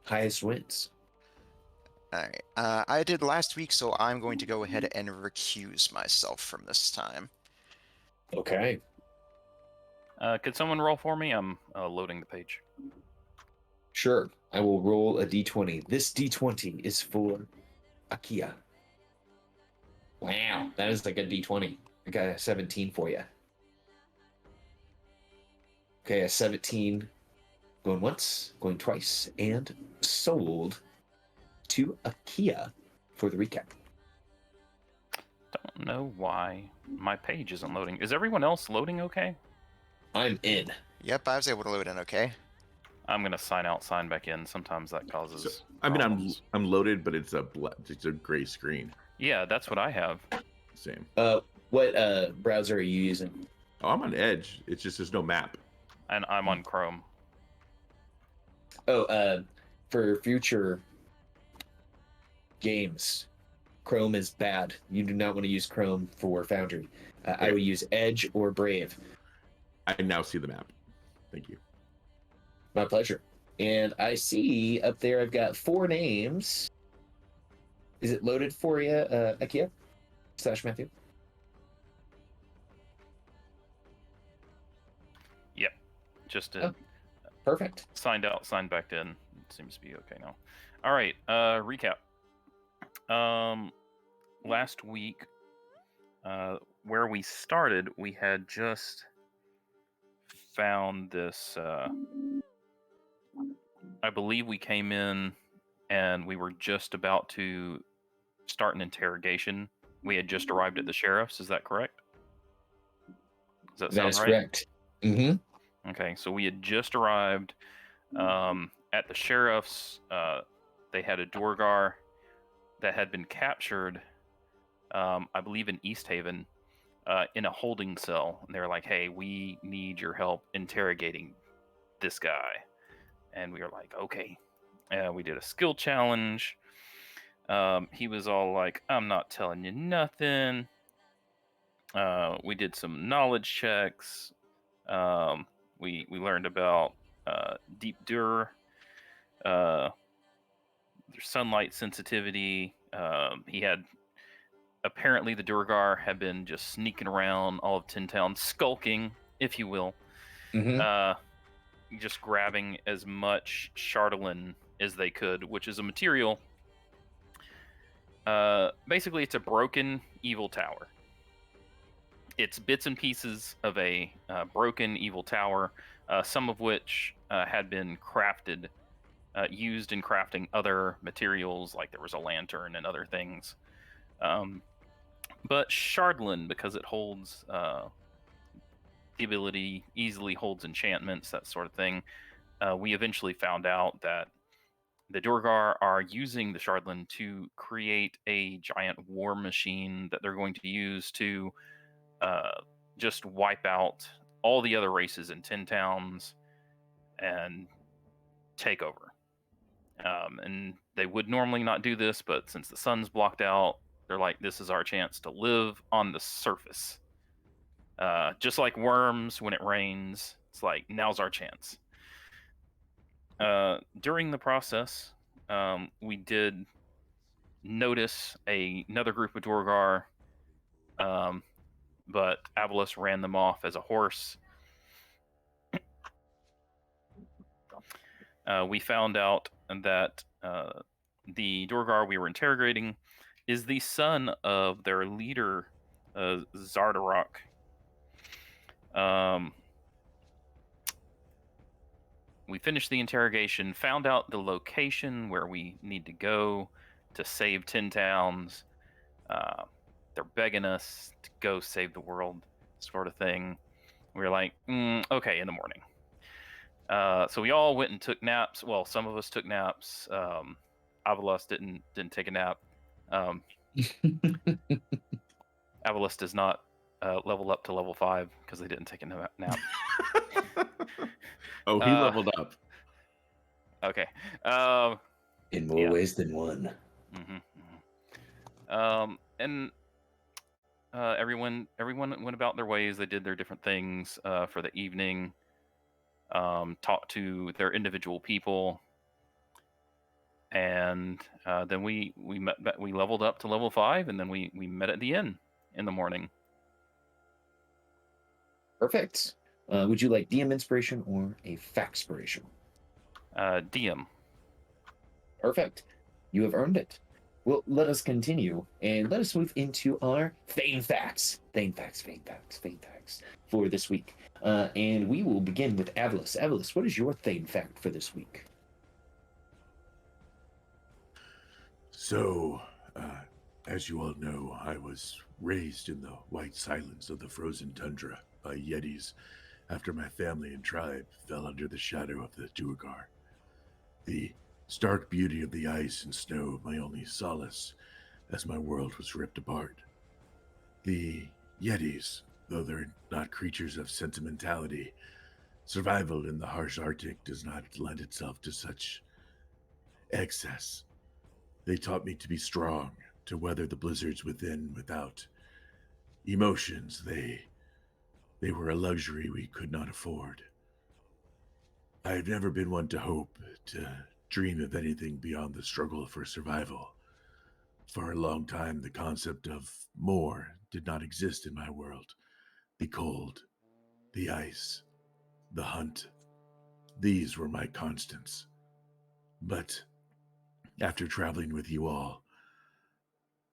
highest wins. All right. I did last week, so I'm going to go ahead and recuse myself from this time. Okay. Could someone roll for me? I'm loading the page. Sure. I will roll a d20. This d20 is for Akia. Wow, that is like a d20. I got a 17 for you. Okay, a 17 going once, going twice, and sold to Akia for the recap. Don't know why my page isn't loading. Is everyone else loading okay? I'm in. Yep, I was able to load in okay. I'm gonna sign out, sign back in. Sometimes that causes. problems. I'm loaded, but it's a gray screen. Yeah, that's what I have. Same. What browser are you using? Oh, I'm on Edge. It's just there's no map. And I'm on Chrome. Oh, for future games, Chrome is bad. You do not want to use Chrome for Foundry. I will use Edge or Brave. I now see the map. Thank you. My pleasure. And I see up there I've got 4 names. Is it loaded for you, Akia? / Matthew? Yep. Just Perfect. signed out, signed back in. It seems to be okay now. All right. Recap. Last week, where we started, we had just found this. I believe we came in and we were just about to start an interrogation. We had just arrived at the sheriff's. Is that correct? Does that sound is right? correct. Mm-hmm. Okay, so we had just arrived at the sheriff's. They had a Durgar that had been captured, I believe, in East Haven, in a holding cell. And they were like, "Hey, we need your help interrogating this guy." And we were like, "Okay." We did a skill challenge. He was all like, "I'm not telling you nothing." We did some knowledge checks. We learned about deep dur, their sunlight sensitivity. He had apparently the Durgar had been just sneaking around all of Tin Town, skulking, if you will, just grabbing as much Chardolin as they could, which is a material. Basically, it's a broken evil tower. It's bits and pieces of a broken evil tower, some of which had been crafted, used in crafting other materials, like there was a lantern and other things. But Chardolin, because it holds the ability, easily holds enchantments, that sort of thing, we eventually found out that the Durgar are using the Chardolin to create a giant war machine that they're going to use to just wipe out all the other races in Tin Towns and take over. And they would normally not do this, but since the sun's blocked out, they're like, this is our chance to live on the surface. Just like worms when it rains, it's like, now's our chance. During the process, we did notice another group of Durgar, but Avalus ran them off as a horse. We found out that the Durgar we were interrogating is the son of their leader, Zardarok. We finished the interrogation, found out the location where we need to go to save Tin Towns. They're begging us to go save the world, sort of thing. We were like, okay, in the morning. So we all went and took naps. Well, some of us took naps. Avalos didn't take a nap. Avalos does not level up to level 5 because they didn't take a nap. Oh, he leveled up. Okay. In more ways than one. And everyone went about their ways. They did their different things for the evening. Talked to their individual people. and then we leveled up to level 5, and then we met at the inn in the morning. Perfect. Would you like DM inspiration or a factspiration? DM. Perfect. You have earned it. Well, let us continue and let us move into our Thane facts. Thane facts for this week. And we will begin with Avalis. Avalis, what is your Thane fact for this week? So, as you all know, I was raised in the white silence of the frozen tundra by Yetis after my family and tribe fell under the shadow of the Duergar. The stark beauty of the ice and snow my only solace as my world was ripped apart. The Yetis, though they're not creatures of sentimentality, survival in the harsh Arctic does not lend itself to such excess. They taught me to be strong, to weather the blizzards within without emotions. They were a luxury we could not afford. I've never been one to hope, to dream of anything beyond the struggle for survival. For a long time, the concept of more did not exist in my world. The cold, the ice, the hunt. These were my constants. But after traveling with you all,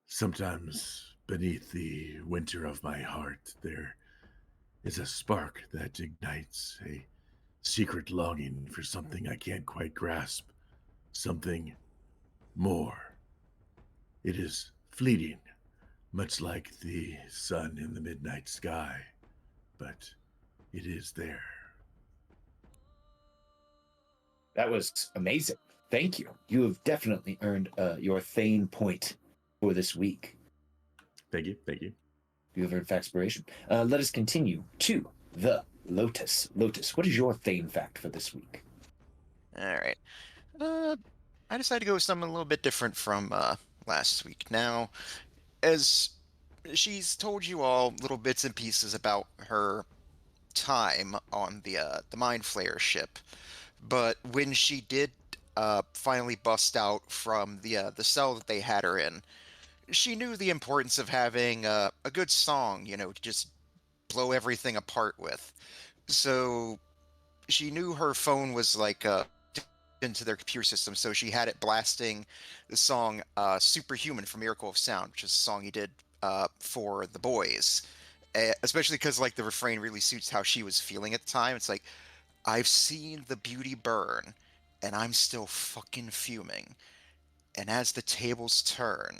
sometimes beneath the winter of my heart, there is a spark that ignites a secret longing for something I can't quite grasp, something more. It is fleeting, much like the sun in the midnight sky, but it is there. That was amazing. Thank you. You have definitely earned your Thane point for this week. Thank you. Thank you. You have earned factspiration. Let us continue to the Lotus. Lotus, what is your Thane fact for this week? All right. I decided to go with something a little bit different from last week. Now, as she's told you all little bits and pieces about her time on the Mind Flayer ship, but when she did finally bust out from the cell that they had her in, she knew the importance of having a good song, to just blow everything apart with. So she knew her phone was like into their computer system, so she had it blasting the song Superhuman from Miracle of Sound, which is a song he did for the boys. Especially because like the refrain really suits how she was feeling at the time. It's like, I've seen the beauty burn, and I'm still fucking fuming. And as the tables turn,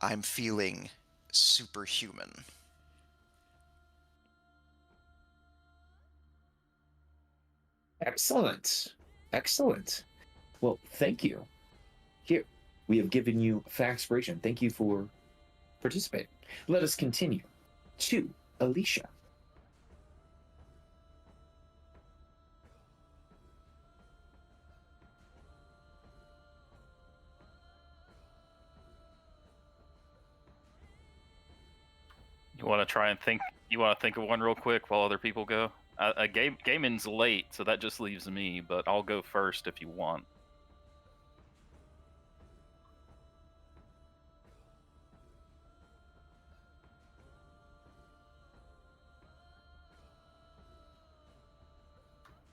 I'm feeling superhuman. Excellent. Excellent. Well, thank you. Here, we have given you factspiration. Thank you for participating. Let us continue to Alicia. You want to try and think? You want to think of one real quick while other people go? Gaiman's late, so that just leaves me. But I'll go first if you want.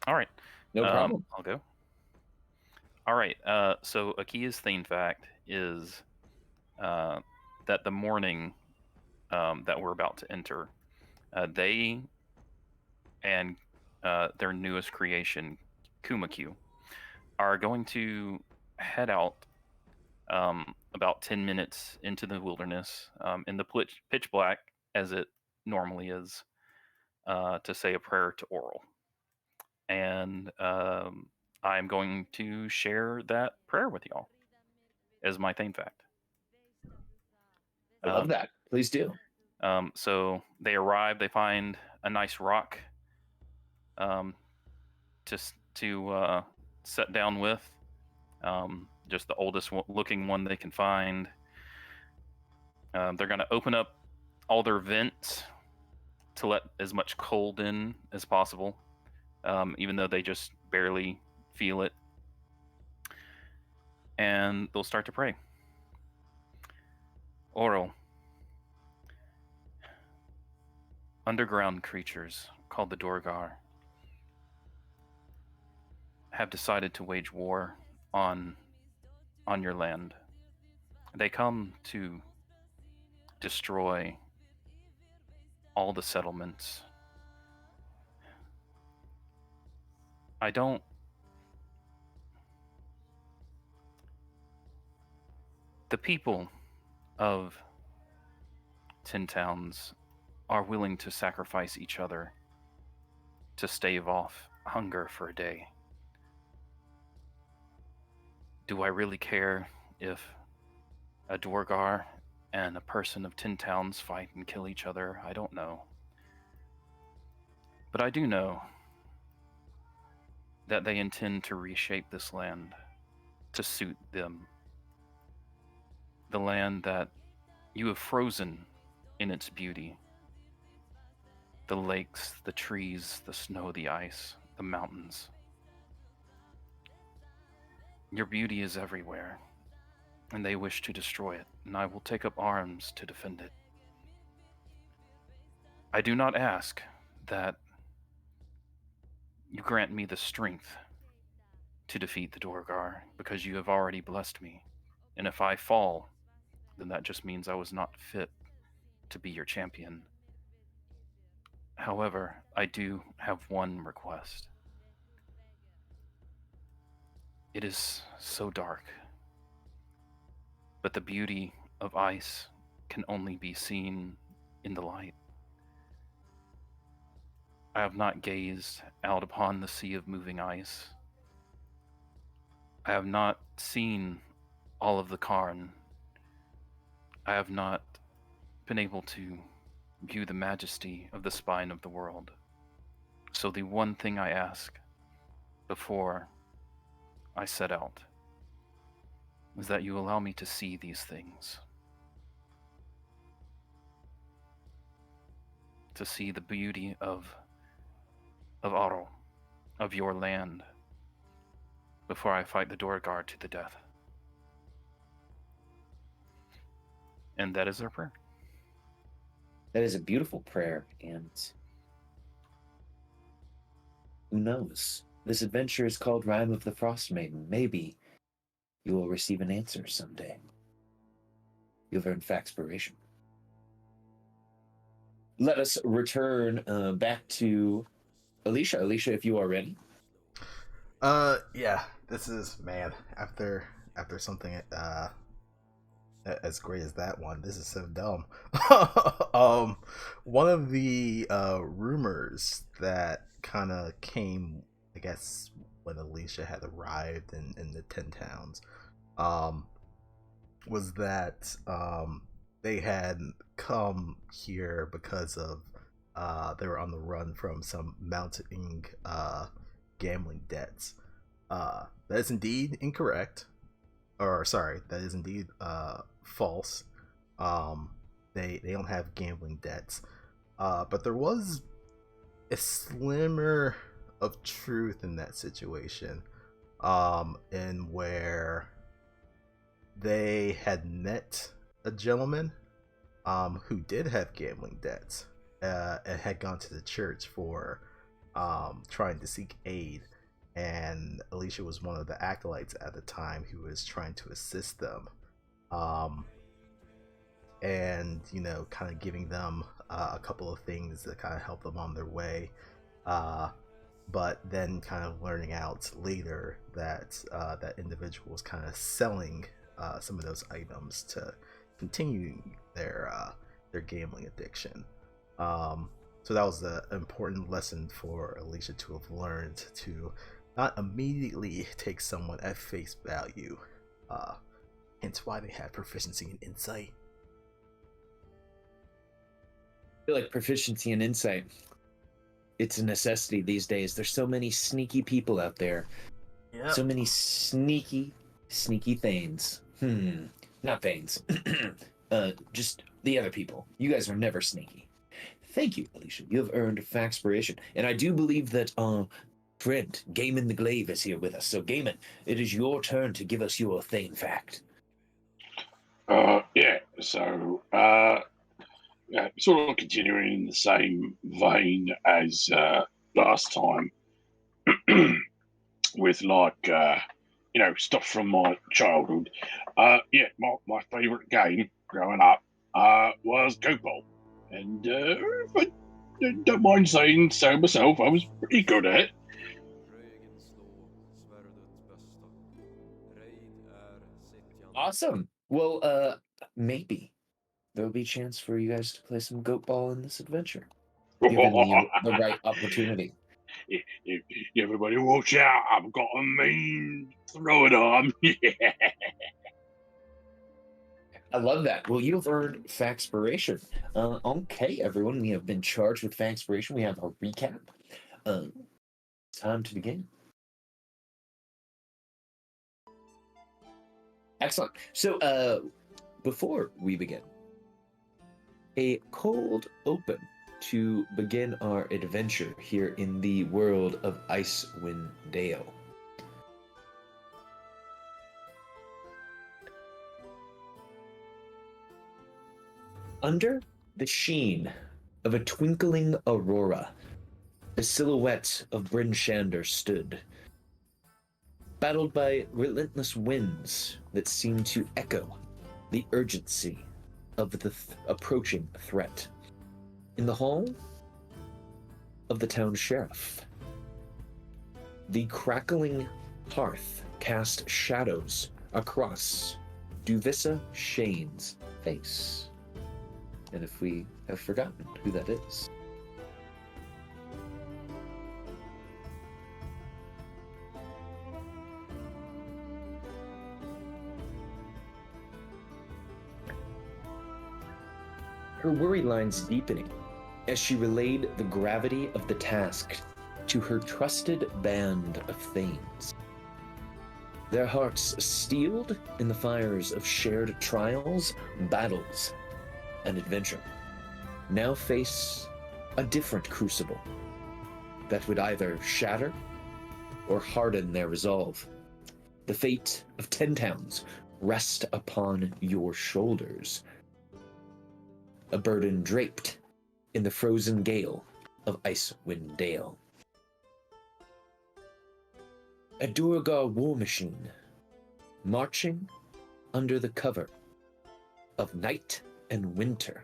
All right. No problem. I'll go. All right. So Akia's Thane fact is that the morning that we're about to enter, they and their newest creation, Kumakyu, are going to head out about 10 minutes into the wilderness in the pitch black, as it normally is, to say a prayer to Auril. And I'm going to share that prayer with y'all as my Thane fact. I love that. Please do. So they arrive, they find a nice rock to set down with, just the oldest looking one they can find. They're going to open up all their vents to let as much cold in as possible, even though they just barely feel it. and they'll start to pray. Auril. Underground creatures called the Dorgar have decided to wage war on your land. They come to destroy all the settlements. The people of Tin Towns are willing to sacrifice each other to stave off hunger for a day. Do I really care if a Dorgar and a person of Tin Towns fight and kill each other? I don't know. But I do know that they intend to reshape this land to suit them. The land that you have frozen in its beauty. The lakes, the trees, the snow, the ice, the mountains. Your beauty is everywhere, and they wish to destroy it, and I will take up arms to defend it. I do not ask that you grant me the strength to defeat the Dorgar, because you have already blessed me, and if I fall, then that just means I was not fit to be your champion. However, I do have one request. It is so dark, but the beauty of ice can only be seen in the light. I have not gazed out upon the sea of moving ice. I have not seen all of the Karn. I have not been able to view the majesty of the spine of the world. So the one thing I ask before I set out is that you allow me to see these things. To see the beauty of Auril, of your land, before I fight the Dorgar to the death. And that is their prayer. That is a beautiful prayer, and who knows? This adventure is called Rime of the Frostmaiden. Maybe you will receive an answer someday. You've earned Faxpiration. Let us return back to Alicia. Alicia, if you are ready. Yeah. This is, man, after something as great as that one, this is so dumb. One of the rumors that kind of came, I guess, when Alicia had arrived in the Tin Towns, was that they had come here because of they were on the run from some mounting gambling debts. That is indeed incorrect, or sorry, that is indeed false. They don't have gambling debts, but there was a slimmer of truth in that situation, in where they had met a gentleman who did have gambling debts, and had gone to the church for trying to seek aid, and Alicia was one of the acolytes at the time who was trying to assist them, and kind of giving them a couple of things that kind of help them on their way, but then kind of learning out later that that individual was kind of selling some of those items to continue their gambling addiction. So that was an important lesson for Alicia to have learned, to not immediately take someone at face value. Hence why they had proficiency in insight. I feel like proficiency and insight, it's a necessity these days. There's so many sneaky people out there. Yeah. So many sneaky Thanes. Not Thanes. Just the other people. You guys are never sneaky. Thank you, Alicia. You have earned Faxpiration. And I do believe that Friend, Gaiman the Glaive is here with us. So, Gaiman, it is your turn to give us your Thane fact. Yeah, so sort of continuing in the same vein as last time, with stuff from my childhood. My favourite game growing up was Go Ball, and if I don't mind saying so myself, I was pretty good at it. Awesome. Well, maybe there'll be a chance for you guys to play some goat ball in this adventure, given the right opportunity. Everybody watch out, I've got a mean throwing arm. I love that. Well, you've earned Factspiration. Okay, everyone, we have been charged with Factspiration. We have a recap. Time to begin. Excellent. So, before we begin, a cold open to begin our adventure here in the world of Icewind Dale. Under the sheen of a twinkling aurora, the silhouette of Bryn Shander stood, battled by relentless winds that seemed to echo the urgency of the approaching threat. In the hall of the town sheriff, the crackling hearth cast shadows across Duvissa Shane's face. And if we have forgotten who that is, her worry lines deepening as she relayed the gravity of the task to her trusted band of Thanes. Their hearts steeled in the fires of shared trials, battles, and adventure, now face a different crucible that would either shatter or harden their resolve. The fate of 10 towns rest upon your shoulders, a burden draped in the frozen gale of Icewind Dale. A Duergar war machine, marching under the cover of night and winter,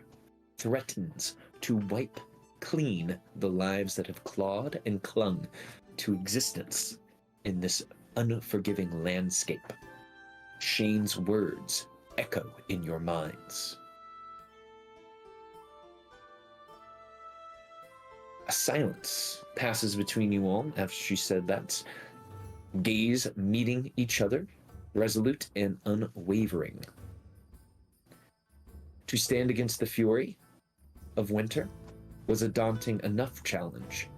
threatens to wipe clean the lives that have clawed and clung to existence in this unforgiving landscape. Shane's words echo in your minds. A silence passes between you all after she said that, gaze meeting each other, resolute and unwavering. To stand against the fury of winter was a daunting enough challenge.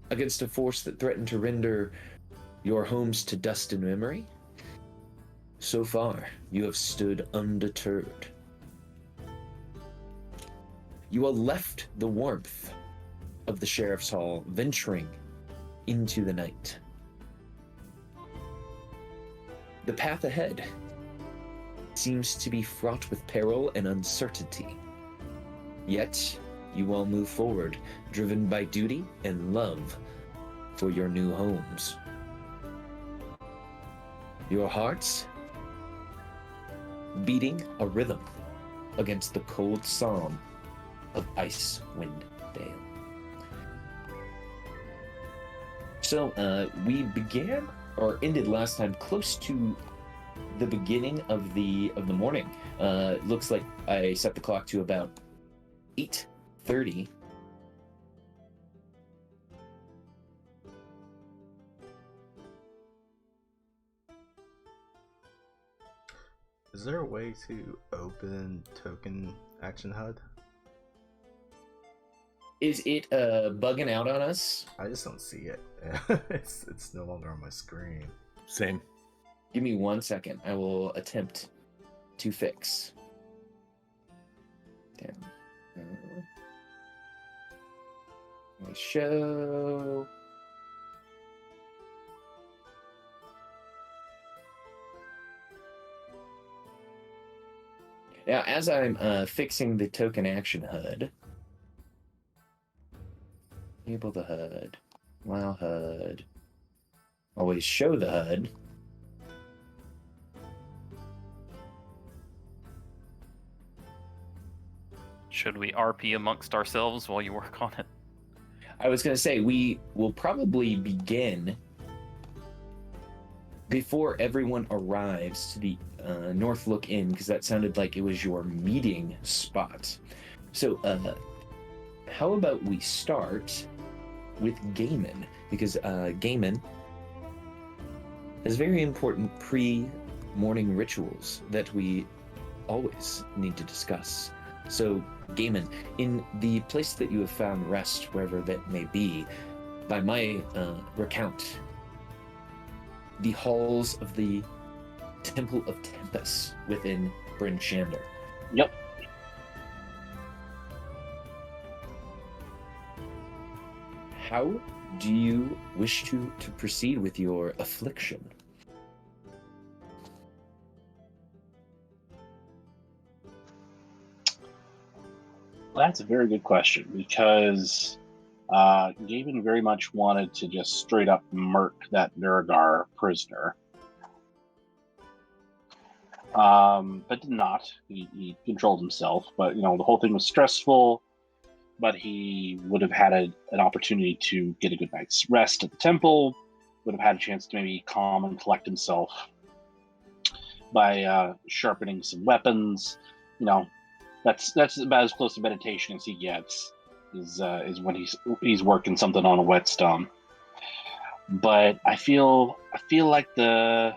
Against a force that threatened to render your homes to dust and memory, so far you have stood undeterred. You all left the warmth of the Sheriff's Hall, venturing into the night. The path ahead seems to be fraught with peril and uncertainty. Yet, you all move forward, driven by duty and love for your new homes. Your hearts beating a rhythm against the cold psalm of Icewind Dale. So, we began or ended last time close to the beginning of the morning. Looks like I set the clock to about 8:30. Is there a way to open token action HUD? Is it bugging out on us? I just don't see it. It's no longer on my screen. Same. Give me 1 second. I will attempt to fix. Damn. Show Now, as I'm fixing the token action HUD, enable the HUD, allow HUD, always show the HUD. Should we RP amongst ourselves while you work on it? I was going to say, we will probably begin before everyone arrives to the North Look Inn, because that sounded like it was your meeting spot. So, how about we start with Gaiman? Because Gaiman has very important pre-morning rituals that we always need to discuss. So, Gaiman, in the place that you have found rest, wherever that may be, by my recount, the halls of the Temple of Tempest within Bryn Shander. Yep. How do you wish to proceed with your affliction? That's a very good question, because Gavin very much wanted to just straight up murk that Nuragar prisoner. But did not. He controlled himself, but the whole thing was stressful, but he would have had an opportunity to get a good night's rest at the temple, would have had a chance to maybe calm and collect himself by sharpening some weapons. That's about as close to meditation as he gets. Is when he's working something on a whetstone. But I feel like the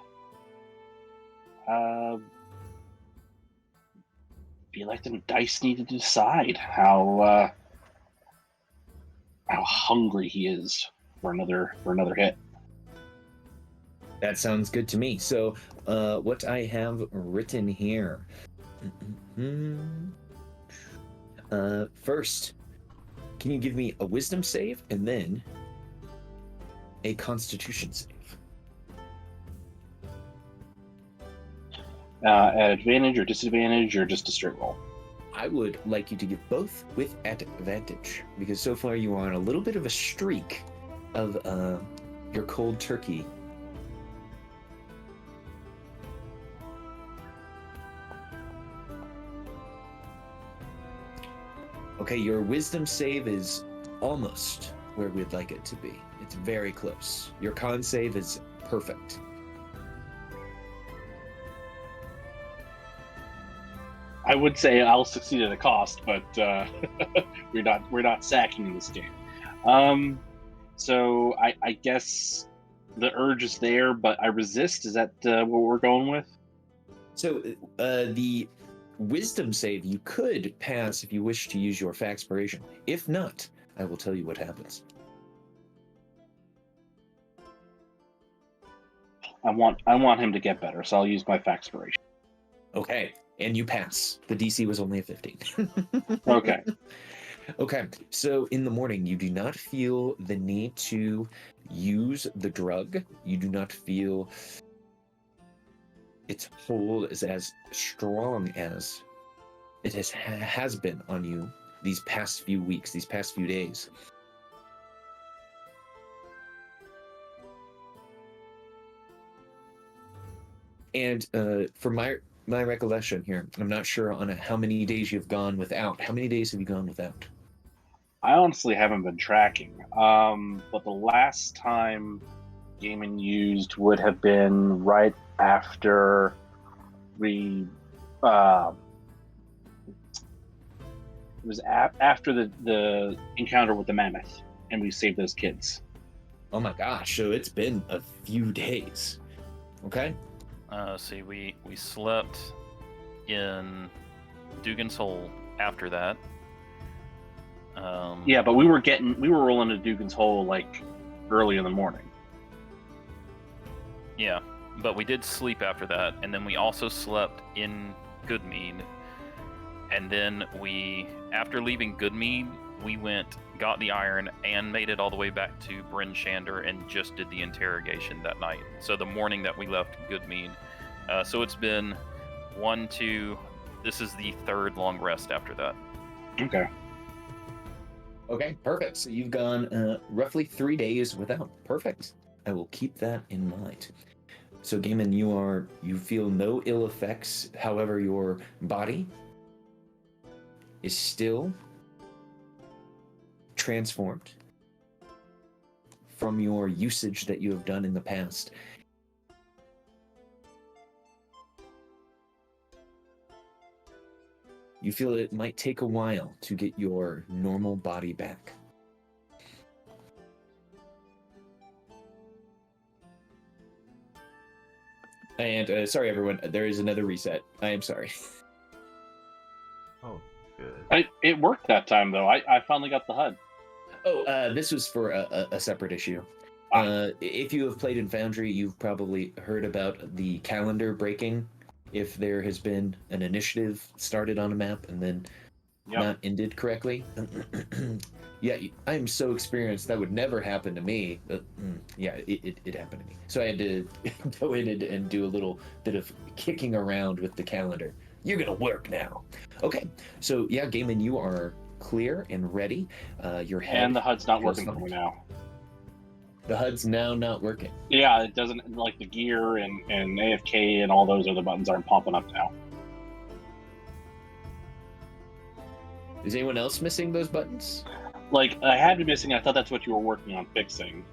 dice need to decide how hungry he is for another hit. That sounds good to me. So, what I have written here. First, can you give me a wisdom save and then a constitution save? At advantage or disadvantage or just a straight roll? I would like you to give both with advantage, because so far you are on a little bit of a streak of your cold turkey. Okay, your wisdom save is almost where we'd like it to be. It's very close. Your con save is perfect. I would say I'll succeed at a cost, but we're not sacking in this game. So I guess the urge is there, but I resist. Is that what we're going with? So the wisdom save you could pass if you wish to use your Factspiration. If not, I will tell you what happens. I want him to get better, so I'll use my Factspiration. Okay, and you pass. The DC was only a 15. Okay. Okay, so in the morning, you do not feel the need to use the drug. You do not feel its hold is as strong as it has been on you these past few weeks, these past few days. And from my recollection here, I'm not sure on how many days you've gone without. How many days have you gone without? I honestly haven't been tracking, but the last time Gaiman used would have been right after we it was after the encounter with the mammoth, and we saved those kids. Oh my gosh, so it's been a few days. Okay. See, we slept in Dugan's Hole after that. Yeah, but we were rolling to Dugan's Hole like early in the morning. Yeah, but we did sleep after that, and then we also slept in Goodmead. And then after leaving Goodmead, we got the iron, and made it all the way back to Bryn Shander and just did the interrogation that night. So the morning that we left Goodmead. So it's been 1, 2, this is the third long rest after that. Okay. Okay, perfect. So you've gone roughly 3 days without. Perfect. I will keep that in mind. So Gaiman, you feel no ill effects. However, your body is still transformed from your usage that you have done in the past. You feel it might take a while to get your normal body back. And sorry, everyone, there is another reset. I am sorry. Oh, good. It worked that time, though. I finally got the HUD. Oh, this was for a separate issue. If you have played in Foundry, you've probably heard about the calendar breaking. If there has been an initiative started on a map and then not ended correctly. Yeah, I'm so experienced that would never happen to me. But yeah, it happened to me. So I had to go in and do a little bit of kicking around with the calendar. You're gonna work now. Okay, so yeah, Gaiman, you are clear and ready. Your head And the HUD's not feels working for me fine. now. The HUD's now not working. Yeah, it doesn't, like the gear and AFK and all those other buttons aren't popping up now. Is anyone else missing those buttons? Like, I had been missing, I thought that's what you were working on fixing.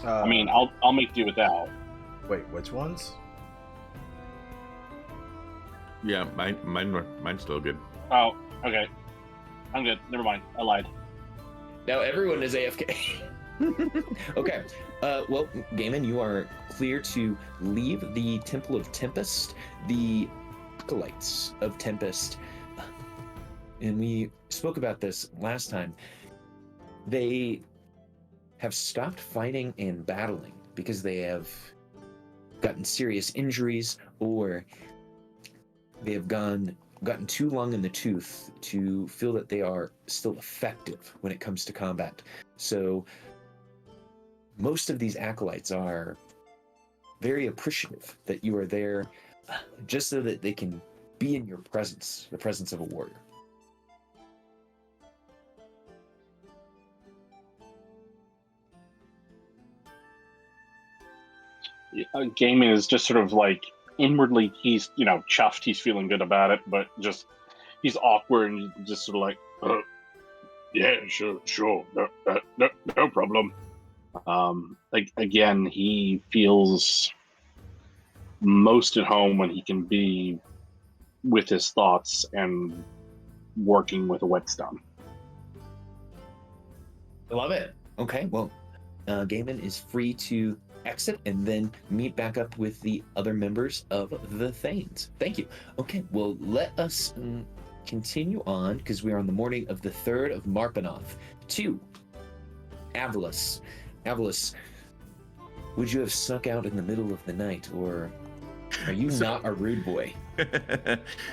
I mean, I'll make do without. Wait, which ones? Yeah, mine's still good. Oh, okay. I'm good. Never mind. I lied. Now everyone is AFK. Okay. Well, Gaiman, you are clear to leave the Temple of Tempest, the acolytes of Tempest. And we spoke about this last time. They have stopped fighting and battling because they have gotten serious injuries, or they have gotten too long in the tooth to feel that they are still effective when it comes to combat. So most of these acolytes are very appreciative that you are there just so that they can be in your presence, the presence of a warrior. Gaming is just sort of like inwardly, he's chuffed, he's feeling good about it, but just he's awkward and just sort of like, Yeah, sure. No problem. like again, he feels most at home when he can be with his thoughts and working with a whetstone. I love it. Okay, well, Gaiman is free to exit and then meet back up with the other members of the Thanes. Thank you. Okay, well, let us continue on, because we are on the morning of the 3rd of Marpanoth, to Avulus. Avulus, would you have snuck out in the middle of the night, or are you not a rude boy?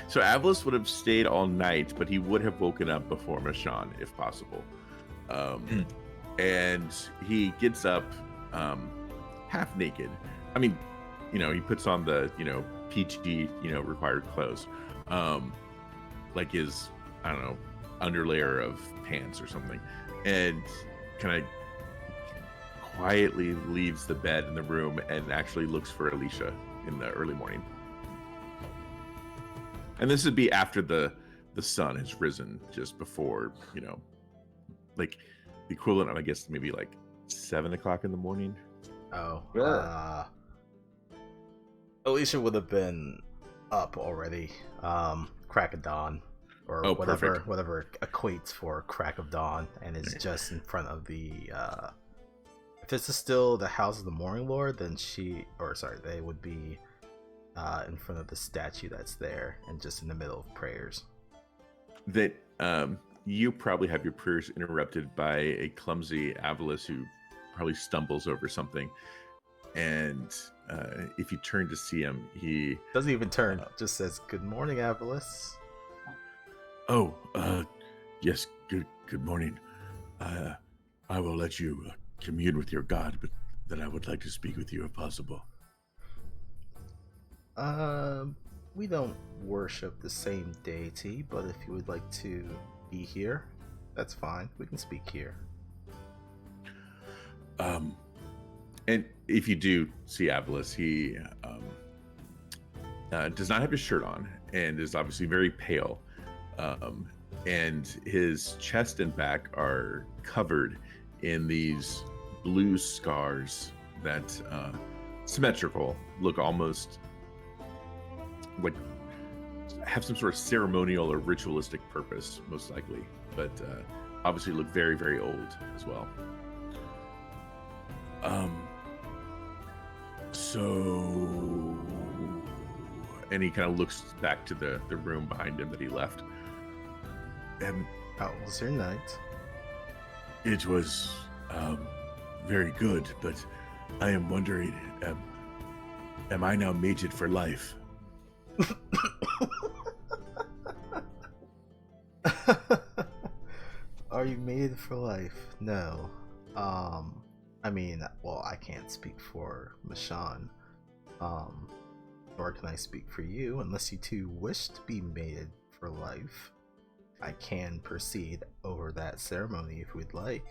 So Avulus would have stayed all night, but he would have woken up before Mashan, if possible. And he gets up half naked. I mean, he puts on the, PG, required clothes. Like his, I don't know, underlayer of pants or something. And kind of quietly leaves the bed in the room and actually looks for Alicia in the early morning. And this would be after the sun has risen, just before, like the equivalent of, I guess, maybe like 7 o'clock in the morning. Oh, Sure. Alicia would have been up already. Crack of dawn, or whatever equates for crack of dawn, and is just in front of the. If this is still the House of the Morning Lord, then they would be in front of the statue that's there, and just in the middle of prayers. That you probably have your prayers interrupted by a clumsy Avulus who probably stumbles over something, and if you turn to see him, he doesn't even turn. Just says, "Good morning, Avulus." Oh, yes. Good morning. I will let you commune with your god, but then I would like to speak with you if possible. We don't worship the same deity, but if you would like to be here, that's fine. We can speak here. And if you do see Avalis, he does not have his shirt on and is obviously very pale. And his chest and back are covered in these blue scars that symmetrical, look almost like have some sort of ceremonial or ritualistic purpose, most likely, but obviously look very, very old as well. So, and he kind of looks back to the room behind him that he left. And How was your night? It was very good, but I am wondering, am I now mated for life? Are you mated for life? No. I mean, well, I can't speak for Mashan. Nor can I speak for you, unless you two wish to be mated for life. I can proceed over that ceremony if we'd like.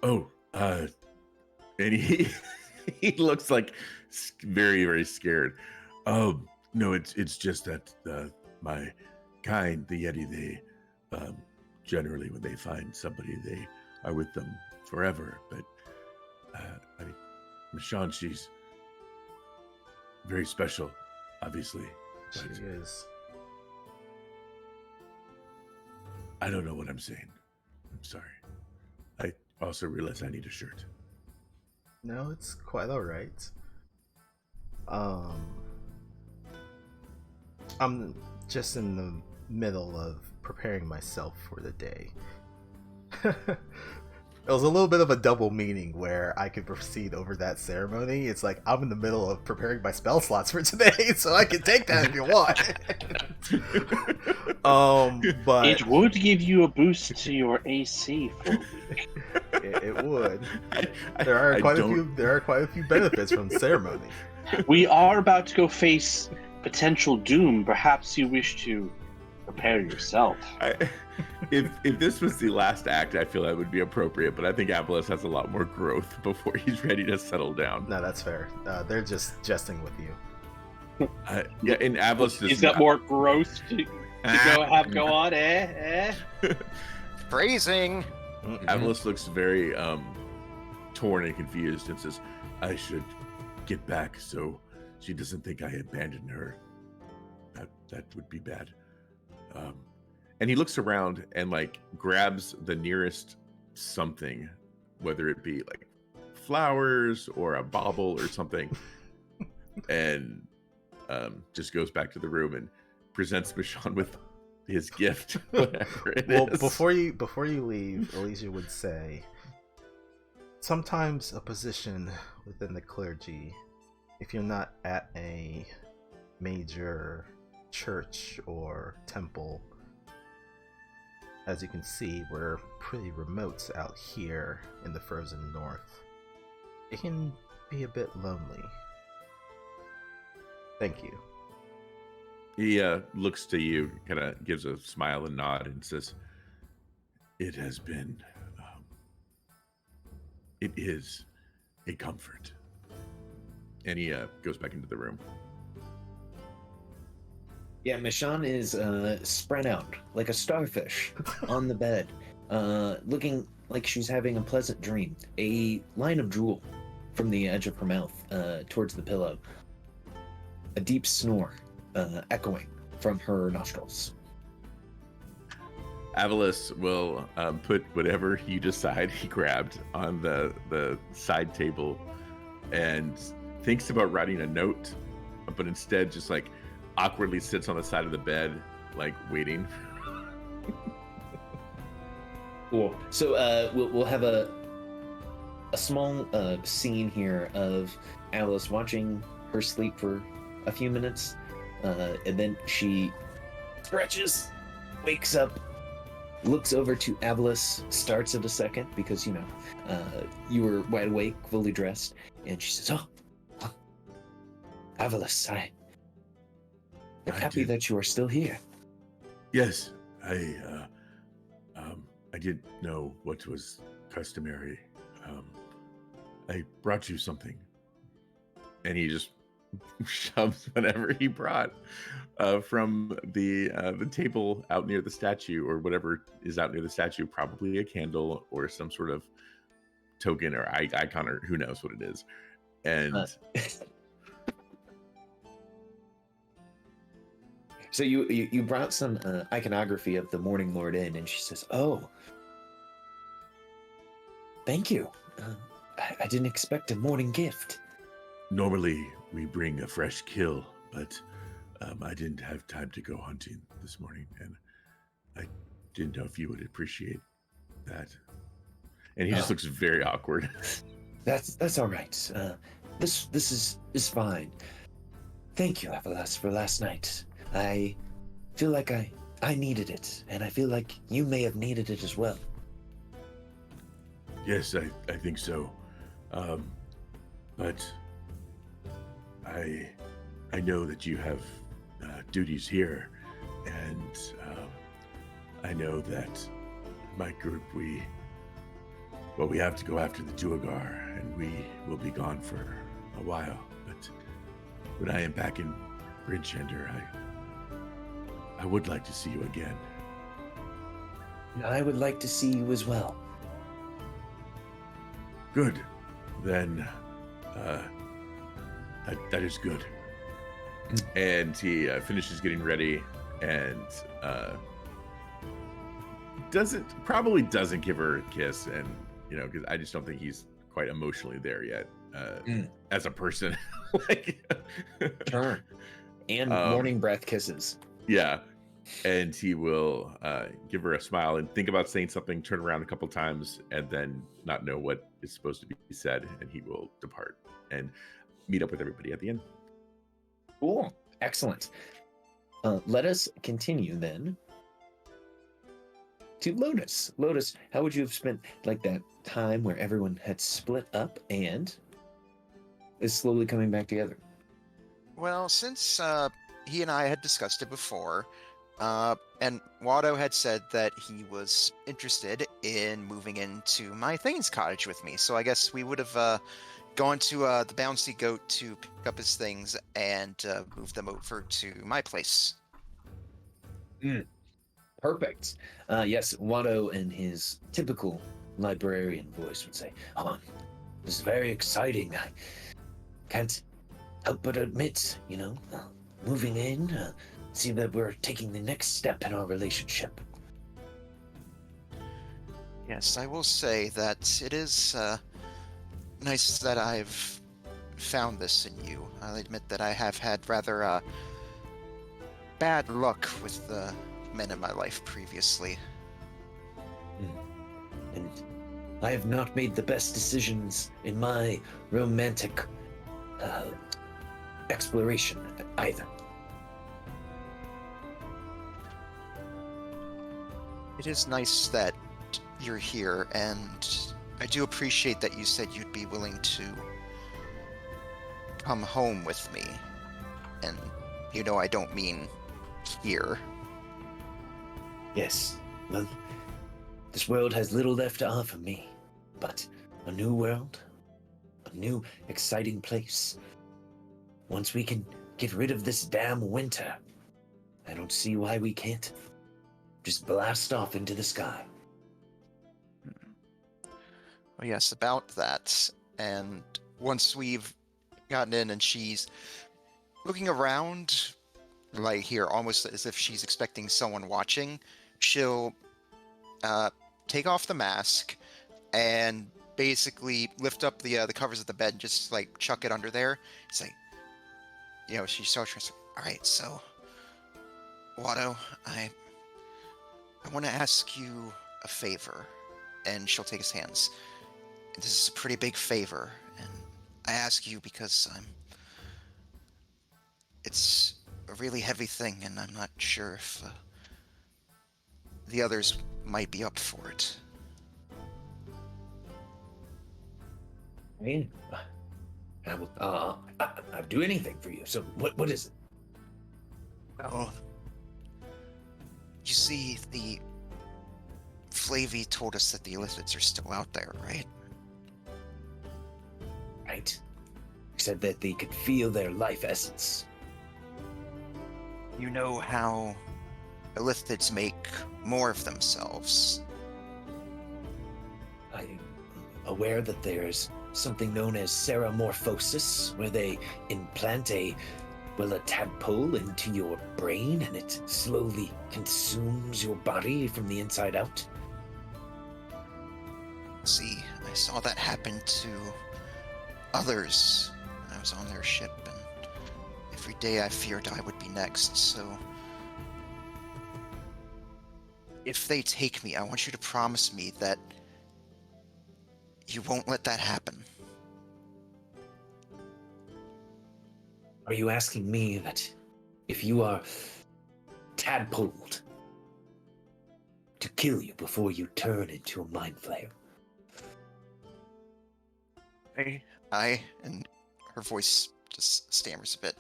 Oh, and he he looks like very, very scared. No, it's just that my kind, the Yeti, they generally when they find somebody, they are with them forever. But I mean, Mashan, she's very special, obviously. She But is. I don't know what I'm saying. I'm sorry. I also realize I need a shirt. No, it's quite alright. I'm just in the middle of preparing myself for the day. It was a little bit of a double meaning where I could proceed over that ceremony. It's like I'm in the middle of preparing my spell slots for today, so I can take that if you want. But It would give you a boost to your AC for a week. it would. There are quite a few benefits from the ceremony. We are about to go face potential doom. Perhaps you wish to prepare yourself. If this was the last act, I feel that would be appropriate, but I think Avalis has a lot more growth before he's ready to settle down. No, that's fair. They're just jesting with you. Yeah, and Avalis He's got more growth to go on, Phrasing. Avalis looks very torn and confused and says, I should get back so she doesn't think I abandoned her. That would be bad. and he looks around and like grabs the nearest something, whether it be like flowers or a bauble or something, and just goes back to the room and presents Michonne with his gift, whatever it is. Well, before you leave, Alicia would say, sometimes a position within the clergy, if you're not at a major church or temple, as you can see, we're pretty remote out here in the frozen north. It can be a bit lonely. Thank you. He looks to you, kind of gives a smile and nod, and says, It has been, it is a comfort. and he goes back into the room. Yeah, Michonne is spread out like a starfish on the bed, looking like she's having a pleasant dream. A line of drool from the edge of her mouth towards the pillow. A deep snore echoing from her nostrils. Avalis will put whatever you decide he grabbed on the side table and thinks about writing a note, but instead just like awkwardly sits on the side of the bed, like waiting. Cool. So we'll have a small scene here of Alice watching her sleep for a few minutes, and then she stretches, wakes up, looks over to Avalis, starts it a second because you were wide awake, fully dressed, and she says, "Oh, Avalis, I'm I happy did. that you are still here. Yes, I didn't know what was customary. I brought you something. And he just shoves whatever he brought from the table out near the statue, or whatever is out near the statue, probably a candle or some sort of token or icon, or who knows what it is. And So you brought some iconography of the Morning Lord in, and she says, "Oh, thank you. I didn't expect a morning gift." Normally, we bring a fresh kill, but I didn't have time to go hunting this morning, and I didn't know if you would appreciate that. he just Oh. looks very awkward. That's all right. This is fine. Thank you, Everlast, for last night. I feel like I needed it, and I feel like you may have needed it as well. Yes, I think so. But I know that you have duties here, and I know that my group, we have to go after the Duergar, and we will be gone for a while. But when I am back in Bridgender, I would like to see you again. I would like to see you as well. Good. Then that is good. And he finishes getting ready, and doesn't give her a kiss, and because I just don't think he's quite emotionally there yet as a person. Like, Sure. And morning breath kisses. yeah. And he will give her a smile and think about saying something, turn around a couple times, and then not know what is supposed to be said, and he will depart and meet up with everybody at the end. Cool. Excellent. Let us continue then to Lotus. Lotus, how would you have spent like that time where everyone had split up and is slowly coming back together? Well, since he and I had discussed it before, and Watto had said that he was interested in moving into my Thane's cottage with me, so I guess we would have gone to the Bouncy Goat to pick up his things and move them over to my place. Perfect. Yes, Watto in his typical librarian voice would say, "Oh, this is very exciting. I can't help but admit, moving in, see that we're taking the next step in our relationship." Yes, I will say that it is nice that I've found this in you. I'll admit that I have had rather bad luck with the men in my life previously. And I have not made the best decisions in my romantic exploration either. It is nice that you're here, and I do appreciate that you said you'd be willing to come home with me. And I don't mean here. Yes, well, this world has little left to offer me, but a new world, a new exciting place. Once we can get rid of this damn winter, I don't see why we can't just blast off into the sky. Oh yes, about that. And once we've gotten in and she's looking around, like here, almost as if she's expecting someone watching, she'll take off the mask and basically lift up the covers of the bed and just like chuck it under there. It's like, she starts. All right, so Watto, I want to ask you a favor. And she'll take his hands. This is a pretty big favor, and I ask you because it's a really heavy thing, and I'm not sure if the others might be up for it. I mean, I will, I'll do anything for you. So what is it? Well, you see, the Flavy told us that the Illithids are still out there, right? Right? He said that they could feel their life essence. You know how Illithids make more of themselves. I'm aware that there's something known as ceramorphosis, where they implant a tadpole into your brain and it slowly consumes your body from the inside out. See, I saw that happen to others when I was on their ship, and every day I feared I would be next, so if they take me, I want you to promise me that you won't let that happen. Are you asking me that if you are tadpoled, to kill you before you turn into a mind flayer? And her voice just stammers a bit.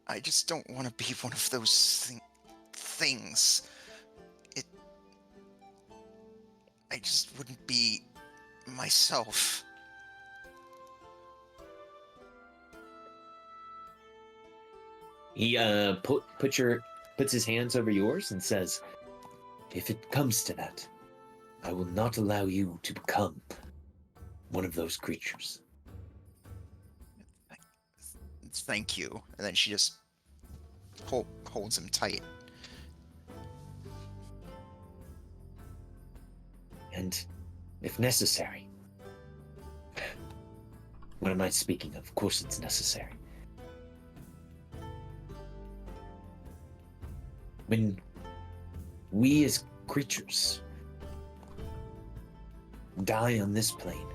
I just don't want to be one of those things. I just wouldn't be myself. He puts his hands over yours and says, "If it comes to that, I will not allow you to become one of those creatures." Thank you. And then she just holds him tight. And if necessary, what am I speaking of? Of course it's necessary. When we as creatures die on this plane,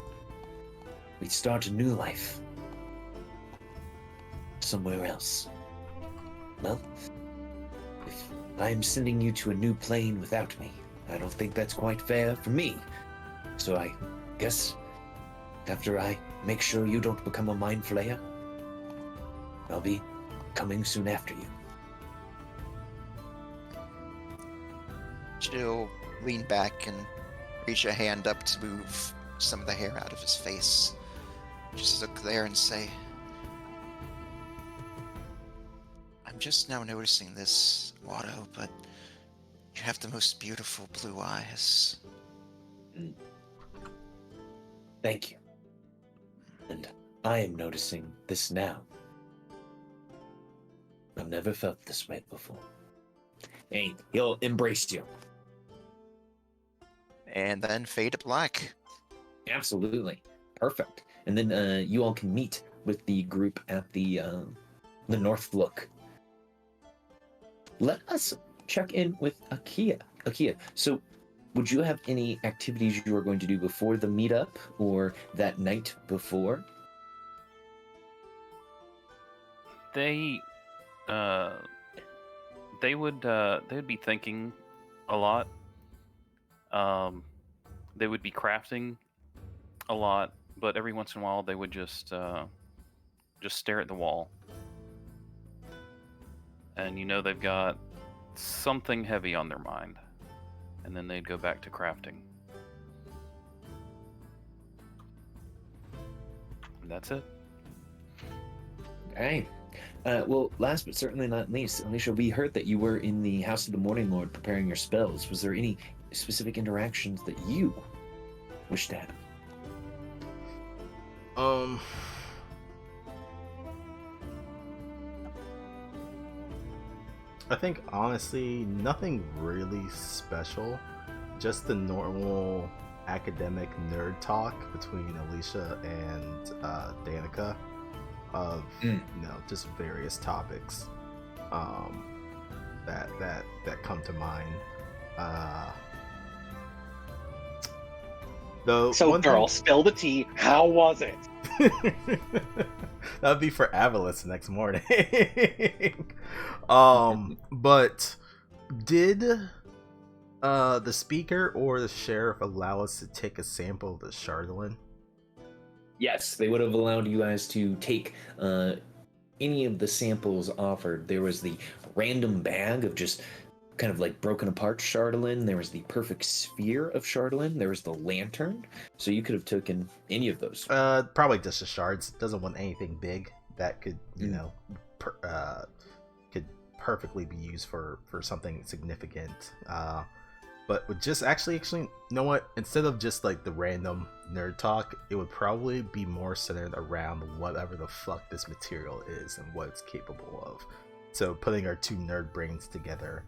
we start a new life somewhere else. Well, if I'm sending you to a new plane without me, I don't think that's quite fair for me. So I guess after I make sure you don't become a mind flayer, I'll be coming soon after you. She'll lean back and reach a hand up to move some of the hair out of his face. Just look there and say, I'm just now noticing this, Watto, but you have the most beautiful blue eyes. Thank you. And I am noticing this now. I've never felt this way before. And he'll embrace you. And then fade to black. Absolutely. Perfect. And then you all can meet with the group at the North Look. Let us check in with Akia. Akia, so would you have any activities you are going to do before the meetup or that night before? They would be thinking a lot. They would be crafting a lot, but every once in a while they would just stare at the wall. And they've got something heavy on their mind. And then they'd go back to crafting. And that's it. Okay. Well, last but certainly not least, Alicia, we heard that you were in the House of the Morning Lord preparing your spells. Was there any specific interactions that you wish to have? I think honestly, nothing really special. Just the normal academic nerd talk between Alicia and Danica of just various topics that come to mind. Though, so, girl, spill the tea. How was it? That would be for Avalis next morning. But did the speaker or the sheriff allow us to take a sample of the Chardolin? Yes, they would have allowed you guys to take any of the samples offered. There was the random bag of just kind of like broken apart Chardolin. There was the perfect sphere of Chardolin. There was the lantern. So you could have taken any of those. Probably just the shards. Doesn't want anything big that could, could perfectly be used for something significant. But would just actually, you know what? Instead of just like the random nerd talk, it would probably be more centered around whatever the fuck this material is and what it's capable of. So putting our two nerd brains together,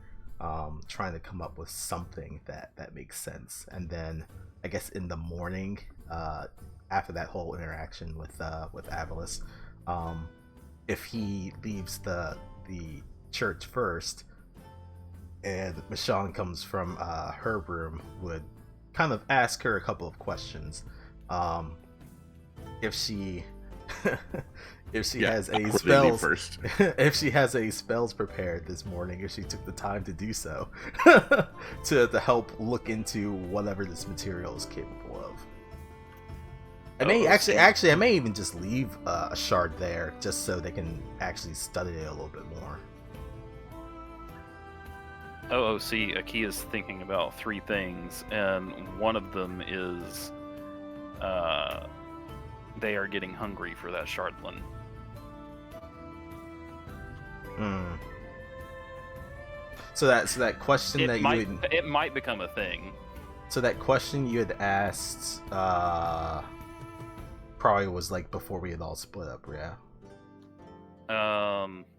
trying to come up with something that makes sense. And then I guess in the morning, after that whole interaction with Avalis, if he leaves the church first, and Michonne comes from her room, would kind of ask her a couple of questions. If she has a spells first. If she has a spells prepared this morning, if she took the time to do so, to help look into whatever this material is capable of. I may I may even just leave a shard there just so they can actually study it a little bit more. OOC, Akia's thinking about three things, and one of them is they are getting hungry for that Chardolin. So that question it might become a thing. So that question you had asked probably was like before we had all split up, yeah.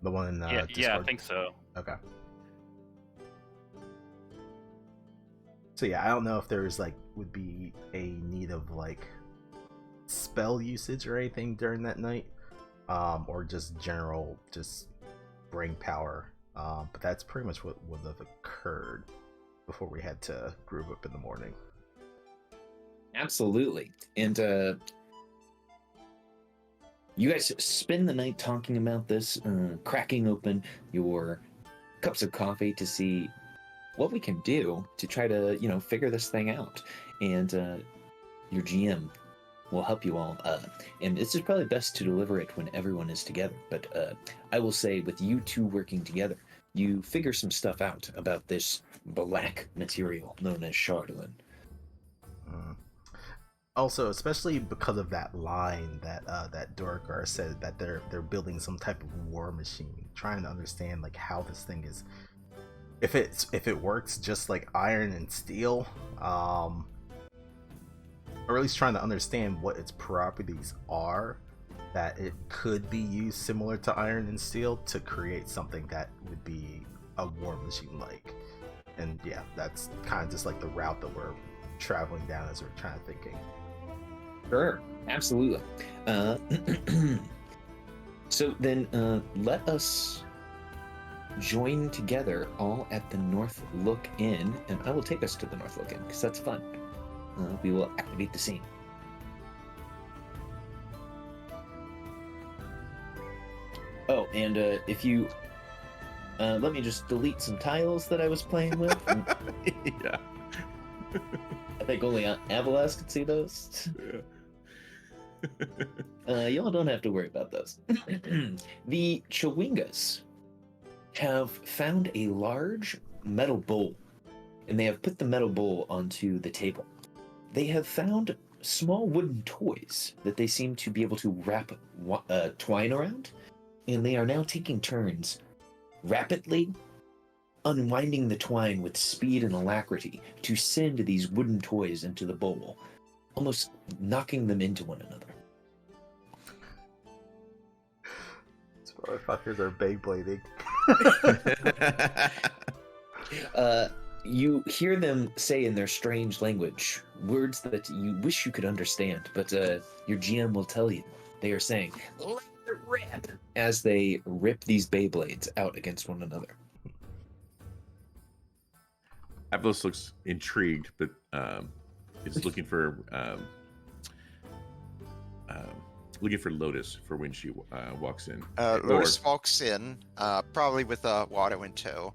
The one in Discord? Yeah, I think so. Okay. So yeah, I don't know if there's like would be a need of like spell usage or anything during that night, or just general brain power. But that's pretty much what would have occurred before we had to group up in the morning. Absolutely. And you guys spend the night talking about this, cracking open your cups of coffee to see what we can do to try to, figure this thing out. And your GM will help you all. And this is probably best to deliver it when everyone is together. But I will say, with you two working together, you figure some stuff out about this black material known as Chardolin. Also, especially because of that line that Dorgar said that they're building some type of war machine, trying to understand like how this thing is, if it works just like iron and steel, or at least trying to understand what its properties are, that it could be used similar to iron and steel to create something that would be a war machine like. And yeah, that's kind of just like the route that we're traveling down as we're trying to thinking. Sure, absolutely. So then let us join together all at the North Look Inn, and I will take us to the North Look Inn because that's fun. We will activate the scene. Oh, and if you let me just delete some tiles that I was playing with. Yeah. I think only Avalas could see those. Yeah. Y'all don't have to worry about those. The Chewingas have found a large metal bowl, and they have put the metal bowl onto the table. They have found small wooden toys that they seem to be able to wrap twine around, and they are now taking turns rapidly unwinding the twine with speed and alacrity to send these wooden toys into the bowl, almost knocking them into one another. These motherfuckers are Beyblading. You hear them say in their strange language words that you wish you could understand, but your GM will tell you. They are saying, "Let it rip," as they rip these Beyblades out against one another. Avalos looks intrigued, but is looking for Lotus for when she walks in. Lotus walks in, probably with Watto in tow.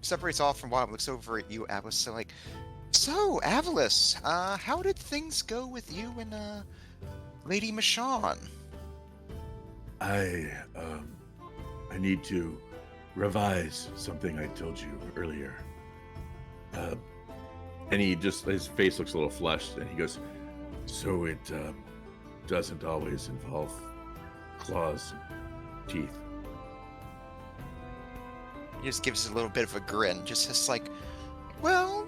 Separates off from Watto, looks over at you, Avalos. So Avalos, how did things go with you and Lady Michonne? I need to revise something I told you earlier. And he just, his face looks a little flushed, and he goes, So it doesn't always involve claws and teeth. He just gives a little bit of a grin, just like, well,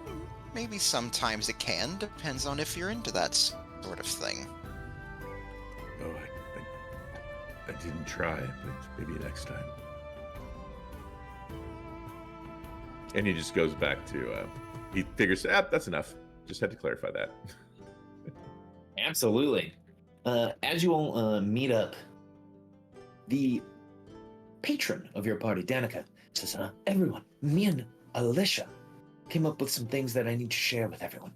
maybe sometimes it can. Depends on if you're into that sort of thing. Oh, I didn't try, but maybe next time. and he just goes back to, he figures, that's enough. Just had to clarify that. Absolutely. As you all meet up, the patron of your party, Danica, says, everyone, me and Alicia came up with some things that I need to share with everyone.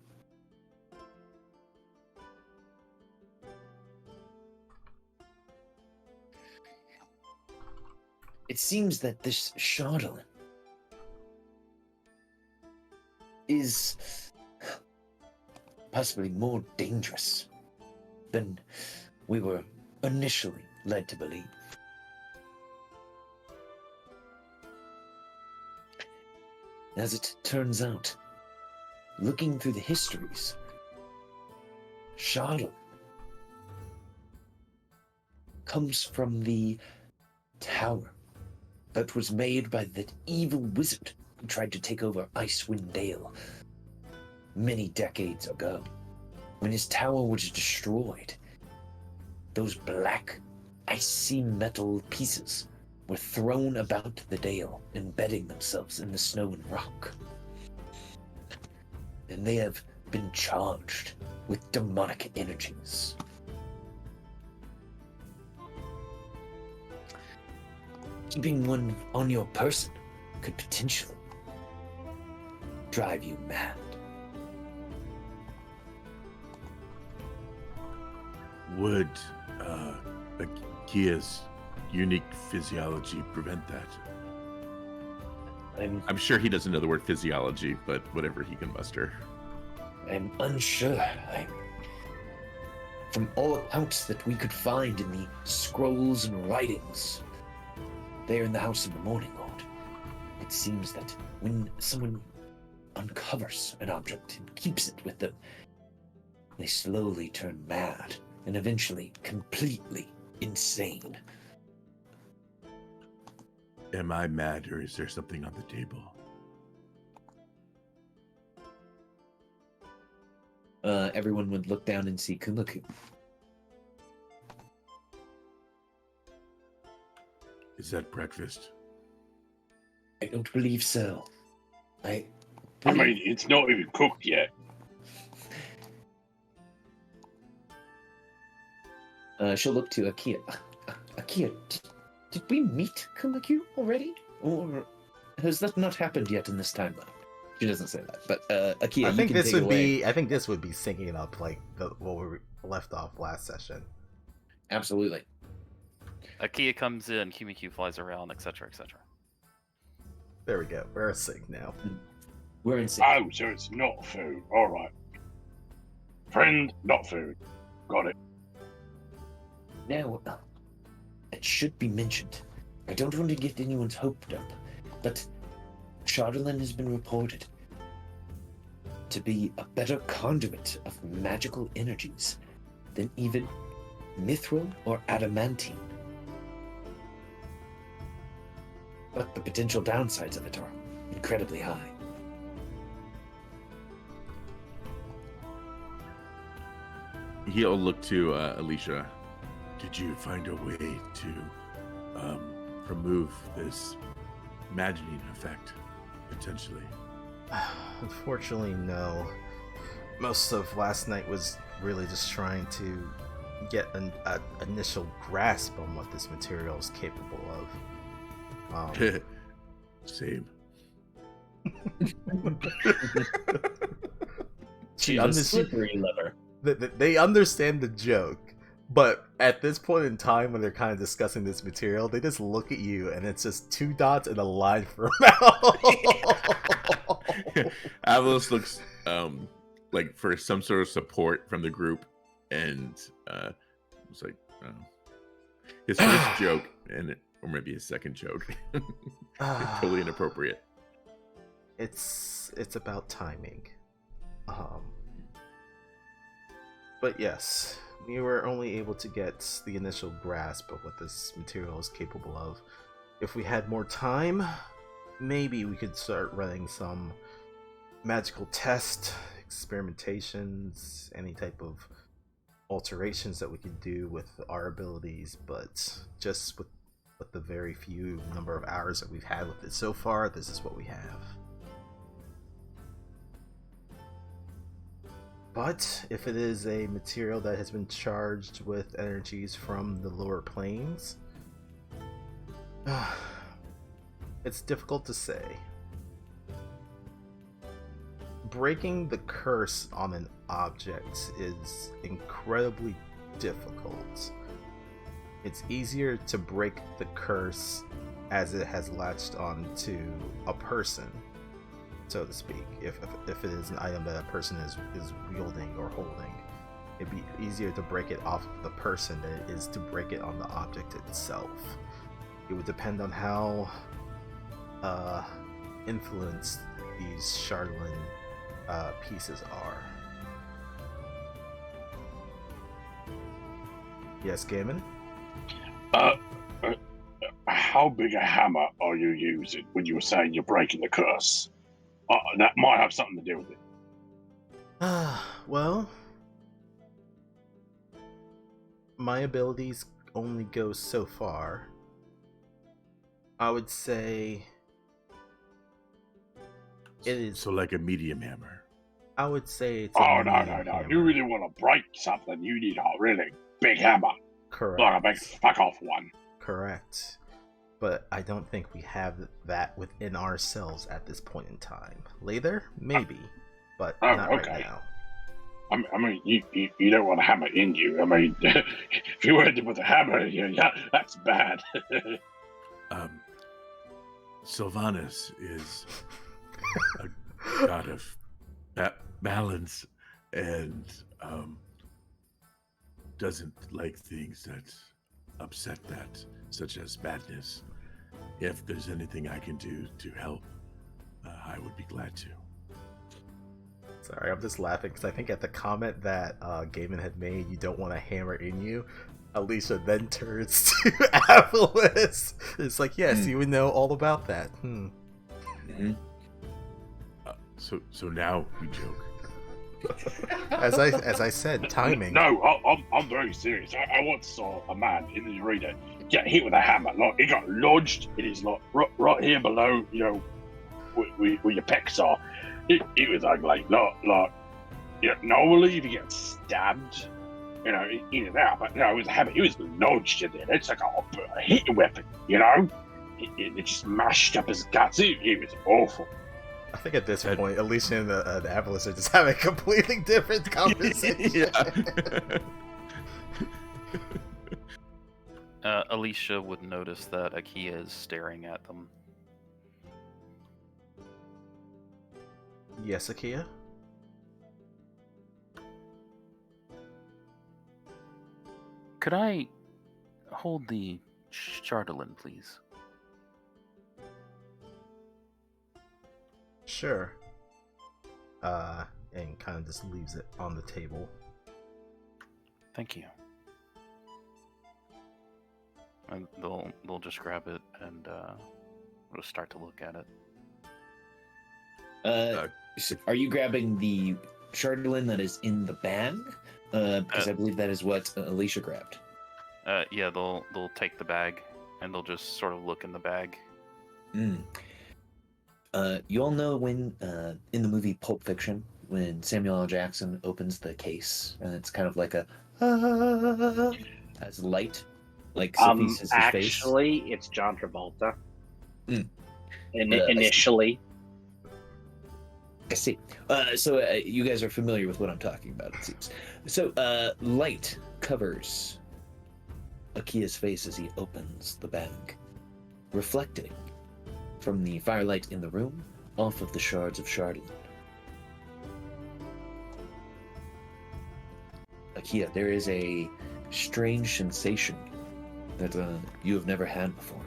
It seems that this Charlatan is possibly more dangerous than we were initially led to believe. As it turns out, looking through the histories, Charlatan comes from the tower that was made by that evil wizard who tried to take over Icewind Dale many decades ago. When his tower was destroyed, those black, icy metal pieces were thrown about the Dale, embedding themselves in the snow and rock. And they have been charged with demonic energies. Keeping one on your person could potentially drive you mad. Would Kia's unique physiology prevent that? I'm sure he doesn't know the word physiology, but whatever he can muster. I'm unsure. From all accounts that we could find in the scrolls and writings there in the House of the Morning Lord, it seems that when someone uncovers an object and keeps it with them, they slowly turn mad and eventually completely insane. Am I mad, or is there something on the table? Everyone would look down and see Kumaku. Is that breakfast? I don't believe so. I mean, it's not even cooked yet. She'll look to Akia. Akia, did we meet Kumaku already? Or has that not happened yet in this timeline? She doesn't say that, but Akia, I think you can this take would it away. be. I think this would be syncing up like what we left off last session. Absolutely. Akia comes in, Kimikyu flies around, etc., etc. There we go. We're sync now. We're in sync. Oh, so it's not food. All right. Friend, not food. Got it. Now, it should be mentioned. I don't want to get anyone's hopes up, but Charlatan has been reported to be a better conduit of magical energies than even mithril or adamantine. But the potential downsides of it are incredibly high. He'll look to Alicia. Did you find a way to remove this imagining effect, potentially? Unfortunately, no. Most of last night was really just trying to get an initial grasp on what this material is capable of. Same. She's a slippery lever. They understand the joke, but at this point in time when they're kind of discussing this material, they just look at you and it's just two dots and a line for mouth. Avalos looks like for some sort of support from the group, and it's like, His first joke, or maybe his second joke, totally inappropriate. It's about timing. But yes, we were only able to get the initial grasp of what this material is capable of. If we had more time, maybe we could start running some magical tests, experimentations, any type of alterations that we could do with our abilities, but just with the very few number of hours that we've had with it so far, this is what we have. But if it is a material that has been charged with energies from the lower planes, it's difficult to say. Breaking the curse on an object is incredibly difficult. It's easier to break the curse as it has latched onto a person, so to speak. If it is an item that a person is wielding or holding, it'd be easier to break it off of the person than it is to break it on the object itself. It would depend on how influenced these Shardolin pieces are. Yes, Gaiman? How big a hammer are you using when you were saying you're breaking the curse? That might have something to do with it. Well, my abilities only go so far. I would say it is. So like a medium hammer. I would say it's. No. You really want to break something, you need a really big hammer. Correct. Like a big fuck off one. Correct. But I don't think we have that within ourselves at this point in time. Later, maybe, but not okay. right now. I mean, you don't want a hammer in you. I mean, if you were to put a hammer in you, yeah, that's bad. Sylvanas is a god of balance and doesn't like things that upset that, such as madness. If there's anything I can do to help, I would be glad to. Sorry, I'm just laughing because I think at the comment that Gaiman had made, you don't want a hammer in you, Alicia then turns to Avalis. It's like, yes, you would know all about that. Mm-hmm. So now we joke. As I said, timing. No, I'm very serious. I once saw a man in the arena get hit with a hammer. Like, it got lodged in his right here below, where your pecs are. It was ugly. Normally if you get stabbed, in and out, but no, it was a hammer. It was lodged in there. It's like a hitting weapon, It just mashed up his guts. It was awful. I think at this point, Alicia and Avalis are just having a completely different conversation. Alicia would notice that Akia is staring at them. Yes, Akia? Could I hold the Shardolin, please? Sure. And kind of just leaves it on the table. Thank you. And they'll just grab it and we'll start to look at it. Are you grabbing the Shardolin that is in the bag? Because I believe that is what Alicia grabbed. Yeah, they'll take the bag and they'll just sort of look in the bag. You all know when in the movie Pulp Fiction, when Samuel L. Jackson opens the case and it's kind of like a has light, like suffuses his face. Actually, it's John Travolta. Initially. I see. So you guys are familiar with what I'm talking about, it seems. So light covers Akia's face as he opens the bag, reflecting from the firelight in the room off of the shards of Shardolin. Akia, there is a strange sensation that you have never had before.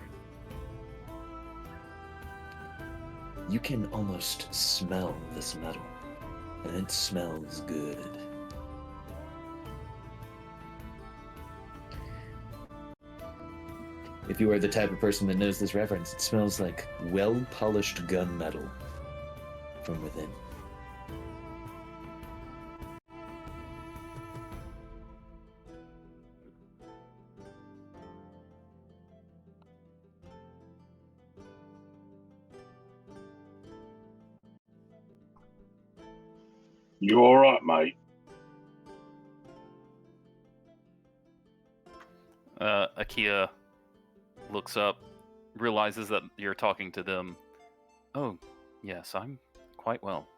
You can almost smell this metal, and it smells good. If you are the type of person that knows this reference, it smells like well-polished gunmetal from within. You all right, mate? Akia looks up, realizes that you're talking to them. Oh, yes, I'm quite well.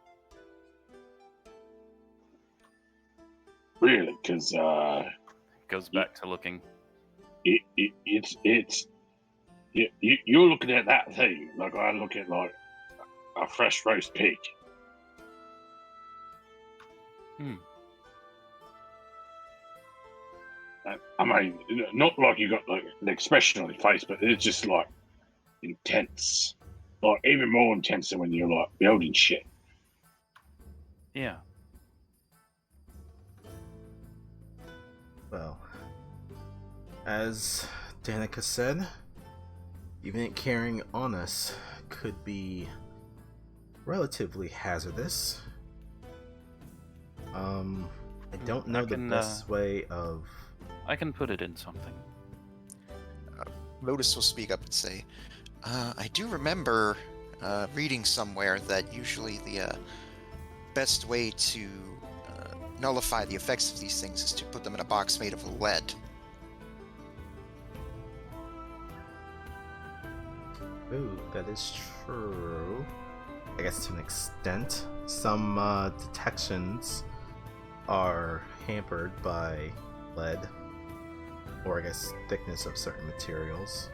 Really? Because Goes back to looking. you're looking at that thing like I look at like a fresh roast pig. I mean, not like you got like an expression on your face, but it's just like intense, like even more intense than when you're like building shit. Yeah. Well, as Danica said, even it carrying on us could be relatively hazardous. I don't know the best way of... I can put it in something. Modus will speak up and say, I do remember reading somewhere that usually the best way to nullify the effects of these things is to put them in a box made of lead. Ooh, that is true. I guess to an extent. Some detections are hampered by lead, or I guess thickness of certain materials.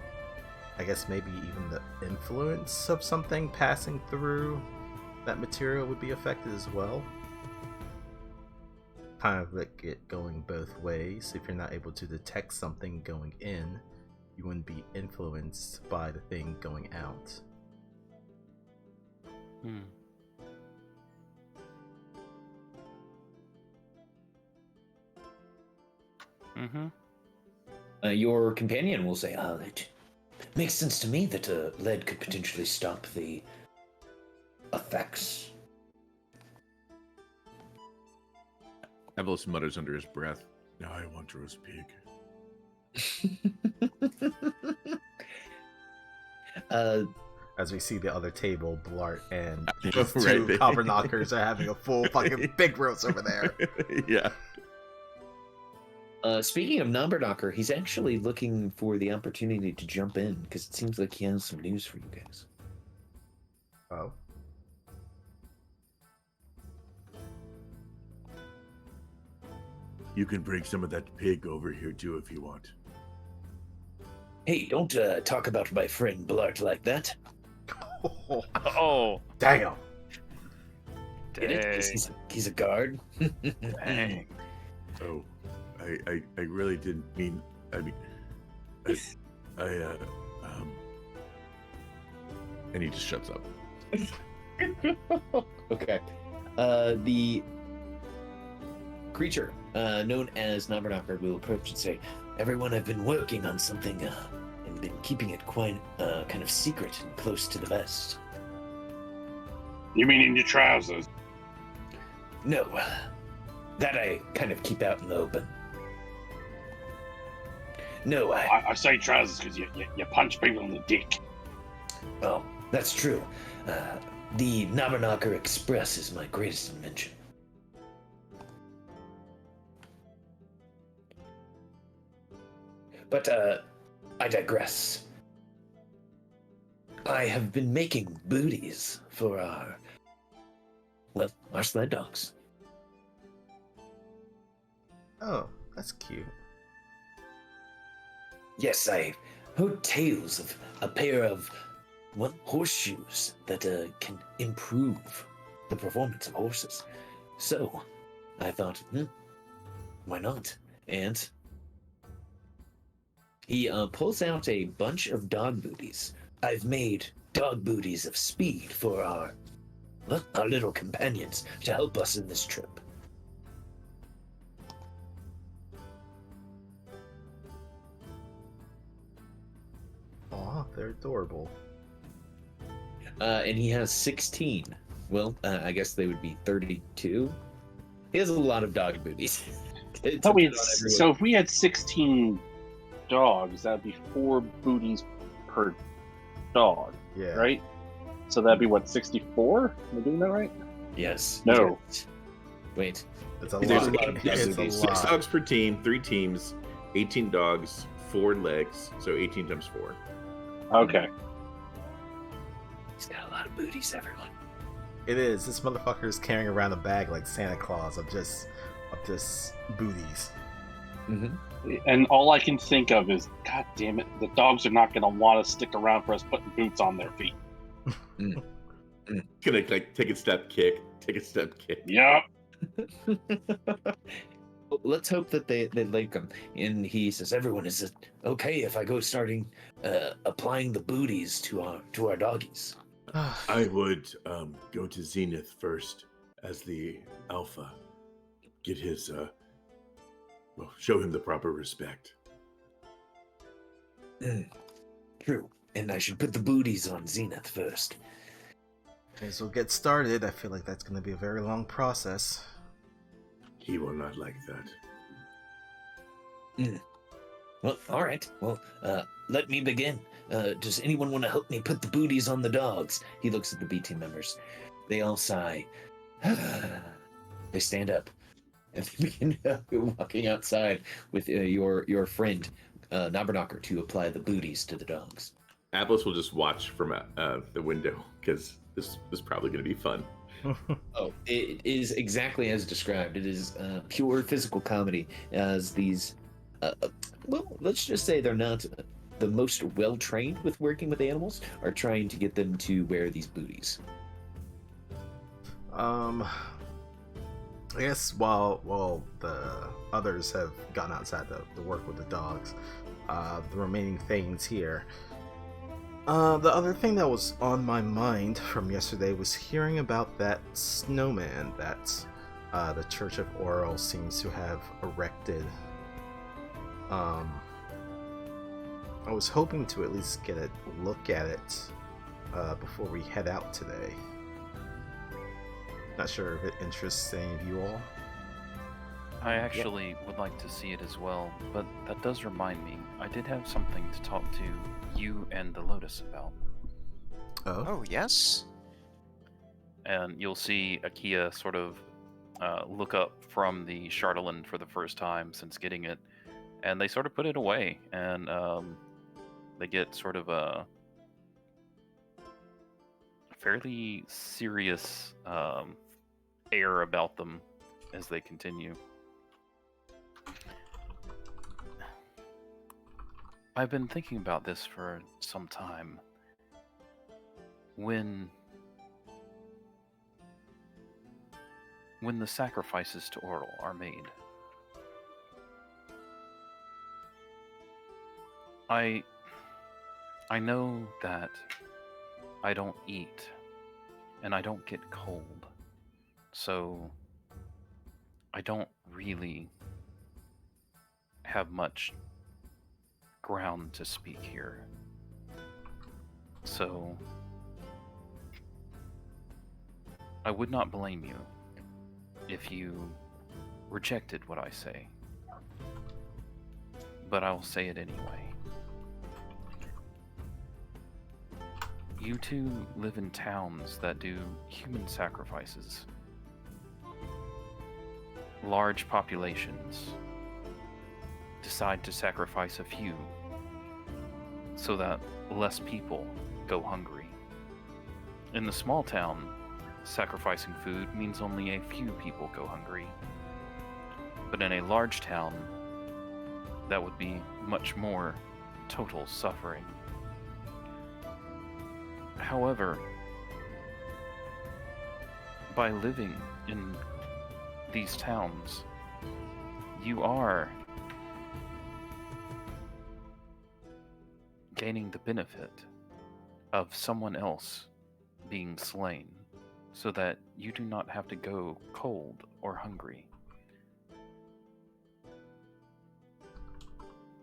I guess maybe even the influence of something passing through that material would be affected as well. Kind of like it going both ways. If you're not able to detect something going in, you wouldn't be influenced by the thing going out. Your companion will say, it makes sense to me that lead could potentially stop the effects. Evelos mutters under his breath. Now I want roast pig. As we see the other table, Blart and Oh, these two right. copper knockers are having a full fucking big roast over there. Yeah. Speaking of Numberknocker, he's actually looking for the opportunity to jump in because it seems like he has some news for you guys. Oh. You can bring some of that pig over here too if you want. Hey, don't talk about my friend Blart like that. Oh, Damn. Get it? 'Cause he's a guard. Dang. Oh, I really didn't mean. I mean, And he just shuts up. Okay. The creature known as Numberknocker will approach and say, "Everyone, I've been working on something and been keeping it quite kind of secret and close to the vest." You mean in your trousers? No, that I kind of keep out in the open. No, I say trousers because you punch people in the dick. Oh, that's true. The Numberknocker Express is my greatest invention. But, I digress. I have been making booties for our sled dogs. Oh, that's cute. Yes, I heard tales of a pair of, horseshoes that can improve the performance of horses. So, I thought, why not? And He pulls out a bunch of dog booties. I've made dog booties of speed for our little companions to help us in this trip. Aw, they're adorable. And he has 16. Well, I guess they would be 32. He has a lot of dog booties. So if we had 16 dogs, that'd be 4 booties per dog, Yeah. right? So that'd be what, 64? Am I doing that right? Yes. No. Wait. It's a There's lot. of It's a booties. 6 lot. dogs per team, 3 teams, 18 dogs, 4 legs, so 18 times 4. Okay. He's got a lot of booties, everyone. It is. This motherfucker is carrying around a bag like Santa Claus of just booties. Mm-hmm. And all I can think of is, God damn it, the dogs are not going to want to stick around for us putting boots on their feet. Gonna like take a step, kick. Yep. Let's hope that they like him. And he says, "Everyone, is it okay if I go starting applying the booties to our doggies?" I would go to Zenith first as the alpha. Get his, show him the proper respect. True. And I should put the booties on Zenith first. Okay, so get started. I feel like that's going to be a very long process. He will not like that. Well, all right. Well, let me begin. Does anyone want to help me put the booties on the dogs? He looks at the B team members. They all sigh. They stand up and they begin walking outside with your friend Nabernacker to apply the booties to the dogs. Atlas will just watch from the window because this is probably going to be fun. Oh, it is exactly as described. It is pure physical comedy as these, well, let's just say they're not the most well-trained with working with animals, are trying to get them to wear these booties. I guess while the others have gone outside to work with the dogs, the remaining things here. The other thing that was on my mind from yesterday was hearing about that snowman that the Church of Auril seems to have erected. I was hoping to at least get a look at it before we head out today. Not sure if it interests any of you all. I actually would like to see it as well, but that does remind me, I did have something to talk to you and the Lotus about. Oh, yes? And you'll see Akia sort of look up from the Charlatan for the first time since getting it, and they sort of put it away, and they get sort of a fairly serious air about them as they continue. I've been thinking about this for some time. When the sacrifices to Auril are made, I know that I don't eat and I don't get cold, so I don't really have much ground to speak here. So I would not blame you if you rejected what I say, but I'll say it anyway. You two live in towns that do human sacrifices. Large populations decide to sacrifice a few so that less people go hungry. In the small town, sacrificing food means only a few people go hungry. But in a large town, that would be much more total suffering. However, by living in these towns, you are gaining the benefit of someone else being slain so that you do not have to go cold or hungry.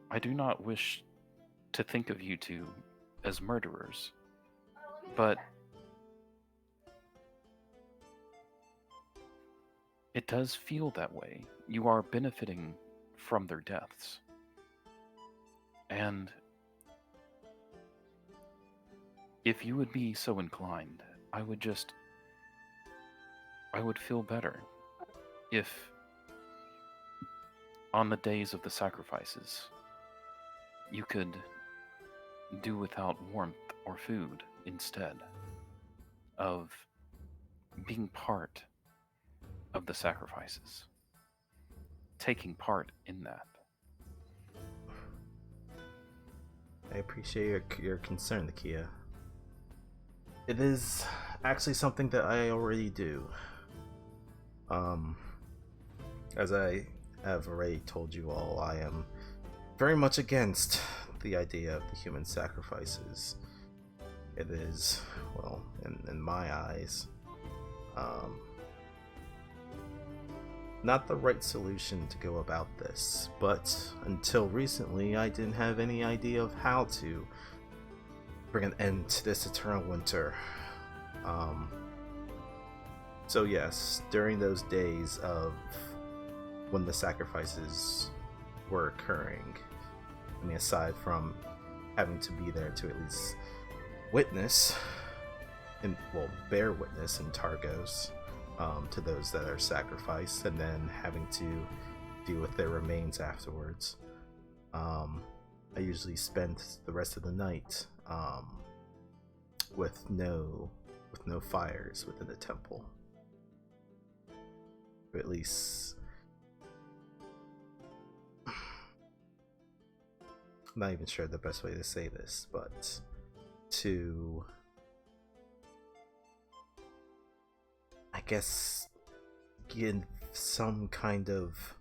I do not wish to think of you two as murderers, but it does feel that way. You are benefiting from their deaths. And if you would be so inclined, I would feel better if on the days of the sacrifices you could do without warmth or food instead of being part of the sacrifices, taking part in that. I appreciate your concern, Nakia. It is actually something that I already do. As I have already told you all, I am very much against the idea of the human sacrifices. It is, well, in my eyes, not the right solution to go about this, but until recently I didn't have any idea of how to bring an end to this eternal winter. So yes, during those days of when the sacrifices were occurring, I mean, aside from having to be there to at least witness, and well, bear witness in Targos, to those that are sacrificed, and then having to deal with their remains afterwards. I usually spend the rest of the night with no fires within the temple. Or at least, I'm not even sure the best way to say this, but to, I guess, give some kind of,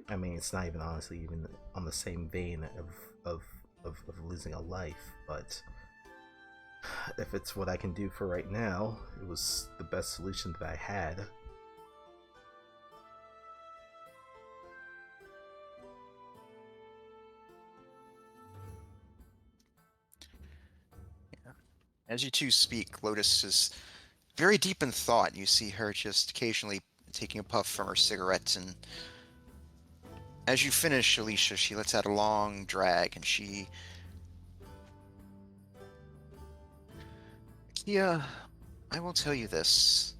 I mean, it's not even honestly even on the same vein of losing a life, but if it's what I can do for right now, it was the best solution that I had. Yeah. As you two speak, Lotus is very deep in thought. You see her just occasionally taking a puff from her cigarette, and as you finish, Alicia, she lets out a long drag, and she... Yeah, I will tell you this.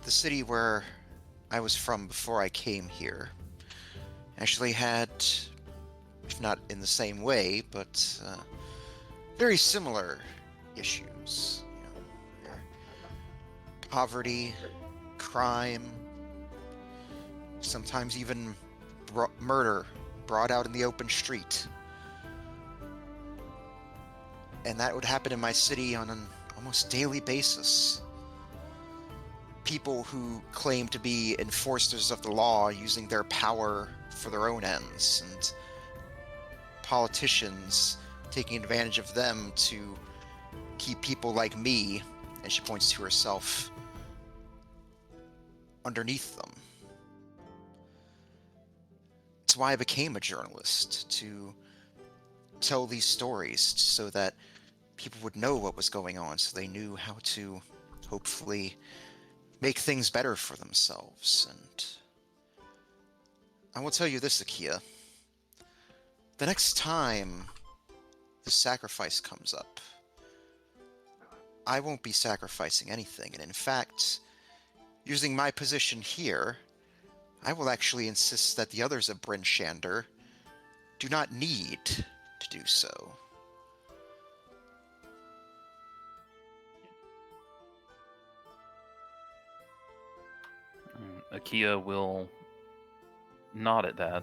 The city where I was from before I came here actually had, if not in the same way, but very similar issues. You know, poverty, crime, sometimes even murder brought out in the open street. And that would happen in my city on an almost daily basis. People who claim to be enforcers of the law using their power for their own ends, and politicians taking advantage of them to keep people like me, and she points to herself, underneath them. It's why I became a journalist, to tell these stories so that people would know what was going on, so they knew how to hopefully make things better for themselves. And I will tell you this, Akia. The next time the sacrifice comes up, I won't be sacrificing anything, and in fact, using my position here, I will actually insist that the others of Bryn Shander do not need to do so. Akia will nod at that.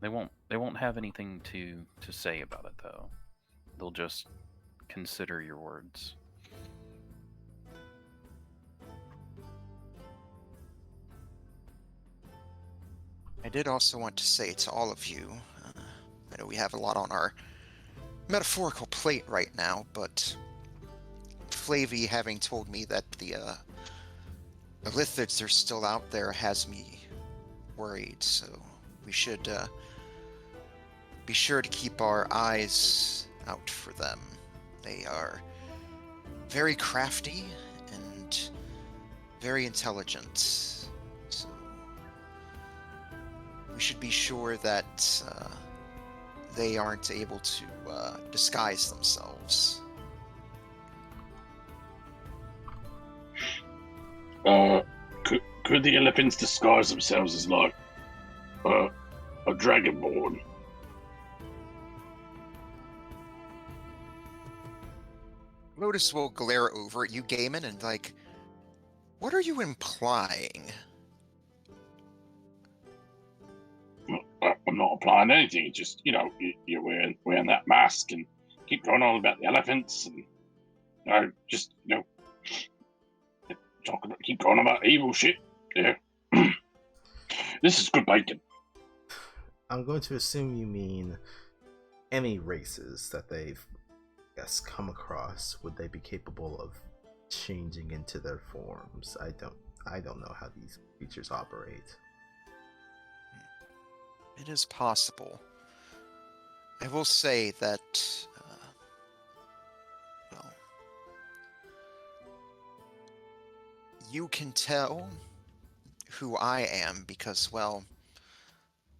They won't have anything to say about it, though. They'll just consider your words. I did also want to say to all of you, I know we have a lot on our metaphorical plate right now, but Flavy having told me that the lithids are still out there has me worried, so we should be sure to keep our eyes out for them. They are very crafty and very intelligent, so we should be sure that they aren't able to disguise themselves. Could the elephants disguise themselves as like a dragonborn? Lotus will glare over at you, Gaiman, and like, what are you implying? I'm not applying anything. It's just you're wearing that mask and keep going on about the elephants and keep going about evil shit. Yeah, this is good bacon. I'm going to assume you mean any races that they've, come across. Would they be capable of changing into their forms? I don't know how these creatures operate. It is possible. I will say that, well, you can tell who I am because, well,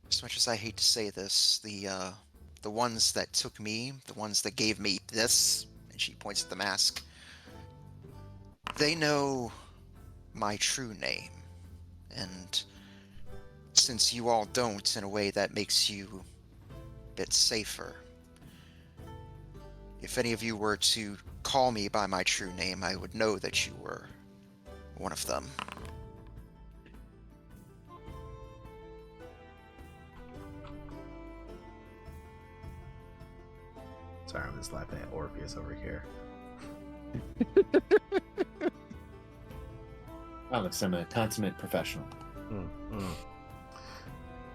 as much as I hate to say this, the ones that took me, the ones that gave me this, and she points at the mask, they know my true name. And since you all don't, in a way that makes you a bit safer. If any of you were to call me by my true name, I would know that you were one of them. Sorry, I'm just laughing at Orpheus over here. Alex, I'm a consummate professional.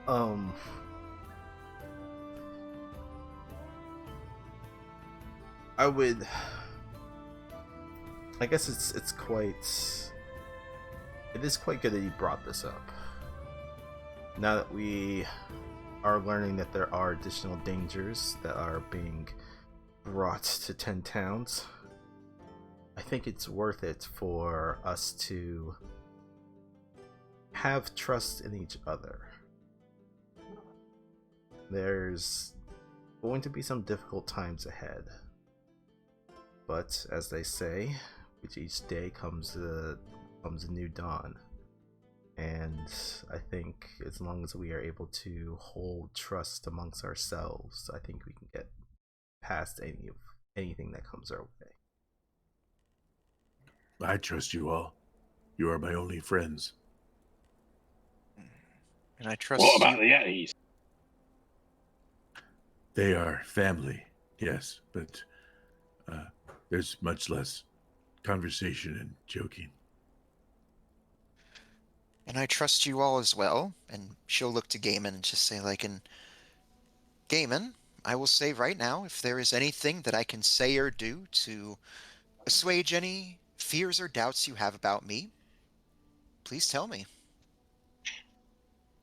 I guess it is quite good that you brought this up. Now that we are learning that there are additional dangers that are being brought to 10 towns, I think it's worth it for us to have trust in each other. There's going to be some difficult times ahead, but as they say, with each day comes a new dawn. And I think as long as we are able to hold trust amongst ourselves, I think we can get past anything that comes our way. I trust you all. You are my only friends. And I trust What about you. the Yetis? They are family, yes, but there's much less conversation and joking. And I trust you all as well. And she'll look to Gaiman and just say, like, and Gaiman, I will say right now, if there is anything that I can say or do to assuage any fears or doubts you have about me, please tell me.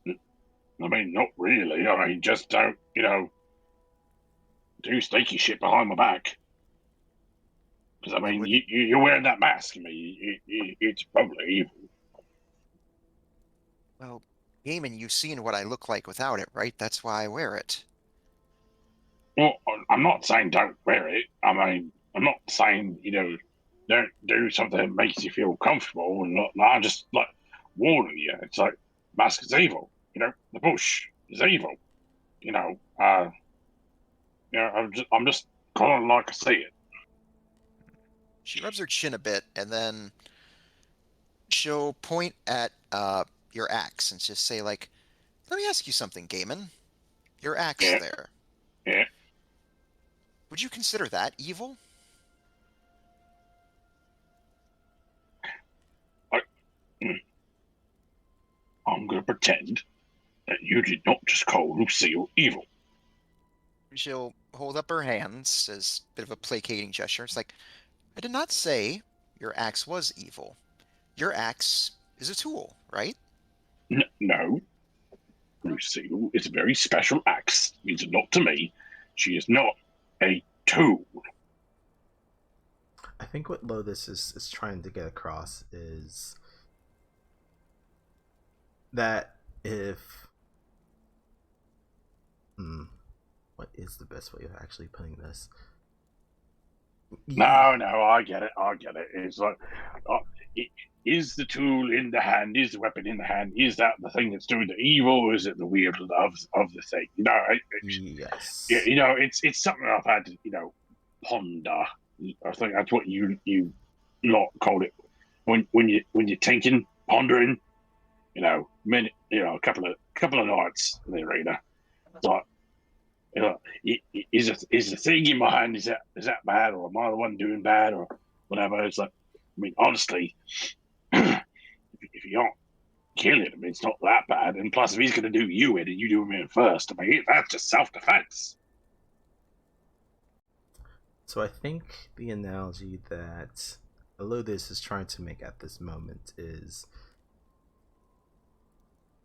I mean, not really. I mean, just don't, do sneaky shit behind my back. Because, I mean, you're wearing that mask. I mean, it's probably evil. Well, Gaiman, you've seen what I look like without it, right? That's why I wear it. Well, I'm not saying don't wear it. I mean, I'm not saying, don't do something that makes you feel comfortable. And I'm just, like, warning you. It's like, mask is evil. The bush is evil. I'm just calling it like I see it. She rubs her chin a bit, and then she'll point at your axe and just say, like, let me ask you something, Gaiman. Your axe there. Yeah. Would you consider that evil? I'm going to pretend that you did not just call Lucille evil. She'll hold up her hands as a bit of a placating gesture. It's like, I did not say your axe was evil. Your axe is a tool, right? No, Lucille is a very special axe. Means a lot to me. She is not a tool. I think what Lotus is trying to get across is that if what is the best way of actually putting this? No, I get it. It's like, is the tool in the hand? Is the weapon in the hand? Is that the thing that's doing the evil, or is it the wield of the thing? Yes. It's something I've had to ponder. I think that's what you lot call it when you're thinking, pondering. A couple of nights in the arena. It's like, is the thing in my hand, is that bad, or am I the one doing bad, or whatever? It's like, I mean, honestly, if you aren't killing him, it's not that bad. And plus, if he's going to do you in and you do him in first, I mean, that's just self-defense. So I think the analogy that Elodis is trying to make at this moment is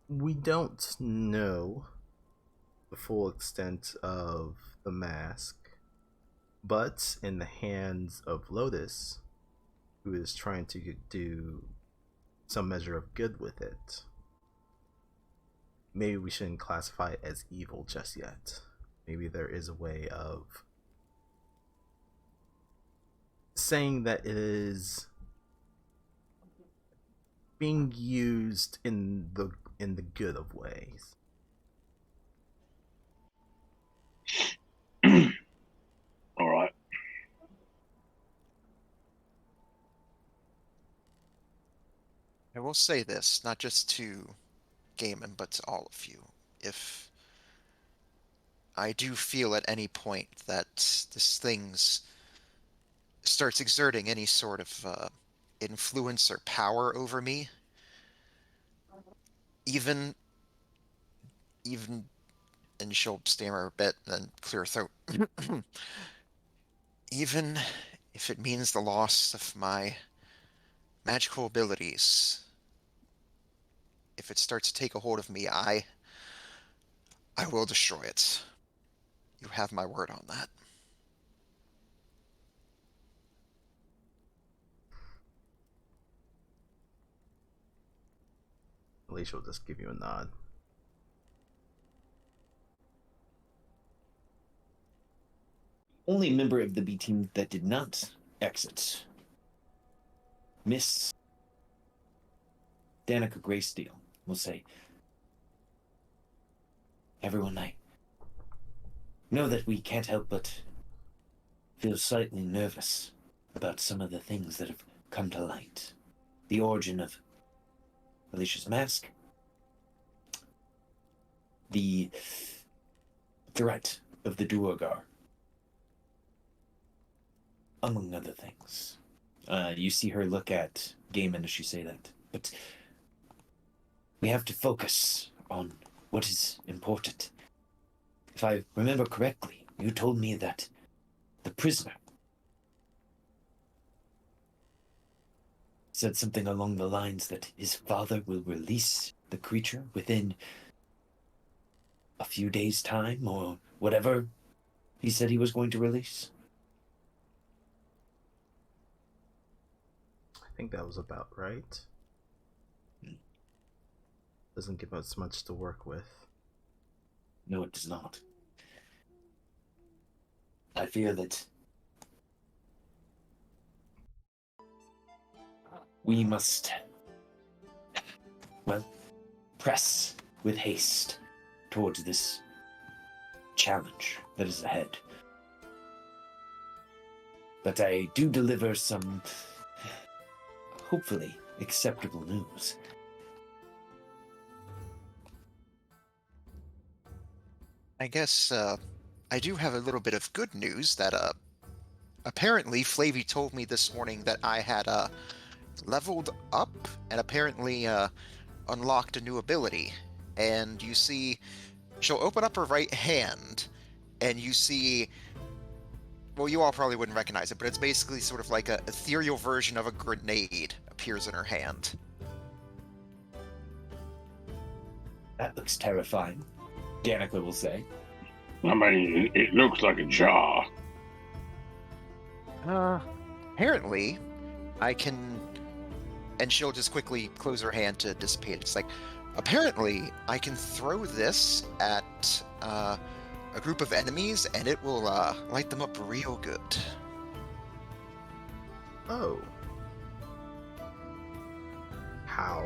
we don't know the full extent of the mask, but in the hands of Lotus, who is trying to do some measure of good with it, maybe we shouldn't classify it as evil just yet. Maybe there is a way of saying that it is being used in the good of ways. All right. I will say this, not just to Gaiman, but to all of you. If I do feel at any point that this thing's starts exerting any sort of influence or power over me, even, and she'll stammer a bit and then clear her throat, even if it means the loss of my magical abilities, if it starts to take a hold of me, I will destroy it. You have my word on that. Alicia will just give you a nod. Only member of the B team that did not exit, Miss Danica Greysteel, will say, everyone, I know that we can't help but feel slightly nervous about some of the things that have come to light. The origin of Alicia's mask, the threat of the Duergar, among other things. You see her look at Gaiman as she say that. But we have to focus on what is important. If I remember correctly, you told me that the prisoner said something along the lines that his father will release the creature within a few days' time, or whatever he said he was going to release. I think that was about right. Doesn't give us much to work with. No, it does not. I fear that we must, press with haste towards this challenge that is ahead. But I do deliver some, hopefully, acceptable news. I guess I do have a little bit of good news that apparently Flavy told me this morning that I had leveled up and apparently unlocked a new ability. and you see she'll open up her right hand, and you see, well, you all probably wouldn't recognize it, but it's basically sort of like a ethereal version of a grenade appears in her hand. That looks terrifying, Danica will say. I mean, it looks like a jar. Apparently, I can... And she'll just quickly close her hand to dissipate. It's like, apparently, I can throw this at a group of enemies, and it will light them up real good. Oh. How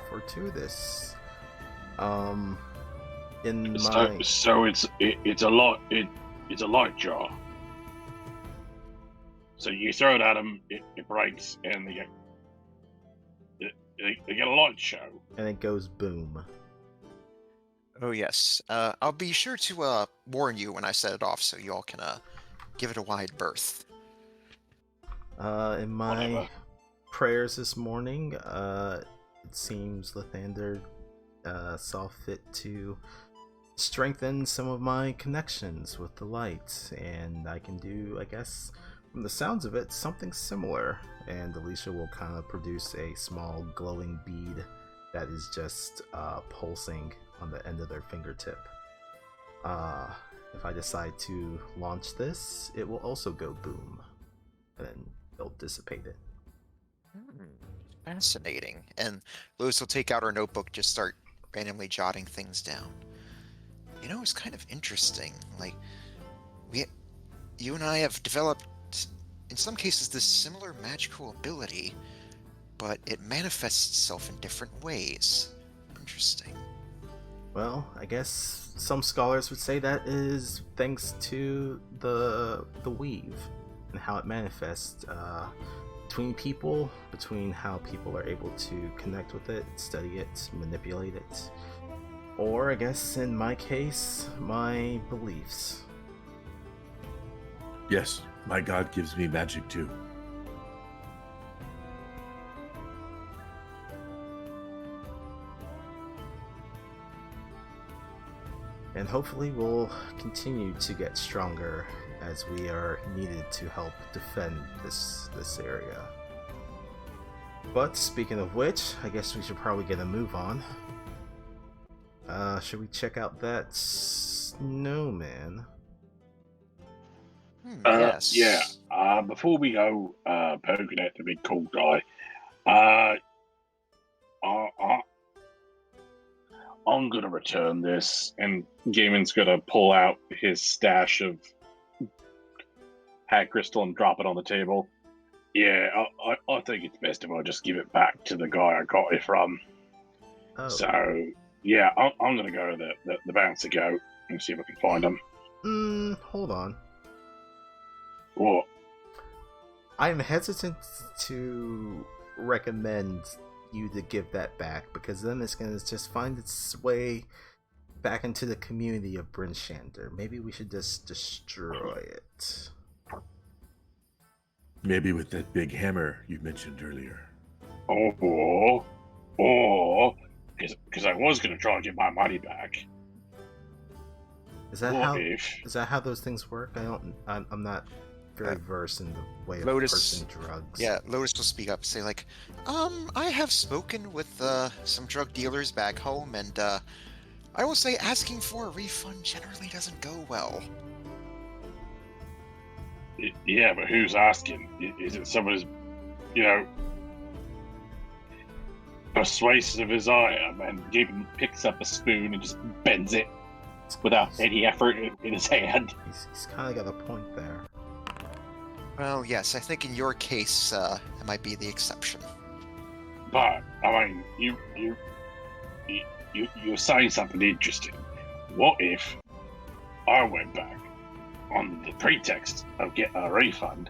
fortuitous. In my... So it's a light jar. So you throw it at them, it breaks, and they get a light show. And it goes boom. Oh, yes. I'll be sure to warn you when I set it off, so you all can give it a wide berth. In my Whatever. prayers this morning, it seems Lathander saw fit to strengthen some of my connections with the light, and I can do, I guess, from the sounds of it, something similar. And Alicia will kind of produce a small glowing bead that is just pulsing on the end of their fingertip. If I decide to launch this, it will also go boom, and then they'll dissipate it. Fascinating. And Lewis will take out her notebook, just start randomly jotting things down. You know, it's kind of interesting. Like, you and I have developed, in some cases, this similar magical ability, but it manifests itself in different ways. Interesting. Well, I guess some scholars would say that is thanks to the weave and how it manifests between people, between how people are able to connect with it, study it, manipulate it, or I guess in my case, my beliefs. Yes, my god gives me magic too. And hopefully we'll continue to get stronger as we are needed to help defend this area. But speaking of which, I guess we should probably get a move on. Should we check out that snowman? Yes. Yeah. Before we go poking at the big cool guy, I'm gonna return this, and Gaiman's gonna pull out his stash of hat crystal and drop it on the table. Yeah, I think it's best if I just give it back to the guy I got it from. Oh. So yeah, I'm gonna go to the bouncer goat and see if I can find him. Hold on. What? I'm hesitant to recommend you to give that back, because then it's gonna just find its way back into the community of Bryn Shander. Maybe we should just destroy it. Maybe with that big hammer you mentioned earlier. Or, because I was gonna try and get my money back. Is that What if? Is that how those things work? I'm not very versed in the way of Lotus- purchasing drugs. Yeah, Lotus will speak up, say like, I have spoken with some drug dealers back home, and I will say asking for a refund generally doesn't go well. Yeah, but who's asking? Is it someone who's, persuasive as I am, and Gaben picks up a spoon and just bends it without any effort in his hand? He's kind of got a point there. Well, yes, I think in your case, it might be the exception. But I mean, you're saying something interesting. What if I went back on the pretext of getting a refund,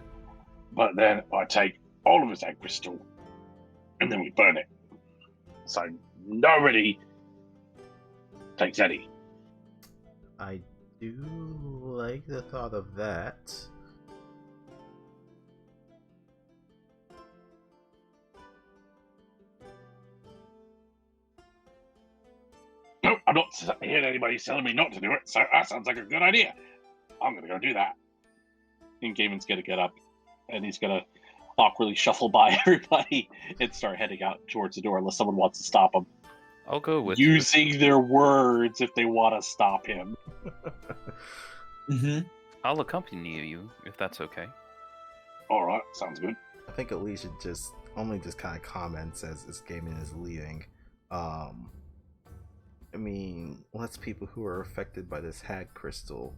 but then I take all of his egg crystal and then we burn it, so nobody takes any? I do like the thought of that. I'm not hearing anybody telling me not to do it, so that sounds like a good idea. I'm gonna go do that. And Gamon's gonna get up, and he's gonna awkwardly shuffle by everybody and start heading out towards the door unless someone wants to stop him. I'll go with you. Using their words if they want to stop him. Mm-hmm. I'll accompany you if that's okay. All right, sounds good. I think Alicia just kind of comments as this gaming is leaving. I mean, less people who are affected by this hag crystal.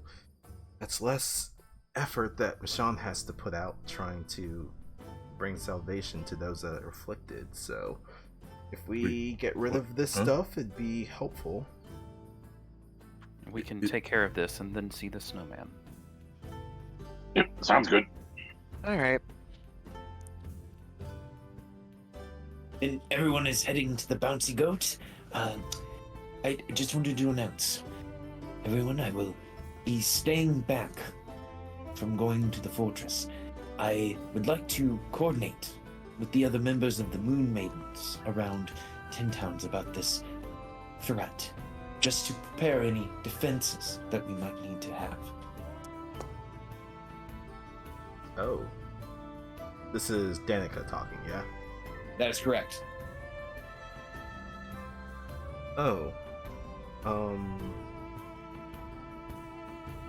That's less effort that Rashawn has to put out trying to bring salvation to those that are afflicted. So, if we get rid of this stuff, it'd be helpful. We can take care of this and then see the snowman. Yep, sounds good. All right. And everyone is heading to the bouncy goat. I just wanted to announce, everyone, I will be staying back from going to the fortress. I would like to coordinate with the other members of the Moon Maidens around 10 towns about this threat, just to prepare any defenses that we might need to have. Oh. This is Danica talking, yeah? That is correct. Oh.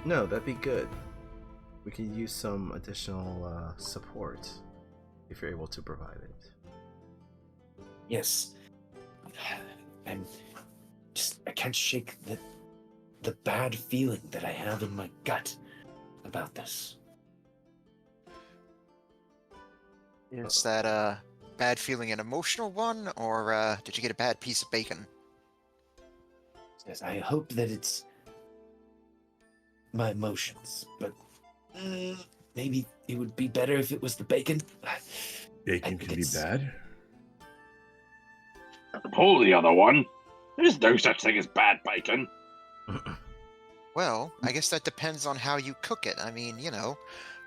No, that'd be good. We could use some additional support if you're able to provide it. Yes. I can't shake the bad feeling that I have in my gut about this. Is that a bad feeling an emotional one, or did you get a bad piece of bacon? Yes, I hope that it's my emotions, but maybe it would be better if it was the bacon. Bacon can be bad. Pull the other one. There's no such thing as bad bacon. Well, I guess that depends on how you cook it. I mean,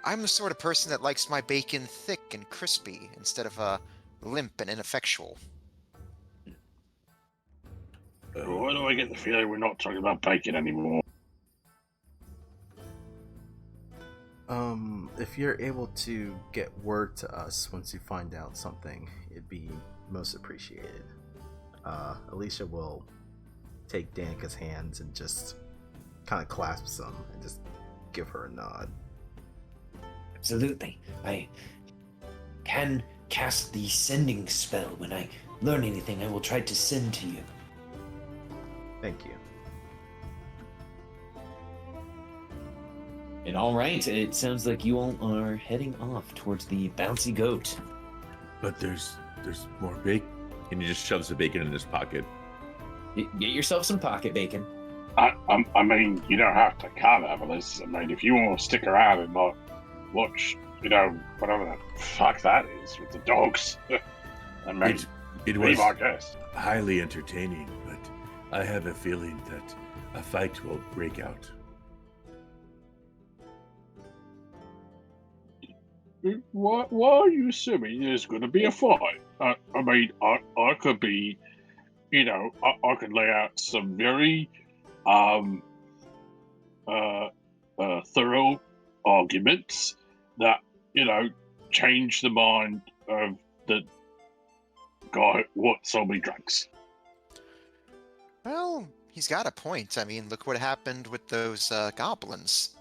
I'm the sort of person that likes my bacon thick and crispy instead of limp and ineffectual. Why do I get the feeling we're not talking about bacon anymore? If you're able to get word to us once you find out something, it'd be most appreciated. Alicia will take Danica's hands and just kind of clasps them and just give her a nod. Absolutely. I can cast the sending spell. When I learn anything, I will try to send to you. Thank you. And all right, it sounds like you all are heading off towards the bouncy goat. But there's more bacon. And he just shoves the bacon in his pocket. Get yourself some pocket bacon. I mean, you don't have to cut over this. I mean, if you want to stick around and watch, whatever the fuck that is with the dogs. I mean, It was I guess. highly entertaining, but I have a feeling that a fight will break out. Why are you assuming there's going to be a fight? I mean, I could be, I could lay out some very thorough arguments that, change the mind of the guy what sold me drugs. Well, he's got a point. I mean, look what happened with those goblins.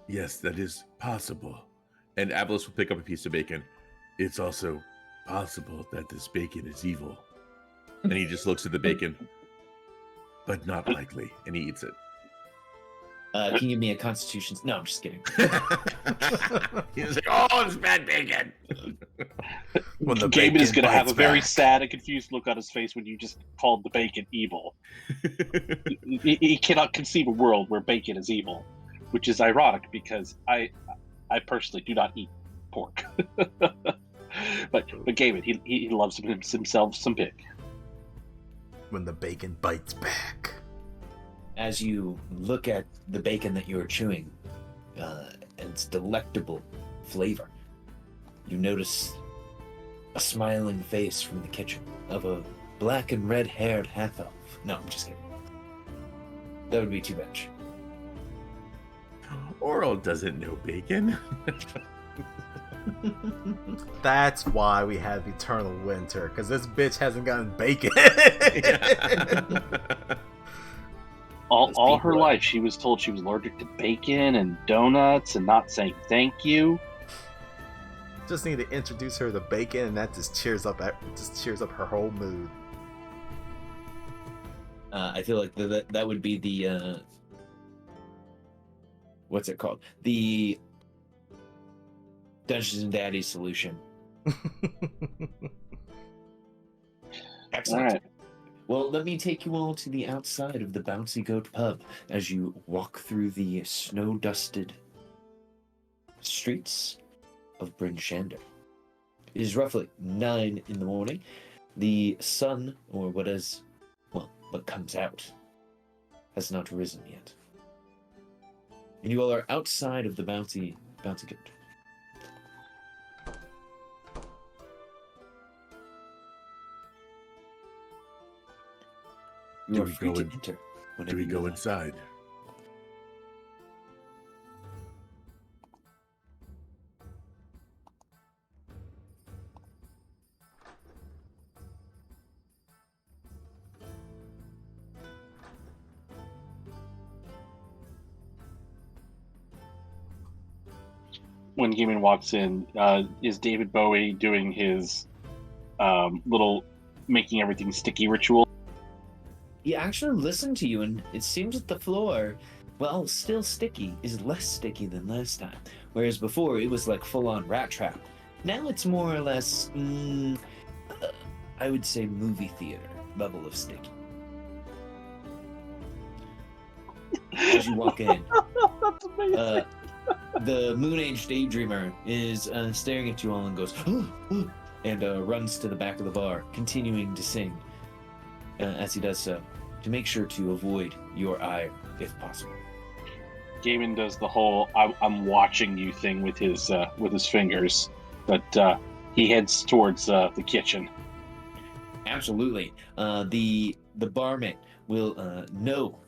Yes, that is possible. And Avalos will pick up a piece of bacon. It's also possible that this bacon is evil, And he just looks at the bacon. but not likely. And he eats it. Can you give me a constitution? No, I'm just kidding. He's like, oh, it's bad bacon. When the Gabin is bacon going to have a bites very back. sad and confused look on his face when you just called the bacon evil. He cannot conceive a world where bacon is evil, which is ironic because I personally do not eat pork. but Gabin, he loves himself some pig. When the bacon bites back. As you look at the bacon that you are chewing, and its delectable flavor, you notice a smiling face from the kitchen of a black and red-haired half-elf. No, I'm just kidding. That would be too much. Auril doesn't know bacon. That's why we have eternal winter, because this bitch hasn't gotten bacon. All her life, she was told she was allergic to bacon and donuts and not saying thank you. Just need to introduce her to bacon, and that just cheers up her whole mood. I feel like that would be the what's it called? The Dungeons and Daddies solution. Excellent. All right. Well, let me take you all to the outside of the Bouncy Goat pub as you walk through the snow-dusted streets of Bryn Shander. It is roughly 9 in the morning. The sun, or what comes out, has not risen yet. And you all are outside of the Bouncy Goat. You Do are we free go to in- enter Do whenever we you go like. inside? When Gaiman walks in, is David Bowie doing his little making everything sticky ritual? He actually listened to you, and it seems that the floor, well, still sticky, is less sticky than last time. Whereas before, it was like full-on rat trap. Now it's more or less, I would say movie theater level of sticky. As you walk in, That's amazing. the Moon Age Daydreamer is staring at you all and goes, and runs to the back of the bar, continuing to sing. As he does so, to make sure to avoid your ire, if possible. Gaiman does the whole "I'm watching you" thing with his fingers, but he heads towards the kitchen. Absolutely. The barmaid will know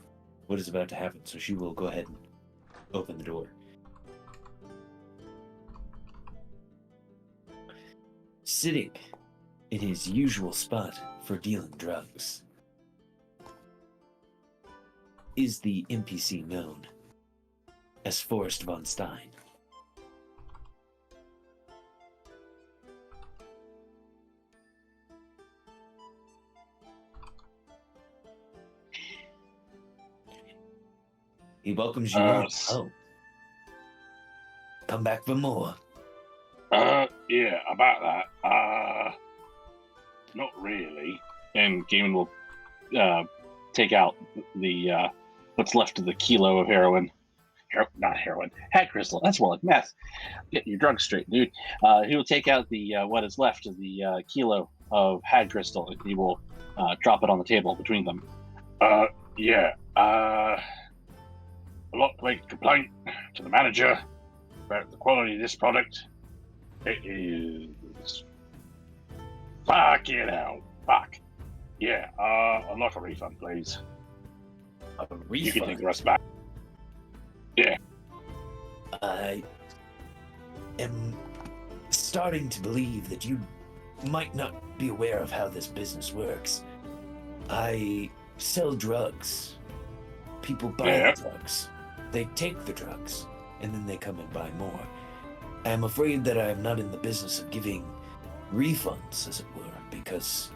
what is about to happen, so she will go ahead and open the door. Sitting in his usual spot for dealing drugs is the NPC known as Forrest von Stein. He welcomes you all home. Come back for more. Yeah, about that. Not really. And Gaiman will take out the what's left of the kilo of heroin. Not heroin, hat crystal. That's more like meth. Get your drugs straight, dude. He will take out the what is left of the kilo of hat crystal, and he will drop it on the table between them. Yeah. I'd like to make a complaint to the manager about the quality of this product. It is fucking hell. Fuck. Yeah, I'd like a refund, please. A You can take refund? the rest back. I am starting to believe that you might not be aware of how this business works. I sell drugs. People buy Yeah. the drugs. They take the drugs, and then they come and buy more. I am afraid that I am not in the business of giving refunds, as it were, because,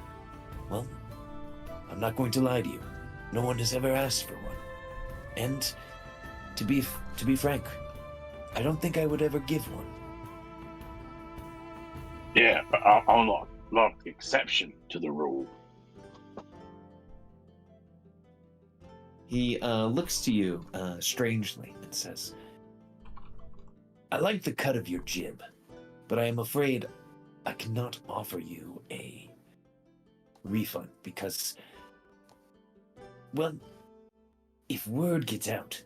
well, I'm not going to lie to you. No one has ever asked for one. And to be frank, I don't think I would ever give one. Yeah, but I'm not the exception to the rule. He looks to you strangely and says, I like the cut of your jib, but I am afraid I cannot offer you a refund because, well, if word gets out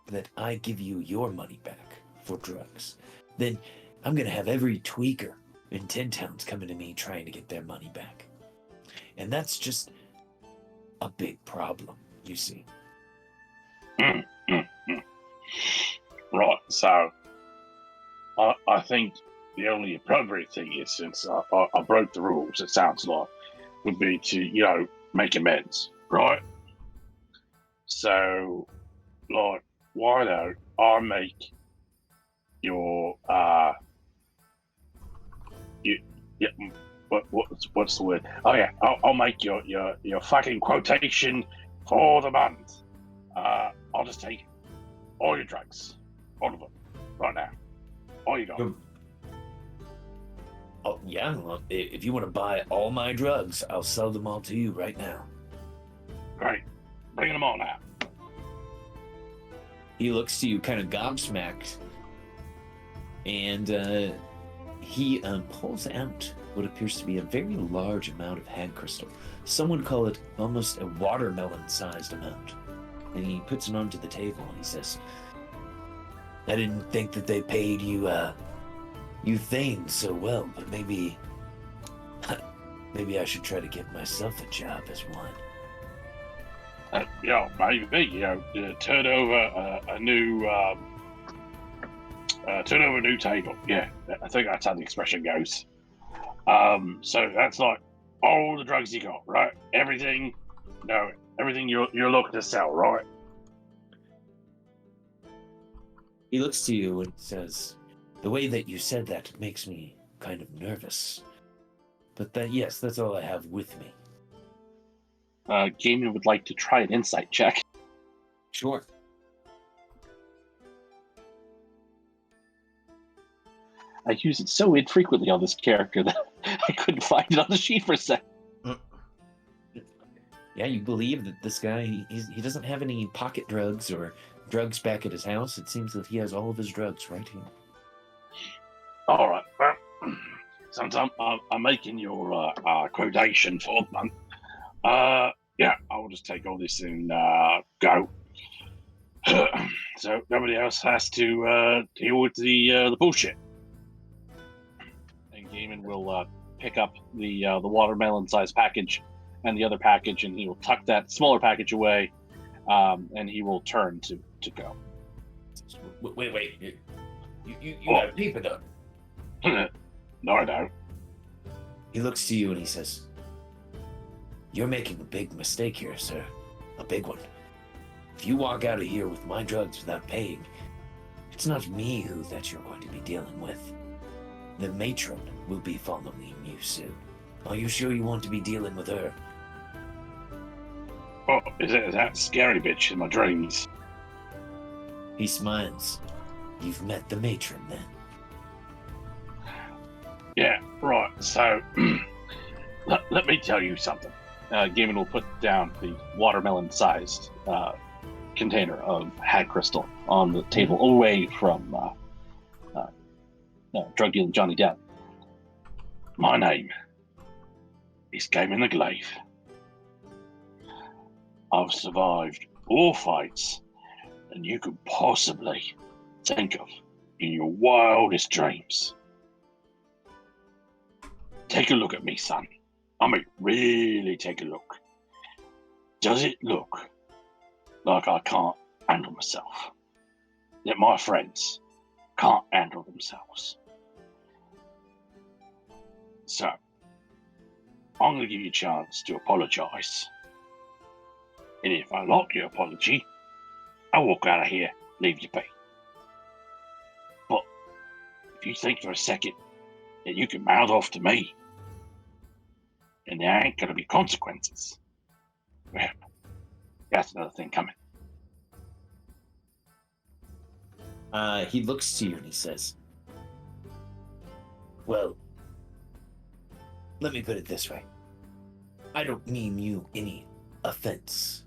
that I give you your money back for drugs, then I'm going to have every tweaker in 10 towns coming to me trying to get their money back. And that's just a big problem, you see. Right, so I think the only appropriate thing is, since I broke the rules, it sounds like, would be to, make amends, right? So, like, why don't I make your, what's the word? Oh yeah, I'll make your fucking quotation for the month. I'll just take all your drugs, all of them, right now. All you got. Oh, yeah, well, if you want to buy all my drugs, I'll sell them all to you right now. Great, bring them all now. He looks to you kind of gobsmacked, and he pulls out what appears to be a very large amount of hag crystal. Some would call it almost a watermelon-sized amount. And he puts it onto the table and he says, I didn't think that they paid you Thane so well, but maybe I should try to get myself a job as one. Maybe, turn over a new table. Yeah, I think that's how the expression goes. So that's like all the drugs you got, right? Everything you're looking to sell, right? He looks to you and says, the way that you said that makes me kind of nervous. But yes, that's all I have with me. Gaming would like to try an insight check. Sure. I use it so infrequently on this character that I couldn't find it on the sheet for a second. Yeah, you believe that this guy, he doesn't have any pocket drugs or drugs back at his house. It seems that he has all of his drugs right here. All right. Well, since I'm making your quotation for the month, yeah, I'll just take all this and go. So nobody else has to deal with the bullshit. And Gaiman will pick up the watermelon-sized package and the other package, and he will tuck that smaller package away, and he will turn to go. Wait. You got a paper though. No, I don't. He looks to you and he says, you're making a big mistake here, sir. A big one. If you walk out of here with my drugs without paying, it's not me that you're going to be dealing with. The matron will be following you soon. Are you sure you want to be dealing with her? Oh, is that scary bitch in my dreams? He smiles. You've met the matron then. Yeah, right. So, let me tell you something. Gaiman will put down the watermelon-sized container of hag crystal on the table away from drug dealing Johnny Depp. My name is Gaiman the Glaive. I've survived all fights than you could possibly think of in your wildest dreams. Take a look at me, son. I mean, really take a look. Does it look like I can't handle myself? That my friends can't handle themselves? So, I'm going to give you a chance to apologise. And if I like your apology, I'll walk out of here, leave you be. But if you think for a second that you can mouth off to me, and there ain't going to be consequences, well, that's another thing coming. He looks to you and he says, well, let me put it this way. I don't mean you any offense.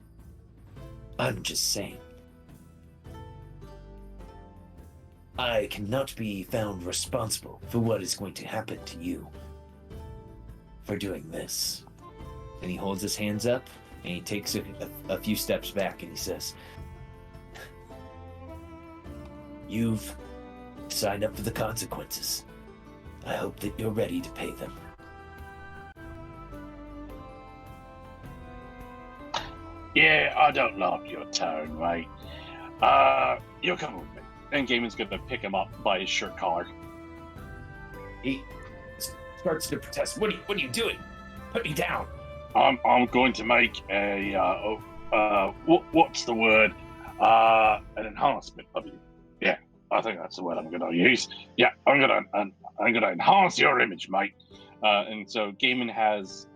I'm just saying. I cannot be found responsible for what is going to happen to you for doing this. And he holds his hands up and he takes a few steps back and he says, you've signed up for the consequences. I hope that you're ready to pay them. Yeah, I don't like your tone, mate. You'll come with me. And Gaiman's going to pick him up by his shirt collar. He starts to protest. What are you doing? Put me down. I'm going to make what's the word? An enhancement of you. Yeah, I think that's the word I'm going to use. Yeah, I'm going to enhance your image, mate. And so Gaiman has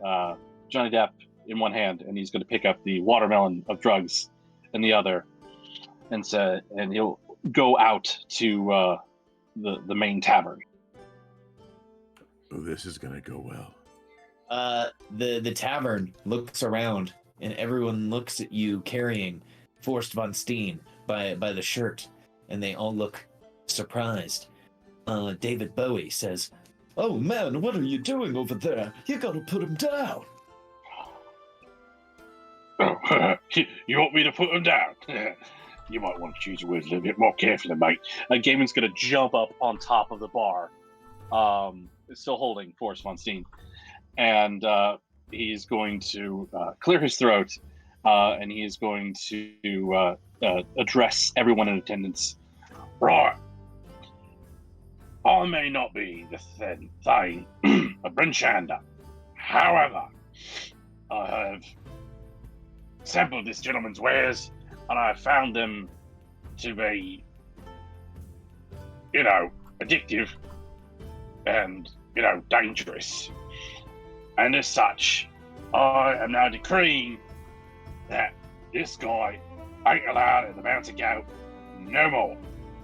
Johnny Depp in one hand, and he's going to pick up the watermelon of drugs in the other, and he'll go out to the main tavern. Oh, this is gonna go well. The tavern looks around, and everyone looks at you carrying Forrest von Steen by the shirt, and they all look surprised. David Bowie says, "Oh man, what are you doing over there? You gotta put him down." Oh, you want me to put him down? You might want to choose your words a little bit more carefully, mate. Gaiman's going to jump up on top of the bar, still holding Forrest von Steen, and he's going to clear his throat, and he is going to address everyone in attendance. Right. I may not be the thing, a Brinchander. However, I have sampled this gentleman's wares, and I have found them to be, addictive and, dangerous. And as such, I am now decreeing that this guy ain't allowed at the Mountain Goat no more.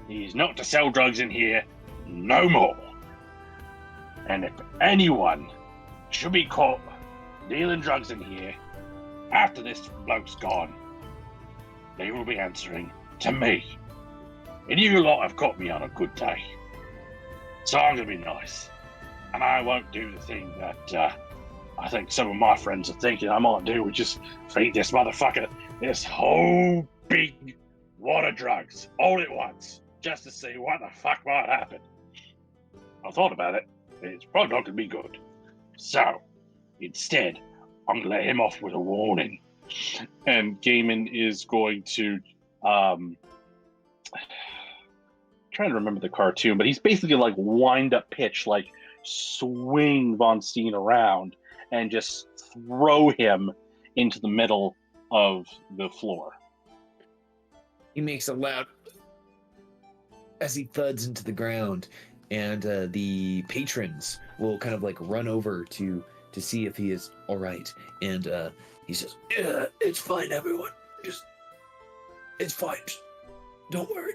He's not to sell drugs in here no more. And if anyone should be caught dealing drugs in here after this bloke's gone, they will be answering to me. And you lot have caught me on a good day. So I'm going to be nice. And I won't do the thing that I think some of my friends are thinking I might do, which is feed this motherfucker this whole big wad of drugs all at once, just to see what the fuck might happen. I thought about it. It's probably not going to be good. So, instead, I'm going to let him off with a warning. And Gaiman is going to trying to remember the cartoon, but he's basically like wind up pitch, like swing Von Steen around and just throw him into the middle of the floor. He makes a loud as he thuds into the ground, and the patrons will kind of like run over to see if he is all right. And he says, "Yeah, it's fine, everyone. It's fine. Don't worry."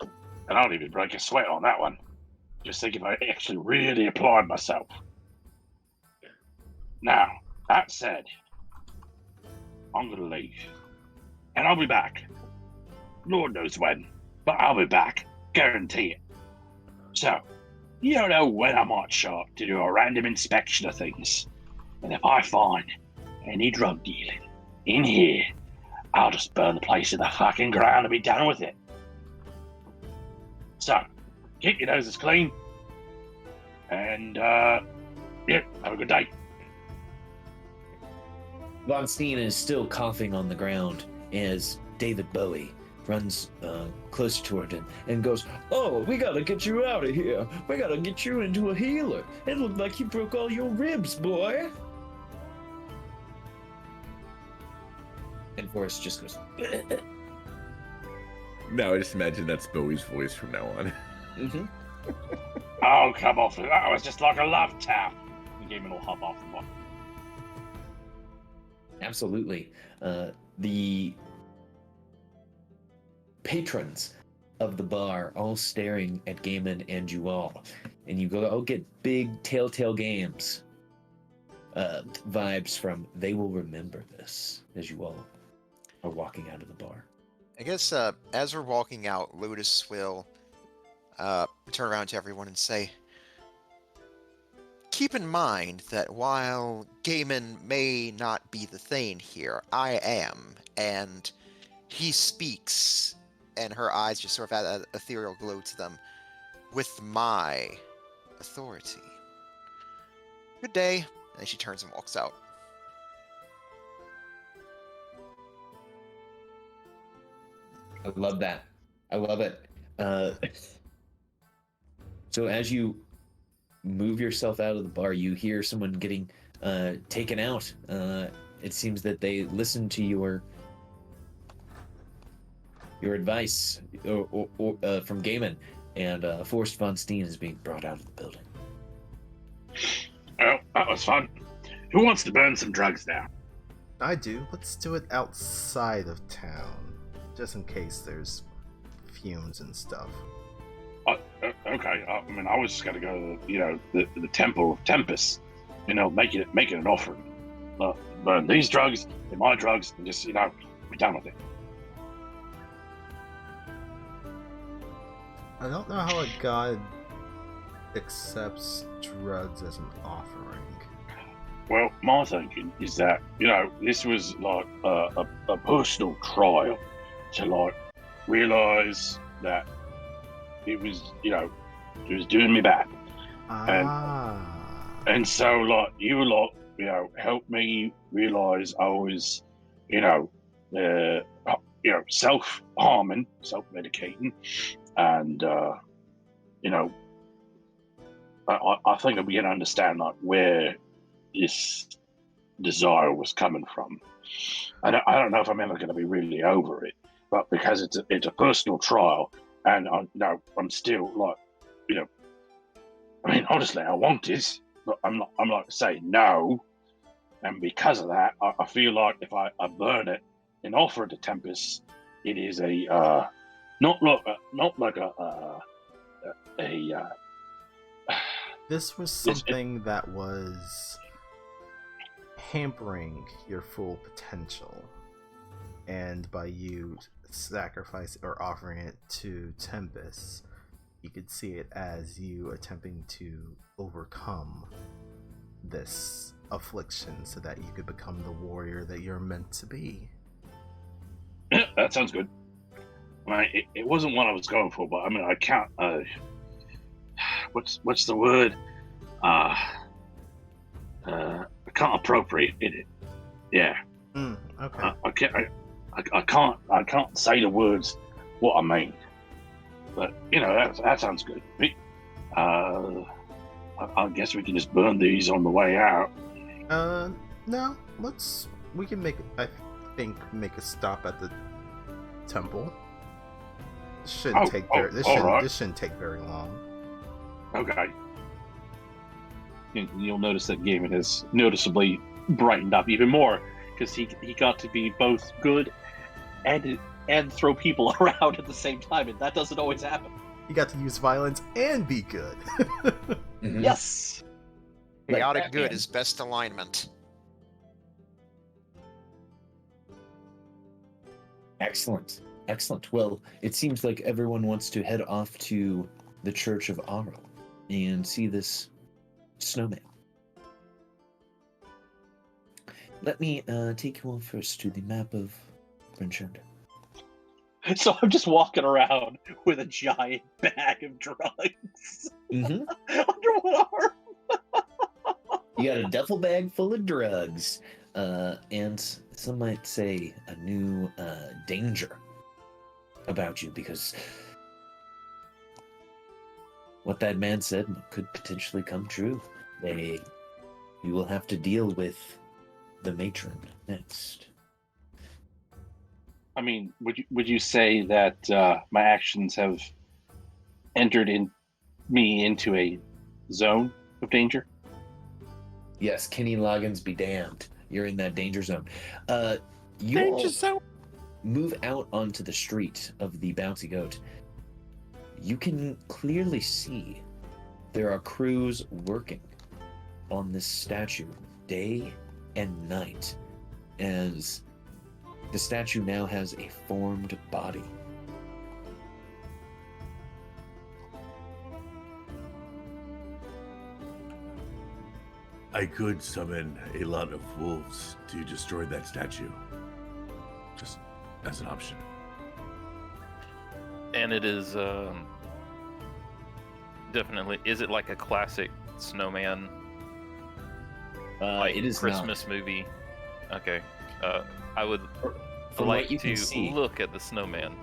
And I don't even break a sweat on that one. Just think if I actually really applied myself. Now, that said, I'm going to leave. And I'll be back. Lord knows when, but I'll be back. Guarantee it. So, you don't know when I might show up to do a random inspection of things. And if I find any drug dealing in here, I'll just burn the place to the fucking ground and be done with it. So, keep your noses clean. And, have a good day. Von Steen is still coughing on the ground as David Bowie runs closer toward him and goes, "Oh, we gotta get you out of here. We gotta get you into a healer. It looked like you broke all your ribs, boy." And Forrest just goes, No, I just imagine that's Bowie's voice from now on. mm-hmm. Oh, come off. That was just like a love tap. And Gaiman will hop off the walk. Absolutely. The patrons of the bar all staring at Gaiman and you all. And you go get big Telltale Games vibes from They Will Remember This as you all are walking out of the bar. I guess as we're walking out, Lotus will turn around to everyone and say, "Keep in mind that while Gaiman may not be the Thane here, I am, and he speaks," and her eyes just sort of have an ethereal glow to them, "with my authority. Good day," and she turns and walks out. I love that. I love it. So as you move yourself out of the bar, you hear someone getting taken out. It seems that they listened to your advice from Gaiman, and Forrest von Steen is being brought out of the building. Oh, that was fun. Who wants to burn some drugs now? I do. Let's do it outside of town, just in case there's fumes and stuff. Okay. I mean, I was just gonna go to the Temple of Tempest. Make it an offering. Burn these drugs, they're my drugs, and just be done with it. I don't know how a god accepts drugs as an offering. Well, my thinking is that this was like a personal trial to realize that it was doing me bad, and so you helped me realize I was self-harming, self-medicating, and I think I begin to understand where this desire was coming from. I don't know if I'm ever going to be really over it, but because it's a personal trial, and I'm still I mean, honestly, I want this, but I'm not saying no, and because of that, I feel like if I burn it and offer it to Tempest, it is a not like a This was something that was hampering your full potential, and by you sacrifice or offering it to Tempest, you could see it as you attempting to overcome this affliction so that you could become the warrior that you're meant to be. Yeah, that sounds good. I mean, it wasn't what I was going for, but I mean, I can't. What's the word? I can't appropriate it. Yeah. Okay. I can't say the words what I mean. But that sounds good. I guess we can just burn these on the way out. No. We can make a stop at the temple. This shouldn't take very long. Okay. You'll notice that Gaiman has noticeably brightened up even more because he got to be both good and throw people around at the same time, and that doesn't always happen. You got to use violence and be good. Mm-hmm. Yes. Chaotic good is best alignment. Excellent. Well, it seems like everyone wants to head off to the Church of Auril and see this snowman. Let me take you all first to the map of Brynchender. So I'm just walking around with a giant bag of drugs. Mm-hmm. Under one arm. You got a duffel bag full of drugs, and some might say a new danger about you, because what that man said could potentially come true. You will have to deal with the matron next. I mean, would you say that my actions have entered me into a zone of danger? Yes, Kenny Loggins be damned. You're in that danger zone. Danger zone. Move out onto the street of the Bouncy Goat. You can clearly see there are crews working on this statue day and night, as the statue now has a formed body. I could summon a lot of wolves to destroy that statue. Just as an option. And it is definitely. Is it like a classic Snowman? It is Christmas movie. Okay. I would From like what you can to see, look at the snowman.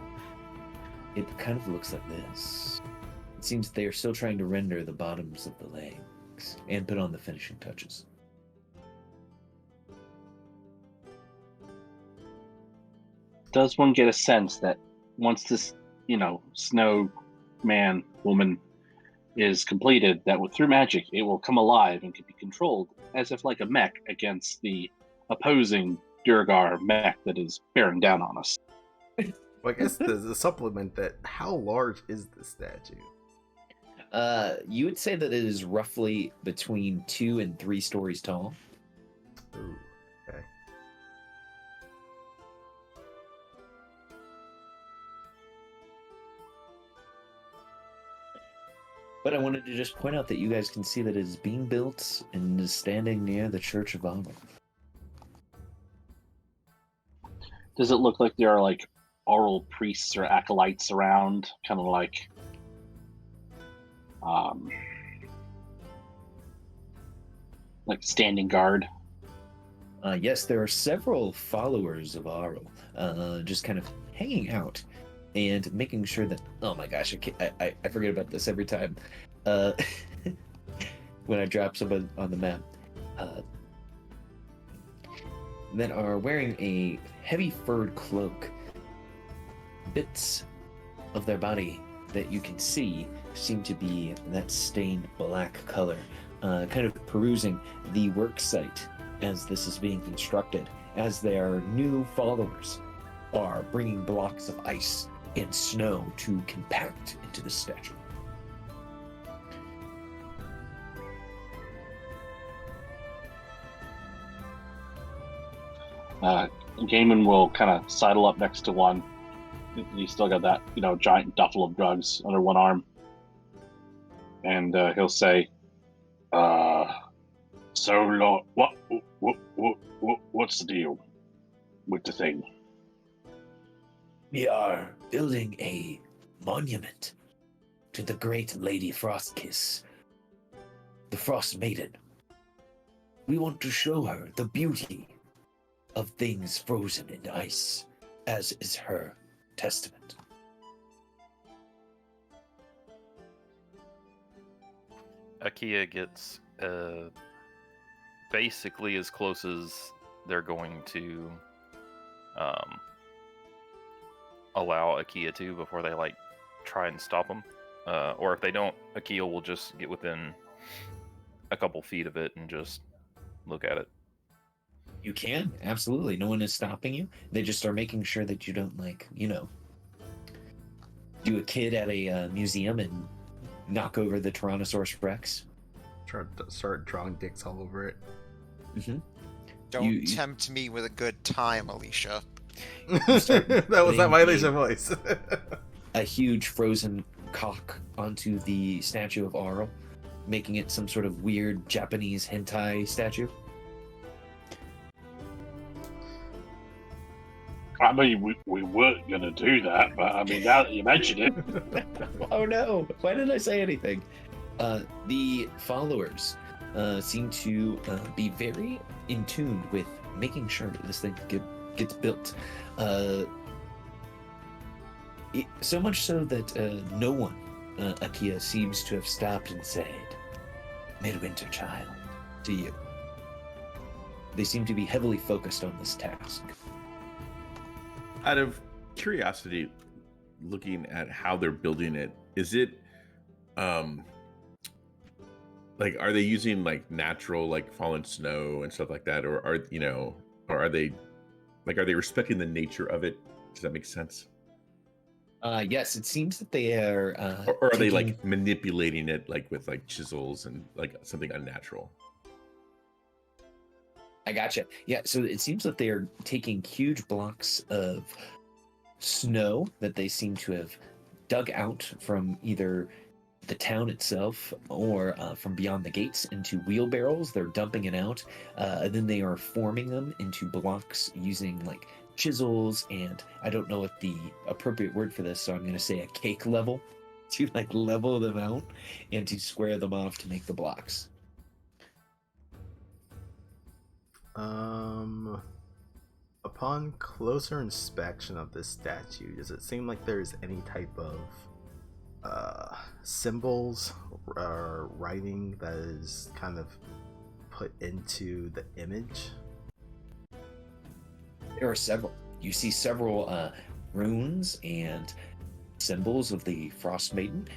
it kind of looks like this. It seems they are still trying to render the bottoms of the legs and put on the finishing touches. Does one get a sense that once this, snow man, woman is completed, that through magic it will come alive and can be controlled as if like a mech against the opposing Durgar mech that is bearing down on us? Well, I guess there's a supplement that how large is the statue? You would say that it is roughly between 2 and 3 stories tall. Ooh, okay. But I wanted to just point out that you guys can see that it is being built and is standing near the Church of Auril. Does it look like there are like Auril priests or acolytes around, kind of like standing guard? Yes, there are several followers of Auril, just kind of hanging out and making sure that. Oh my gosh, I forget about this every time. When I drop someone on the map, that are wearing a heavy furred cloak. Bits of their body that you can see seem to be that stained black color, kind of perusing the work site as this is being constructed, as their new followers are bringing blocks of ice and snow to compact into the statue. Gaiman will kind of sidle up next to one. He's still got that, giant duffel of drugs under one arm. And he'll say, So, Lord, what's the deal with the thing? We are building a monument to the great Lady Frostkiss, the Frostmaiden. We want to show her the beauty of things frozen in ice, as is her testament. Akia gets basically as close as they're going to allow Akia to before they try and stop them. Or if they don't, Akia will just get within a couple feet of it and just look at it. You can, absolutely. No one is stopping you. They just are making sure that you don't, do a kid at a museum and knock over the Tyrannosaurus Rex. Start drawing dicks all over it. Mm-hmm. Don't tempt me with a good time, Alicia. That was not my Alicia voice. A huge frozen cock onto the statue of Auril, making it some sort of weird Japanese hentai statue. I mean, we weren't going to do that, but I mean, now that you mention it. Oh no, why didn't I say anything? The followers seem to be very in tune with making sure that this thing gets built. So much so that no one, Akia, seems to have stopped and said, "Midwinter child," to you. They seem to be heavily focused on this task. Out of curiosity, looking at how they're building it, is it are they using natural fallen snow and stuff like that, or are they respecting the nature of it? Does that make sense? Yes, it seems that they are. Or are they manipulating it with chisels and something unnatural? I gotcha. Yeah, so it seems that they are taking huge blocks of snow that they seem to have dug out from either the town itself or from beyond the gates into wheelbarrows. They're dumping it out, and then they are forming them into blocks using chisels, and I don't know what the appropriate word for this, so I'm going to say a cake level to level them out and to square them off to make the blocks. Upon closer inspection of this statue, does it seem like there's any type of symbols or writing that is kind of put into the image? There are several. You see several runes and symbols of the Frostmaiden.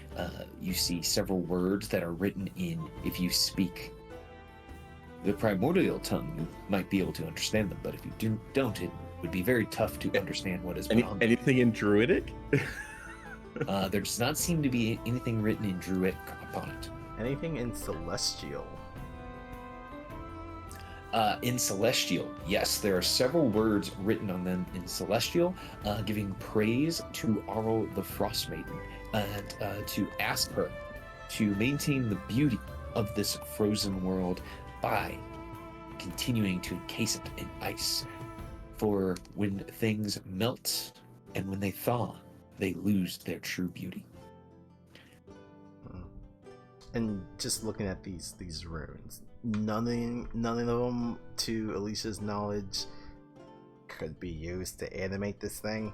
You see several words that are written in, if you speak the primordial tongue, you might be able to understand them, but if you don't, it would be very tough to understand what is beyond them. Anything in Druidic? There does not seem to be anything written in Druidic upon it. Anything in Celestial? In Celestial, yes, there are several words written on them in Celestial, giving praise to Auril the Frostmaiden, and to ask her to maintain the beauty of this frozen world by continuing to encase it in ice. For when things melt and when they thaw, they lose their true beauty. And just looking at these runes, none of them, to Alicia's knowledge, could be used to animate this thing.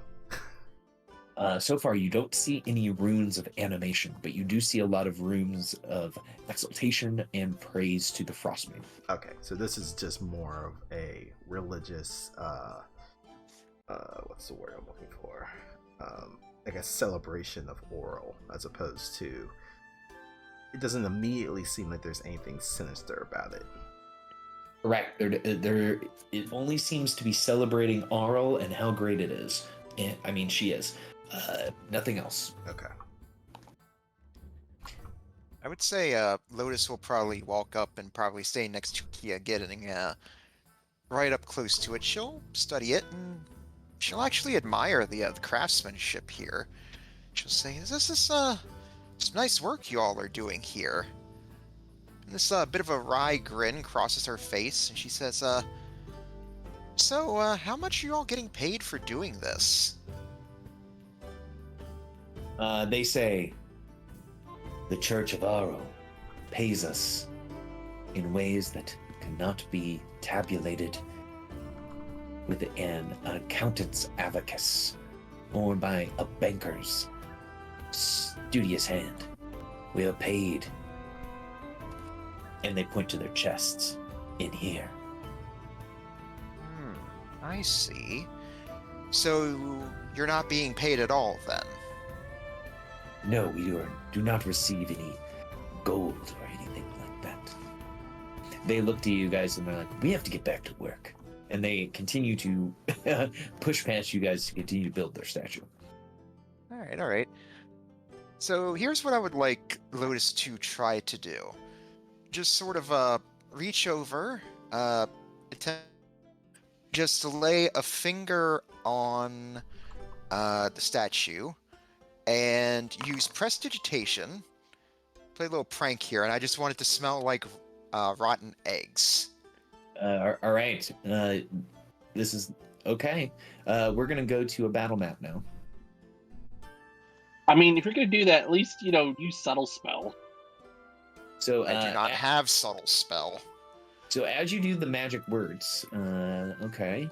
So far, you don't see any runes of animation, but you do see a lot of runes of exaltation and praise to the Frostmaiden. Okay, so this is just more of a religious, what's the word I'm looking for? Like a celebration of Auril, as opposed to, it doesn't immediately seem like there's anything sinister about it. Correct. It only seems to be celebrating Auril and how great it is. And I mean, she is. Nothing else. Okay. I would say Lotus will probably walk up and probably stay next to Kia, getting right up close to it. She'll study it, and she'll actually admire the craftsmanship here. She'll say, "This is some nice work you all are doing here." And this bit of a wry grin crosses her face, and she says, "So, how much are you all getting paid for doing this?" They say the Church of Auril pays us in ways that cannot be tabulated with an accountant's abacus or by a banker's studious hand. We are paid, and they point to their chests in here. I see. So you're not being paid at all, then? No, we do not receive any gold or anything like that. They look to you guys and they're like, we have to get back to work. And they continue to push past you guys to continue to build their statue. All right. So here's what I would like Lotus to try to do. Just sort of reach over, just to lay a finger on the statue, and use prestidigitation. Play a little prank here, and I just want it to smell like rotten eggs. All right. This is okay. We're gonna go to a battle map now. I mean, if you're going to do that, at least, use subtle spell. So I do not have subtle spell. So as you do the magic words, okay,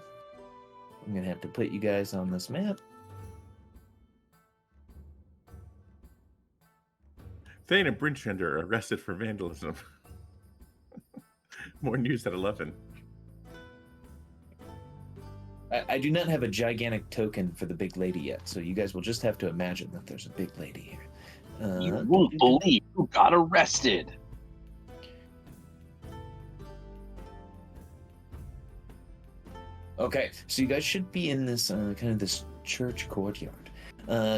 I'm gonna have to put you guys on this map. Thane and Brinchender arrested for vandalism. More news at 11. I do not have a gigantic token for the big lady yet, so you guys will just have to imagine that there's a big lady here. You won't believe who got arrested. Okay, so you guys should be in this kind of this church courtyard.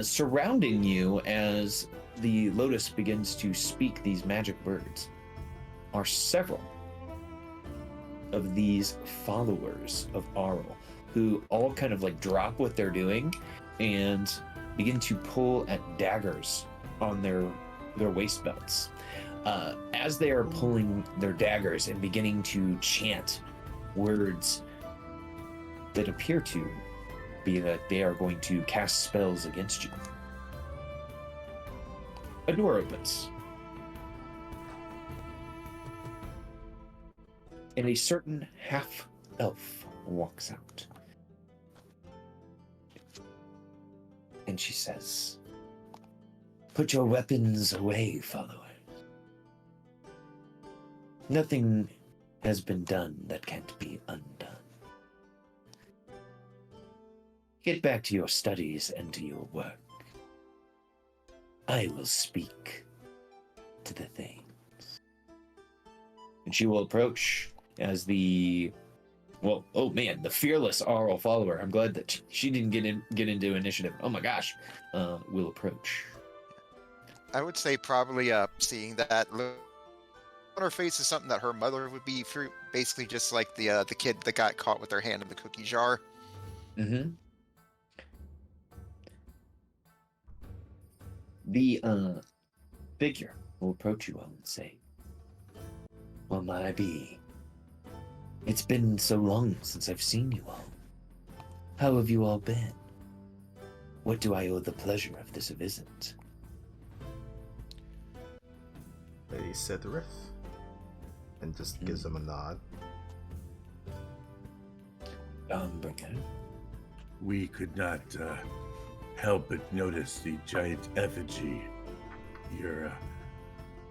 Surrounding you as the Lotus begins to speak these magic words are several of these followers of Auril, who all kind of like drop what they're doing and begin to pull at daggers on their waist belts. As they are pulling their daggers and beginning to chant words that appear to be that they are going to cast spells against you. A door opens. And a certain half-elf walks out. And she says, "Put your weapons away, follower. Nothing has been done that can't be undone. Get back to your studies and to your work. I will speak to the things." And she will approach as the fearless Auril follower. I'm glad that she didn't get into initiative. Oh my gosh, will approach. I would say probably seeing that look on her face is something that her mother would be basically just like the kid that got caught with their hand in the cookie jar. Mm-hmm. The figure will approach you all and say, "Well, my be, it's been so long since I've seen you all. How have you all been? What do I owe the pleasure of this visit?" Lady Sidrith, and just gives him a nod. Reghed. We could not help but notice the giant effigy your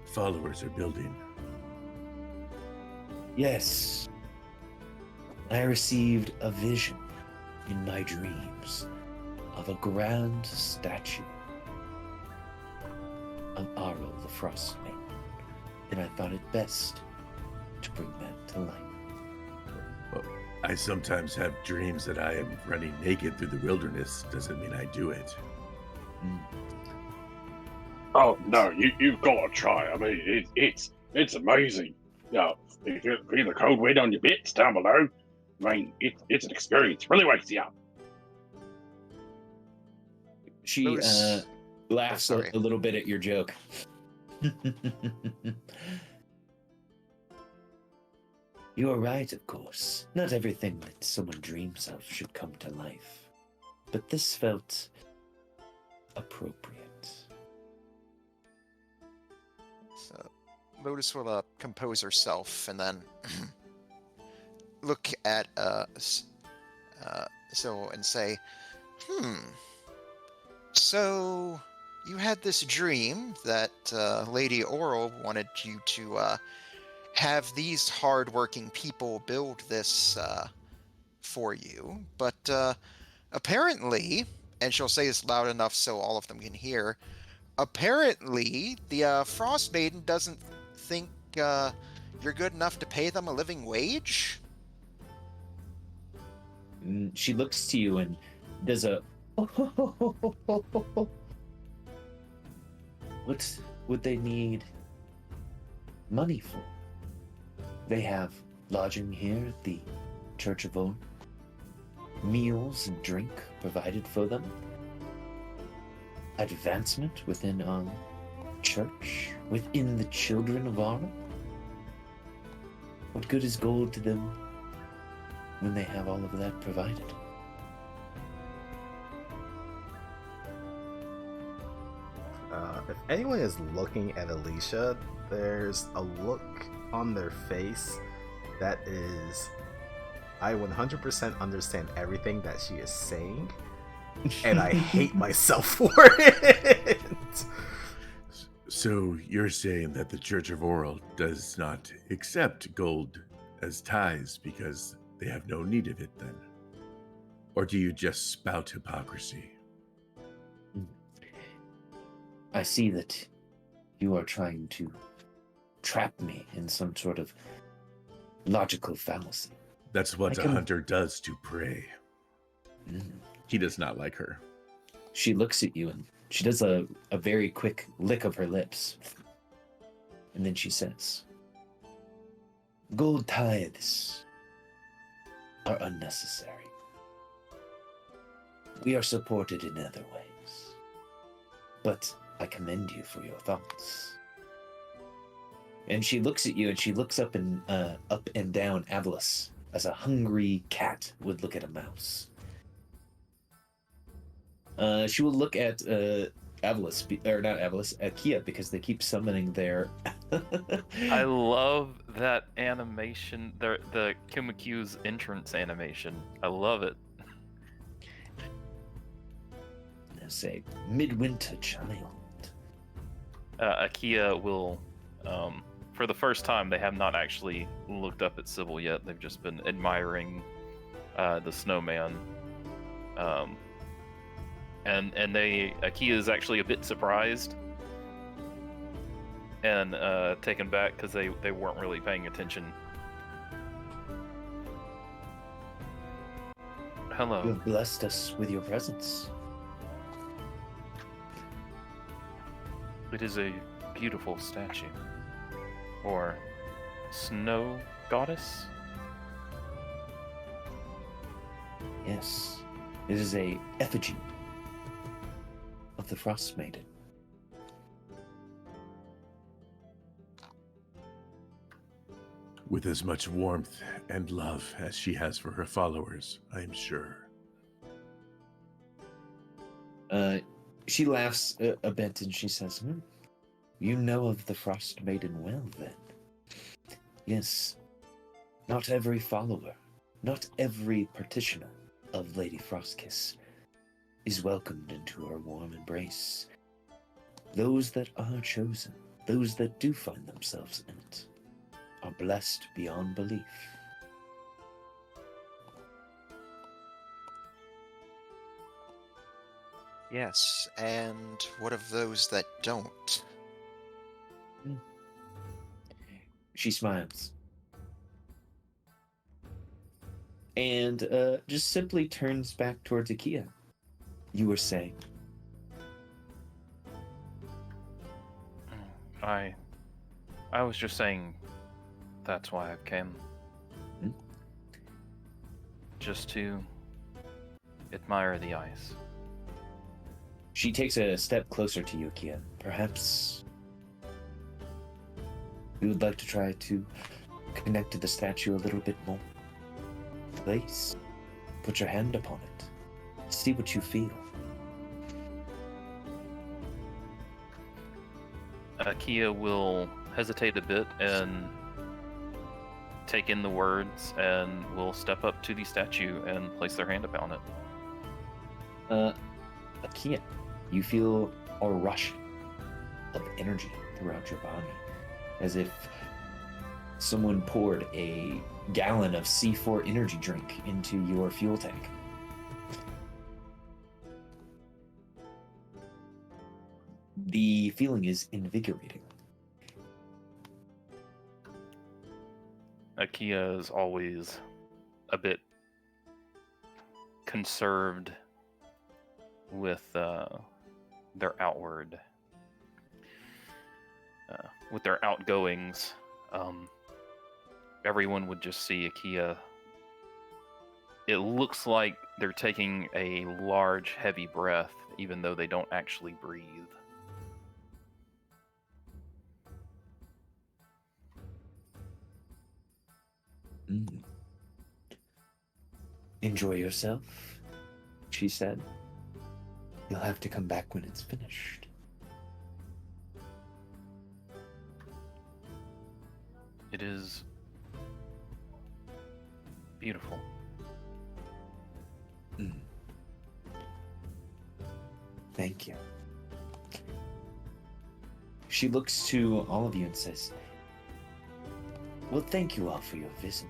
followers are building. Yes, I received a vision in my dreams of a grand statue of Auril the Frostmaiden, and I thought it best to bring that to life. Well, I sometimes have dreams that I am running naked through the wilderness. Doesn't mean I do it. Oh no, you've got to try. I mean, it's amazing. Yeah, if you feel the cold wind on your bits down below, I mean, it's an experience. Really wakes you up. She laughs sorry. a little bit at your joke. You are right, of course. Not everything that someone dreams of should come to life. But this felt appropriate. So Lotus will compose herself and then look at Syl and say, So you had this dream that Lady Auril wanted you to have these hardworking people build this for you, but apparently, and she'll say this loud enough so all of them can hear, apparently the Frostmaiden doesn't think you're good enough to pay them a living wage? She looks to you and does a what would they need money for? They have lodging here at the Church of Auril, meals and drink provided for them, advancement within our church, within the children of Auril. What good is gold to them when they have all of that provided? If anyone is looking at Alicia, there's a look on their face that is, I 100% understand everything that she is saying, and I hate myself for it. So you're saying that the Church of Auril does not accept gold as tithes because they have no need of it then? Or do you just spout hypocrisy? I see that you are trying to trap me in some sort of logical fallacy. That's what a hunter does to prey. He does not like her. She looks at you and she does a very quick lick of her lips. And then she says, "Gold tithes are unnecessary. We are supported in other ways. But I commend you for your thoughts." And she looks at you and she looks up and down Avalis as a hungry cat would look at a mouse. She will look at Avalis, or not Avalis, at Kia, because they keep summoning their... I love that animation, the Kumakyu's entrance animation. I love it. as a midwinter child. Akia will, for the first time, they have not actually looked up at Sybil yet. They've just been admiring the snowman. And Akia is actually a bit surprised and taken back because they weren't really paying attention. Hello. You have blessed us with your presence. It is a beautiful statue. Or snow goddess? Yes, it is a effigy of the Frostmaiden. With as much warmth and love as she has for her followers, I am sure. She laughs a bit and she says, You know of the Frostmaiden well, then. Yes, not every follower, not every partitioner of Lady Frostkiss is welcomed into her warm embrace. Those that are chosen, those that do find themselves in it, are blessed beyond belief. Yes, and what of those that don't? She smiles. And just simply turns back towards Akia. You were saying? I was just saying that's why I came. Just to admire the ice. She takes a step closer to you, Akia. Perhaps we would like to try to connect to the statue a little bit more. Place, put your hand upon it. See what you feel. Akia will hesitate a bit and take in the words and will step up to the statue and place their hand upon it. Akia, you feel a rush of energy throughout your body, as if someone poured a gallon of C4 energy drink into your fuel tank. The feeling is invigorating. Akia is always a bit conserved with their outward, with their outgoings. Everyone would just see Akia. It looks like they're taking a large, heavy breath, even though they don't actually breathe. Enjoy yourself, she said. You'll have to come back when it's finished. It is beautiful. Thank you. She looks to all of you and says, well, thank you all for your visit.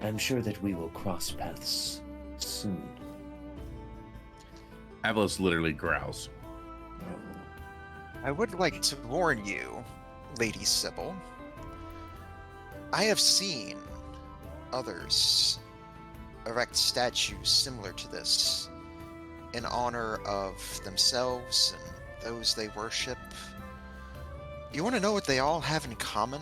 I'm sure that we will cross paths soon. Avalos literally growls. I would like to warn you, Lady Sybil. I have seen others erect statues similar to this in honor of themselves and those they worship. You want to know what they all have in common?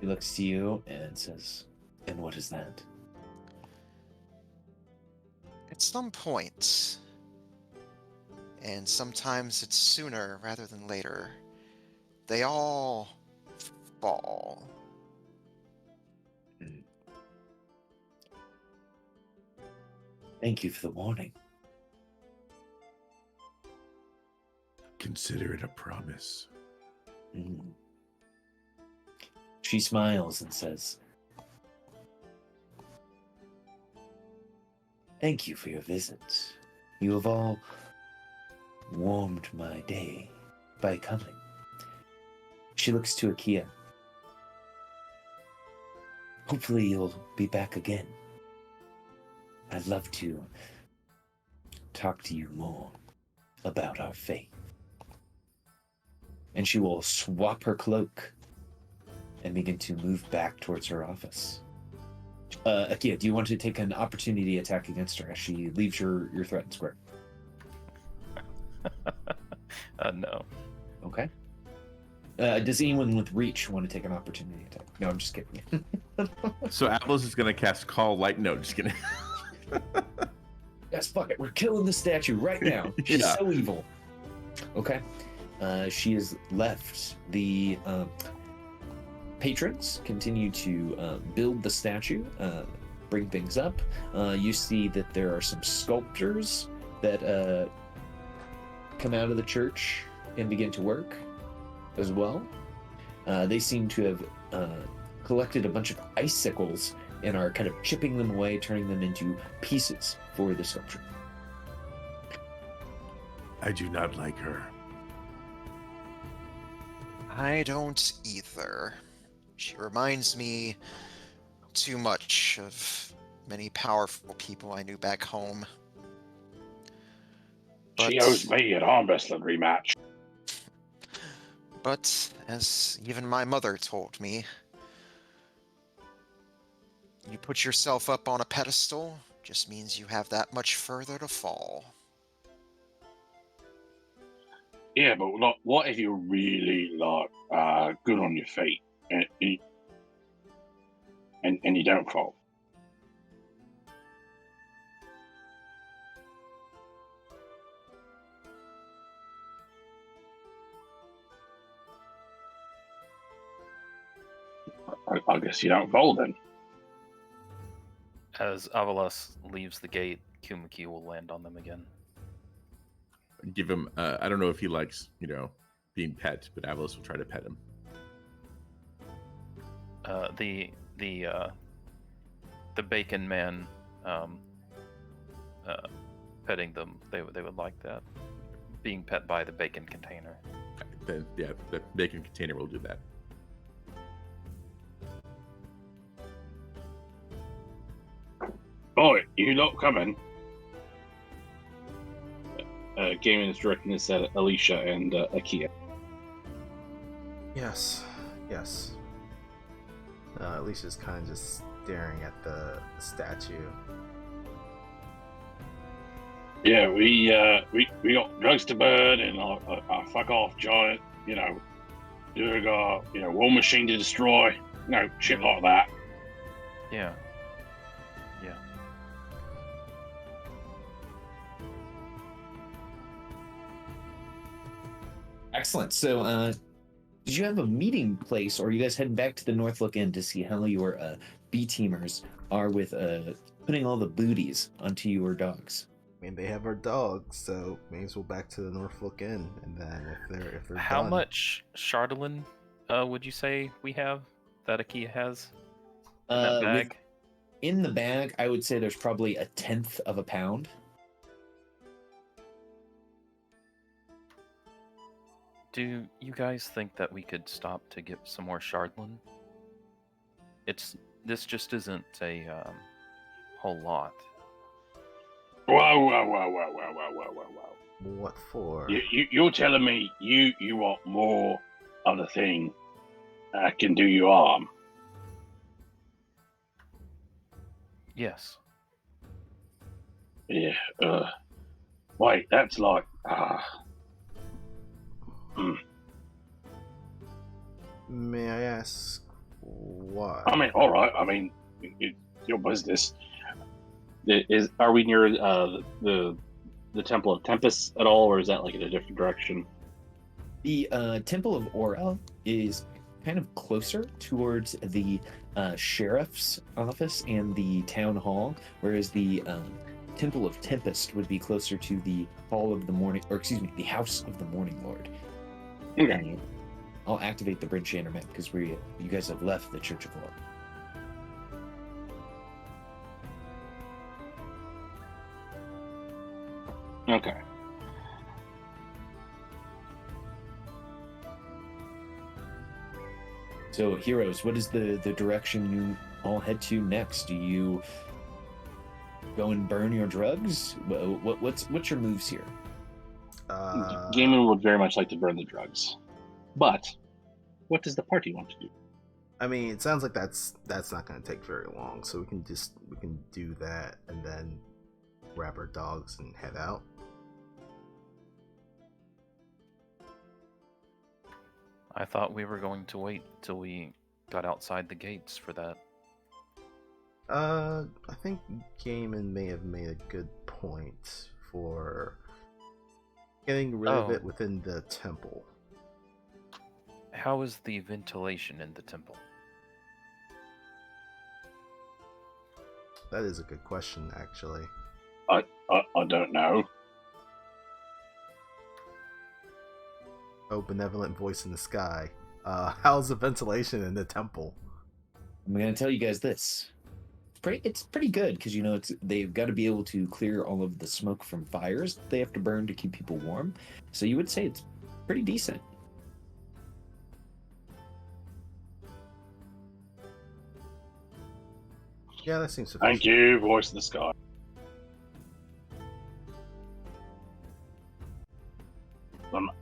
He looks to you and says, and what is that? At some point, and sometimes it's sooner rather than later, they all fall. Thank you for the warning. Consider it a promise. She smiles and says, Thank you for your visit. You have all warmed my day by coming. She looks to Akia. Hopefully you'll be back again. I'd love to talk to you more about our faith. And she will swap her cloak and begin to move back towards her office. Akia, do you want to take an opportunity attack against her as she leaves your threatened square? No. Okay. Does anyone with reach want to take an opportunity attack? No, I'm just kidding. So Atlas is gonna cast Call Light. No, just kidding. Yes, fuck it. We're killing the statue right now. She's Yeah. so evil. Okay. She has left. The patrons continue to build the statue, bring things up. You see that there are some sculptors that come out of the church and begin to work as well. They seem to have collected a bunch of icicles and are kind of chipping them away, turning them into pieces for the sculpture. I do not like her. I don't either. She reminds me too much of many powerful people I knew back home. She But- owes me an arm wrestling rematch. But, as even my mother told me, you put yourself up on a pedestal, just means you have that much further to fall. Yeah, but what if you're really good on your feet and you don't fall? I guess you don't fall then. As Avalos leaves the gate, Kumaki will land on them again. Give him. I don't know if he likes, being pet, but Avalos will try to pet him. The bacon man petting them. They would like that. Being pet by the bacon container. Then yeah, the bacon container will do that. Boy, you not coming. Gaiman is directing this at Alicia and Akia. Yes. Alicia's kind of just staring at the statue. Yeah, we got drugs to burn and a fuck off giant, Durgar, war machine to destroy, shit like that. Yeah. Excellent. So, did you have a meeting place, or are you guys heading back to the Northlook Inn to see how your B-teamers are with putting all the booties onto your dogs? I mean, they have our dogs, so may as well back to the Norfolk Inn, and then if they're How done, much Chardolin would you say we have that Akia has in that bag? In the bag, I would say there's probably 1/10 of a pound. Do you guys think that we could stop to get some more Chardolin? This just isn't a whole lot. Whoa. what for? You're telling me you want more of the thing that can do you harm? Yes. Yeah. Wait, that's like. May I ask why? I mean, all right. I mean, it's your business. Are we near the Temple of Tempest at all, or is that like in a different direction? The Temple of Auril is kind of closer towards the sheriff's office and the town hall, whereas the Temple of Tempest would be closer to the Hall of the Morning, or excuse me, the House of the Morning Lord. Okay. And I'll activate the Bridge Shander map because you guys have left the Church of Lord. Okay. So, heroes, what is the direction you all head to next? Do you go and burn your drugs? What's your moves here? Gaiman would very much like to burn the drugs, but what does the party want to do? I mean, it sounds like that's not going to take very long, so we can do that and then grab our dogs and head out. I thought we were going to wait till we got outside the gates for that. I think Gaiman may have made a good point for getting rid of it within the temple. How is the ventilation in the temple? That is a good question, actually. I don't know. Oh, benevolent voice in the sky. How's the ventilation in the temple? I'm going to tell you guys this. It's pretty good because, you know, they've got to be able to clear all of the smoke from fires they have to burn to keep people warm. So you would say it's pretty decent. Yeah, that seems sufficient. Thank you, voice in the sky.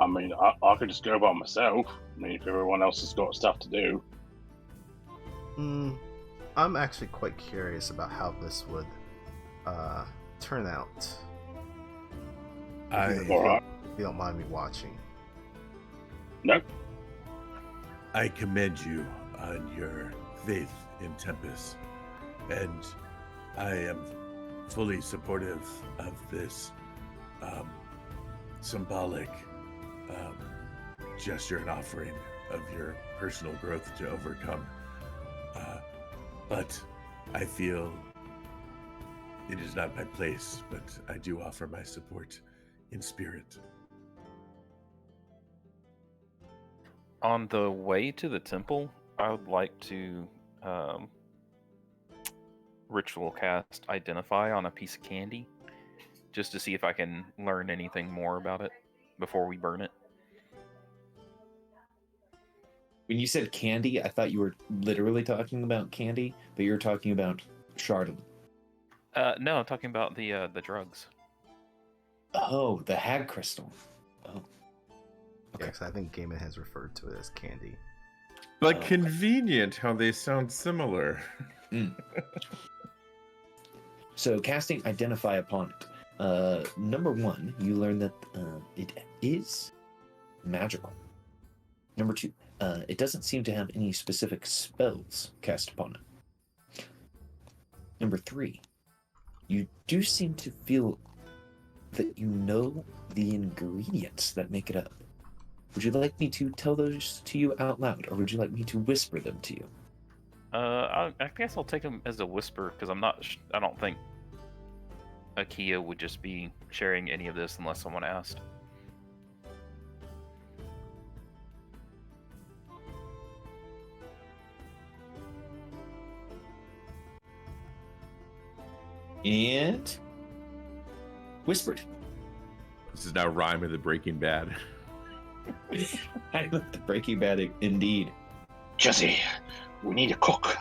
I mean, I could just go by myself. I mean, if everyone else has got stuff to do. I'm actually quite curious about how this would turn out. If you don't mind me watching. Nope. I commend you on your faith in Tempest, and I am fully supportive of this symbolic gesture and offering of your personal growth to overcome. But I feel it is not my place, but I do offer my support in spirit. On the way to the temple, I would like to ritual cast Identify on a piece of candy, just to see if I can learn anything more about it before we burn it. When you said candy, I thought you were literally talking about candy, but you're talking about shadowy. No, I'm talking about the drugs. Oh, the hag crystal. Oh. Okay. Yes, I think Gaiman has referred to it as candy. But convenient how they sound similar. So casting Identify upon it. Number one, you learn that it is magical. Number two, it doesn't seem to have any specific spells cast upon it. Number three, you do seem to feel that you know the ingredients that make it up. Would you like me to tell those to you out loud, or would you like me to whisper them to you? I guess I'll take them as a whisper, because I don't think Akia would just be sharing any of this unless someone asked. And whispered. This is now Rime of the Breaking Bad. I love the Breaking Bad indeed. Jesse, we need a cook.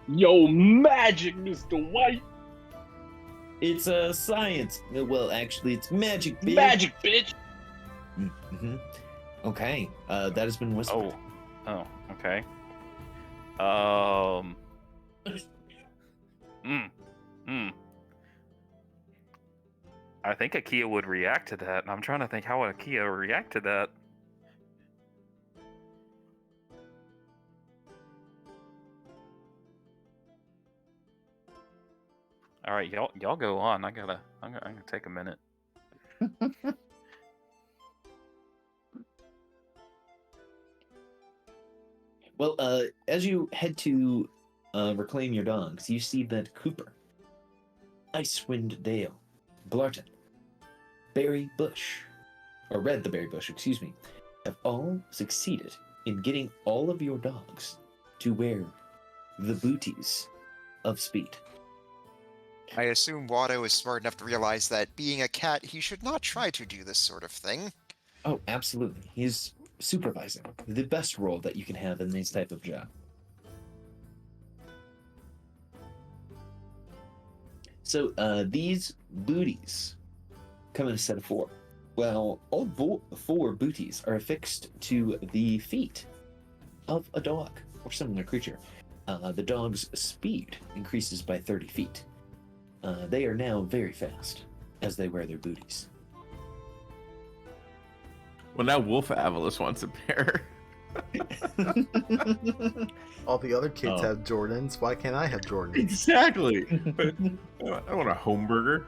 Yo, magic, Mr. White. It's a science. Well, actually, it's magic, bitch. Magic, bitch. Mm-hmm. Okay, that has been whispered. Oh, okay. I think Akia would react to that, and I'm trying to think how would Akia react to that. All right, y'all go on. I'm gonna take a minute. Well, as you head to reclaim your dogs, you see that Cooper, Icewind Dale, Blarton, Berry Bush, or Red the Berry Bush, excuse me, have all succeeded in getting all of your dogs to wear the booties of speed. I assume Watto is smart enough to realize that being a cat, he should not try to do this sort of thing. Oh, absolutely. He's supervising, the best role that you can have in this type of job. So these booties come in a set of 4. Well, all 4 booties are affixed to the feet of a dog or similar creature. The dog's speed increases by 30 feet. They are now very fast as they wear their booties. Well, now Wolf Avalis wants a pair. All the other kids Oh. have Jordans. Why can't I have Jordans? Exactly. But I want a home burger.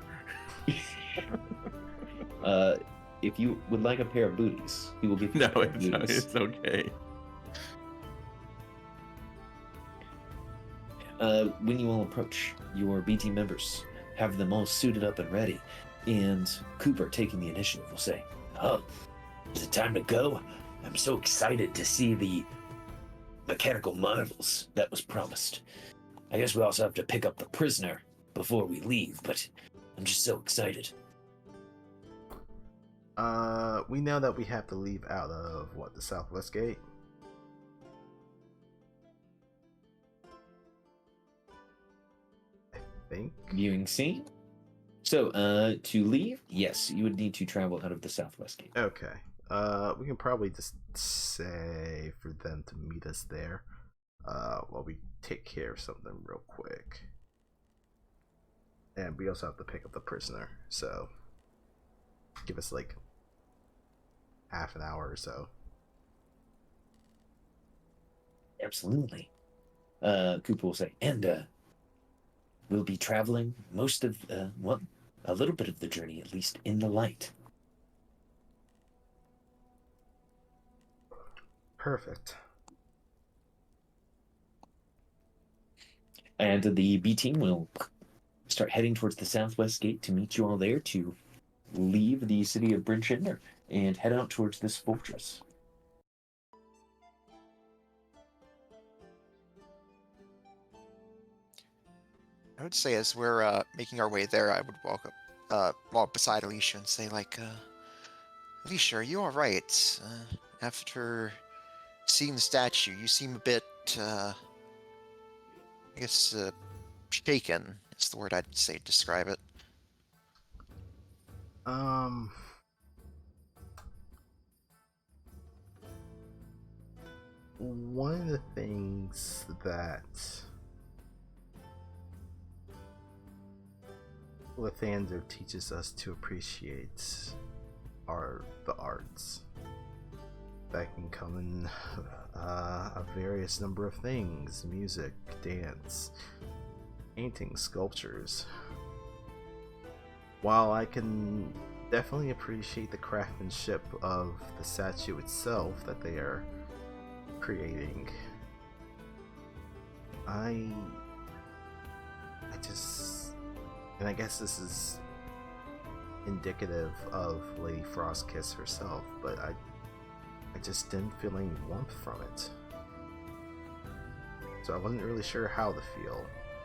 If you would like a pair of booties, he will give you No, a pair of booties. it's okay. When you all approach, your BT members have them all suited up and ready, and Cooper, taking the initiative, will say, "Oh, is it time to go? I'm so excited to see the mechanical marvels that was promised. I guess we also have to pick up the prisoner before we leave, but I'm just so excited." We know that we have to leave out of the southwest gate. I think. Viewing scene. So, to leave, yes, you would need to travel out of the southwest gate. Okay. We can probably just say for them to meet us there. While we take care of something real quick. And we also have to pick up the prisoner, so give us like half an hour or so. Absolutely. Cooper will say, and we'll be traveling most of, a little bit of the journey, at least, in the light. Perfect. And the B team will start heading towards the southwest gate to meet you all there to leave the city of Bryn Shinder and head out towards this fortress. I would say as we're making our way there, I would walk beside Alicia and say, like, Alicia, are you all right? After seeing the statue, you seem a bit, I guess, shaken is the word I'd say to describe it. One of the things that Lathander teaches us to appreciate are the arts. That can come in a various number of things: music, dance, painting, sculptures. While I can definitely appreciate the craftsmanship of the statue itself that they are creating, I just, and I guess this is indicative of Lady Frostkiss herself, but I just didn't feel any warmth from it. So I wasn't really sure how to feel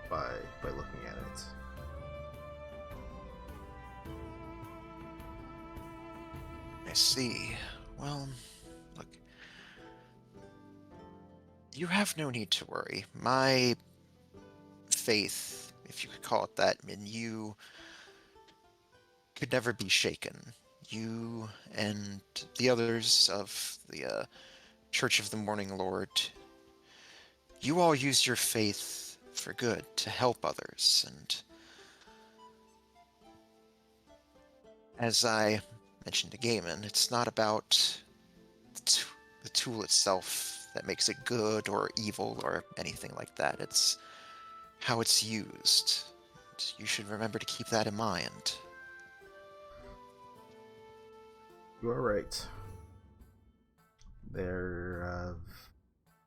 by looking at it. I see. Well, look, you have no need to worry. My faith, if you could call it that, in you could never be shaken. You and the others of the Church of the Morning Lord, you all use your faith for good, to help others, and as I mentioned to Gaiman, it's not about the tool itself that makes it good or evil or anything like that. It's how it's used. You should remember to keep that in mind. You are right. There have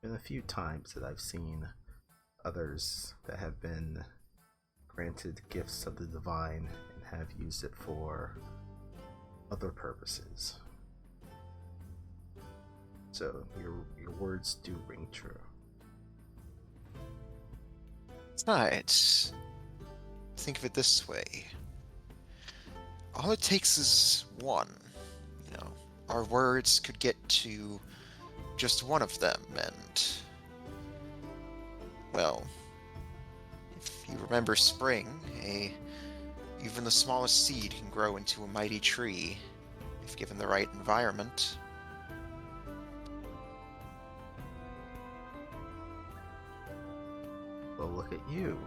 been a few times that I've seen others that have been granted gifts of the divine and have used it for other purposes. So your words do ring true. Besides, think of it this way. All it takes is one. You know, our words could get to just one of them, and... well, if you remember spring, even the smallest seed can grow into a mighty tree, if given the right environment. Well, look at you.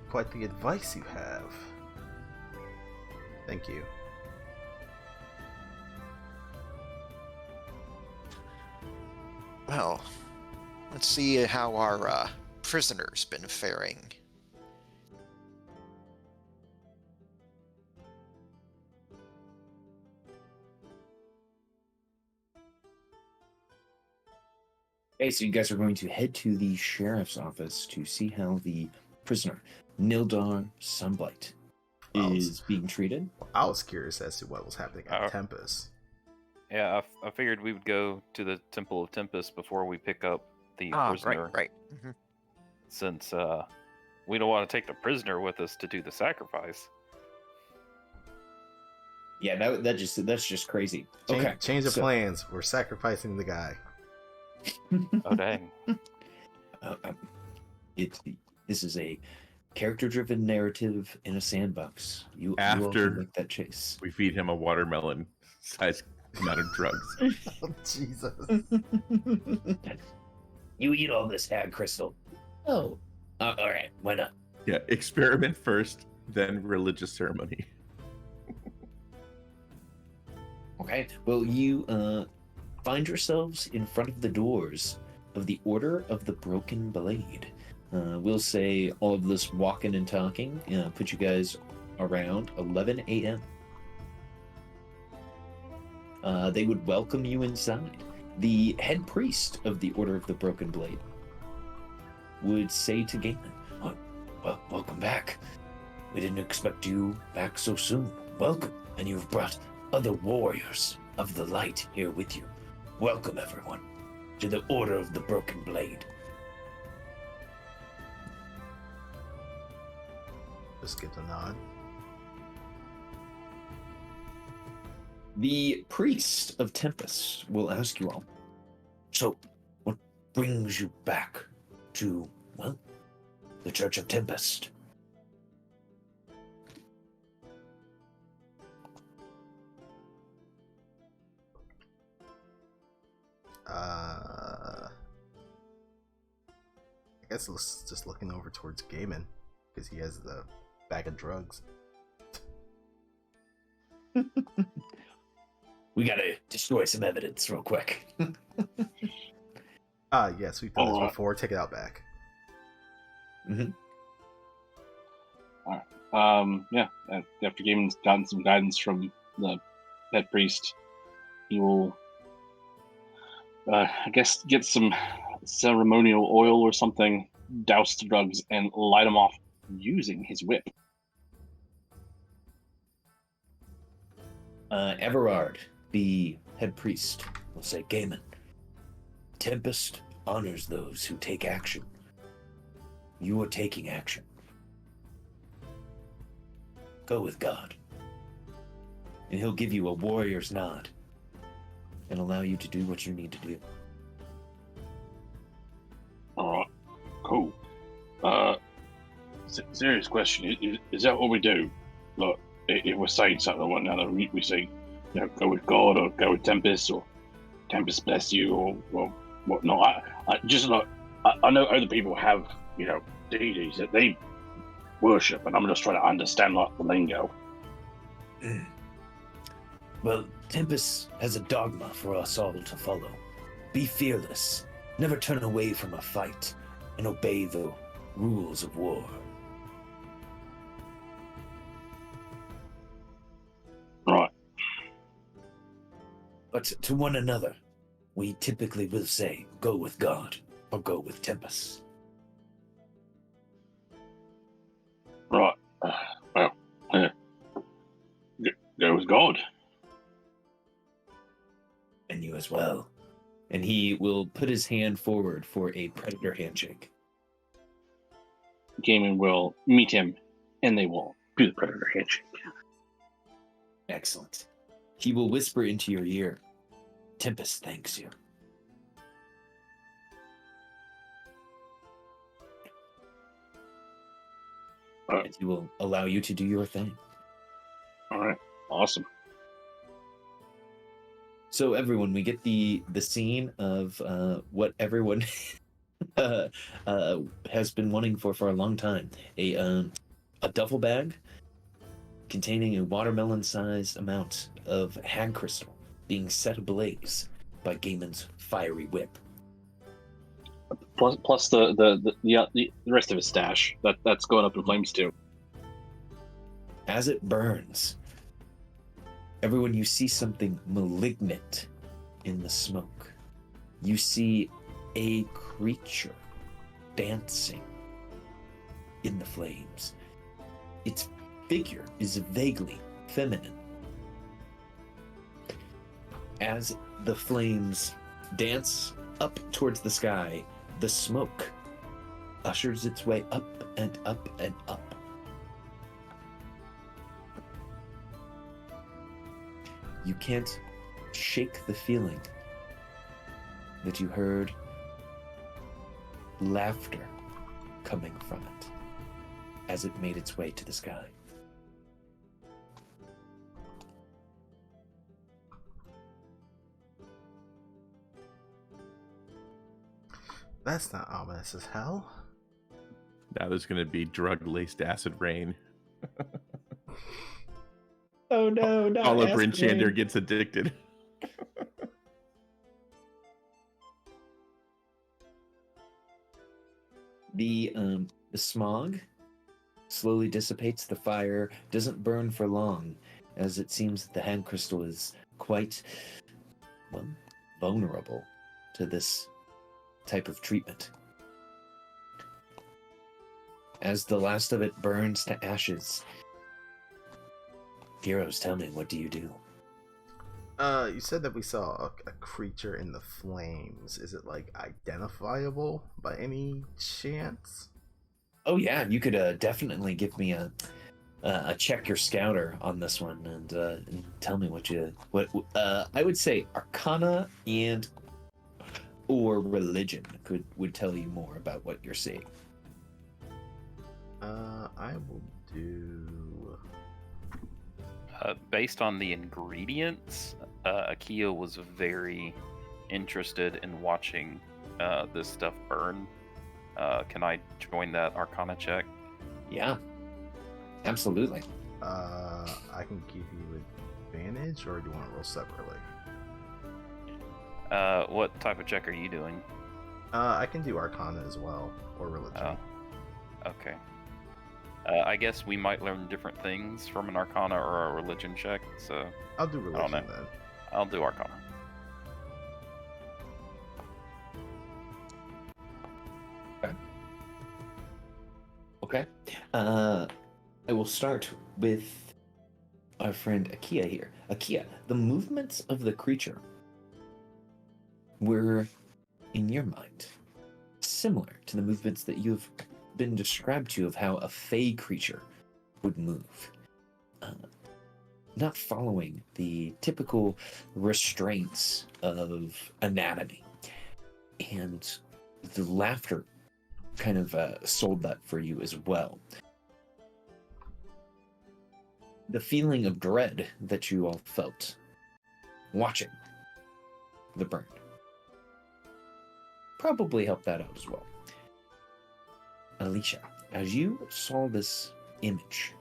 Quite the advice you have. Thank you. Well, let's see how our prisoner's been faring. Okay, so you guys are going to head to the sheriff's office to see how the prisoner, Nildar Sunblight, is being treated. I was curious as to what was happening at Tempest. Yeah, I figured we would go to the Temple of Tempest before we pick up the prisoner. Right. Mm-hmm. Since we don't want to take the prisoner with us to do the sacrifice. Yeah, that's just crazy. Okay, Change of plans. We're sacrificing the guy. Oh dang! This is a character-driven narrative in a sandbox. You all can make that chase. We feed him a watermelon-sized amount of drugs. Oh, Jesus! You eat all this hag crystal. Oh, all right. Why not? Yeah, experiment first, then religious ceremony. Okay. Well, you find yourselves in front of the doors of the Order of the Broken Blade. We'll say all of this walking and talking put you guys around 11 a.m. They would welcome you inside. The head priest of the Order of the Broken Blade would say to Galen, "Oh, well, welcome back. We didn't expect you back so soon. Welcome, and you've brought other warriors of the light here with you. Welcome, everyone, to the Order of the Broken Blade." Just give a nod. The priest of Tempest will ask you all, "So, what brings you back to, well, the Church of Tempest?" I guess it's just looking over towards Gaiman because he has the bag of drugs. We gotta destroy some evidence real quick. Yes, we've done this before. Take it out back. Mm-hmm. Yeah, after Gaiman's gotten some guidance from the head priest, he will, I guess, get some ceremonial oil or something, douse the drugs, and light them off using his whip. Everard, the head priest, will say, "Gaiman, Tempest honors those who take action. You are taking action. Go with God, and he'll give you a warrior's nod and allow you to do what you need to do." All right, cool. Serious question: is that what we do? Look, if we're saying something like another, we say, go with God or go with Tempest or Tempest bless you or whatnot. I know other people have deities that they worship, and I'm just trying to understand the lingo. Well, Tempest has a dogma for us all to follow. Be fearless. Never turn away from a fight, and obey the rules of war. Right. But to one another, we typically will say, "Go with God," or "Go with Tempest." Right. Well, go with God. And you as well. And he will put his hand forward for a predator handshake. Gaiman will meet him, and they will do the predator handshake. Excellent. He will whisper into your ear, Tempest thanks you. And he will allow you to do your thing. All right, awesome. So everyone, we get the scene of what everyone has been wanting for a long time. A duffel bag containing a watermelon-sized amount of hag crystal being set ablaze by Gaiman's fiery whip. Plus the rest of his stash that's going up in flames too. As it burns, everyone, you see something malignant in the smoke. You see a creature dancing in the flames. Its figure is vaguely feminine. As the flames dance up towards the sky, the smoke ushers its way up and up and up. You can't shake the feeling that you heard laughter coming from it as it made its way to the sky. That's not ominous as hell. Now there's going to be drug-laced acid rain. Oh no, not Oliver acid Enchanter rain. gets addicted. The smog slowly dissipates. The fire doesn't burn for long, as it seems that the hand crystal is quite, well, vulnerable to this type of treatment. As the last of it burns to ashes, heroes, tell me, what do you do? You said that we saw a creature in the flames. Is it like identifiable by any chance? Oh yeah, you could definitely give me a check your scouter on this one and tell me what I would say Arcana and or religion would tell you more about what you're seeing. I will do. Based on the ingredients, Akia was very interested in watching this stuff burn. Can I join that Arcana check? Yeah, absolutely. I can give you advantage, or do you want to roll separately? What type of check are you doing? I can do Arcana as well, or religion. Okay. I guess we might learn different things from an Arcana or a religion check, so I'll do religion then. I'll do Arcana. Okay. I will start with our friend Akia here. Akia, the movements of the creature were, in your mind, similar to the movements that you've been described to of how a fey creature would move. Not following the typical restraints of anatomy. And the laughter kind of sold that for you as well. The feeling of dread that you all felt watching the burn probably helped that out as well. Alicia, as you saw this image,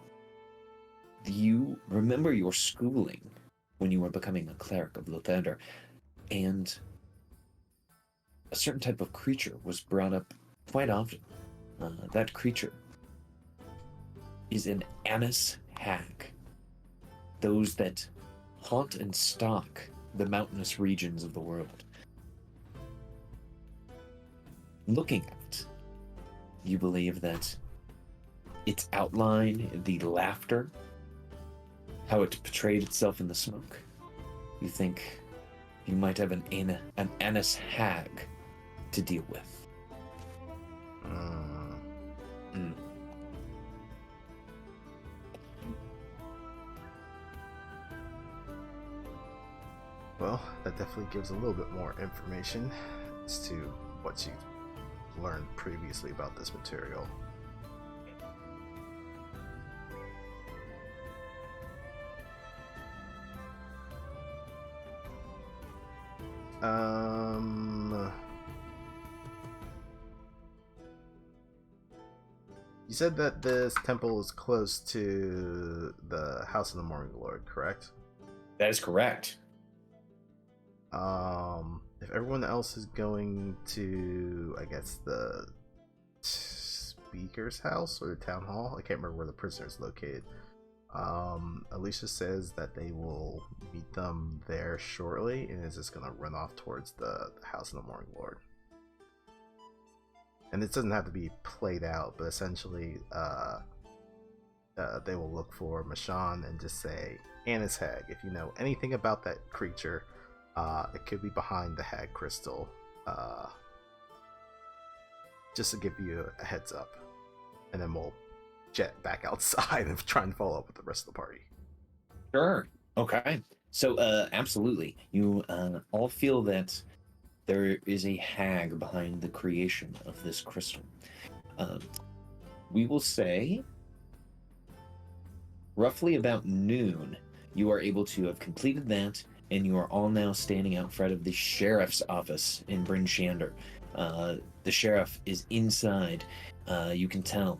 do you remember your schooling when you were becoming a cleric of Lothander, and a certain type of creature was brought up quite often? That creature is an Annis hag. Those that haunt and stalk the mountainous regions of the world. Looking at it, you believe that its outline, the laughter, how it portrayed itself in the smoke, you think you might have an Annis hag to deal with. that definitely gives a little bit more information as to what you learned previously about this material. You said that this temple is close to the House of the Morning Lord, correct? That is correct. If everyone else is going to, I guess, the speaker's house or the town hall, I can't remember where the prisoner is located. Alicia says that they will meet them there shortly and is just gonna run off towards the House of the Morning Lord. And this doesn't have to be played out, but essentially, they will look for Mashan and just say, Anna's Hag, if you know anything about that creature, it could be behind the Hag Crystal. Just to give you a heads up. And then we'll jet back outside and try and follow up with the rest of the party. Sure. Okay. So, absolutely. You all feel that there is a hag behind the creation of this crystal. We will say, roughly about noon, you are able to have completed that, and you are all now standing out front of the sheriff's office in Bryn Shander. The sheriff is inside. You can tell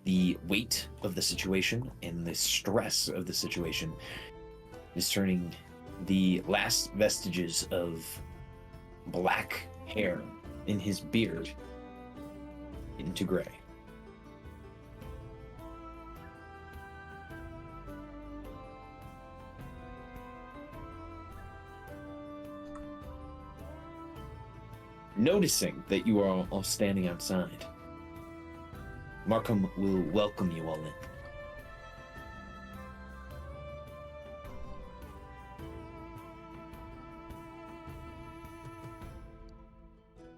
the weight of the situation and the stress of the situation is turning the last vestiges of black hair in his beard into gray. Noticing that you are all standing outside, Markham will welcome you all in.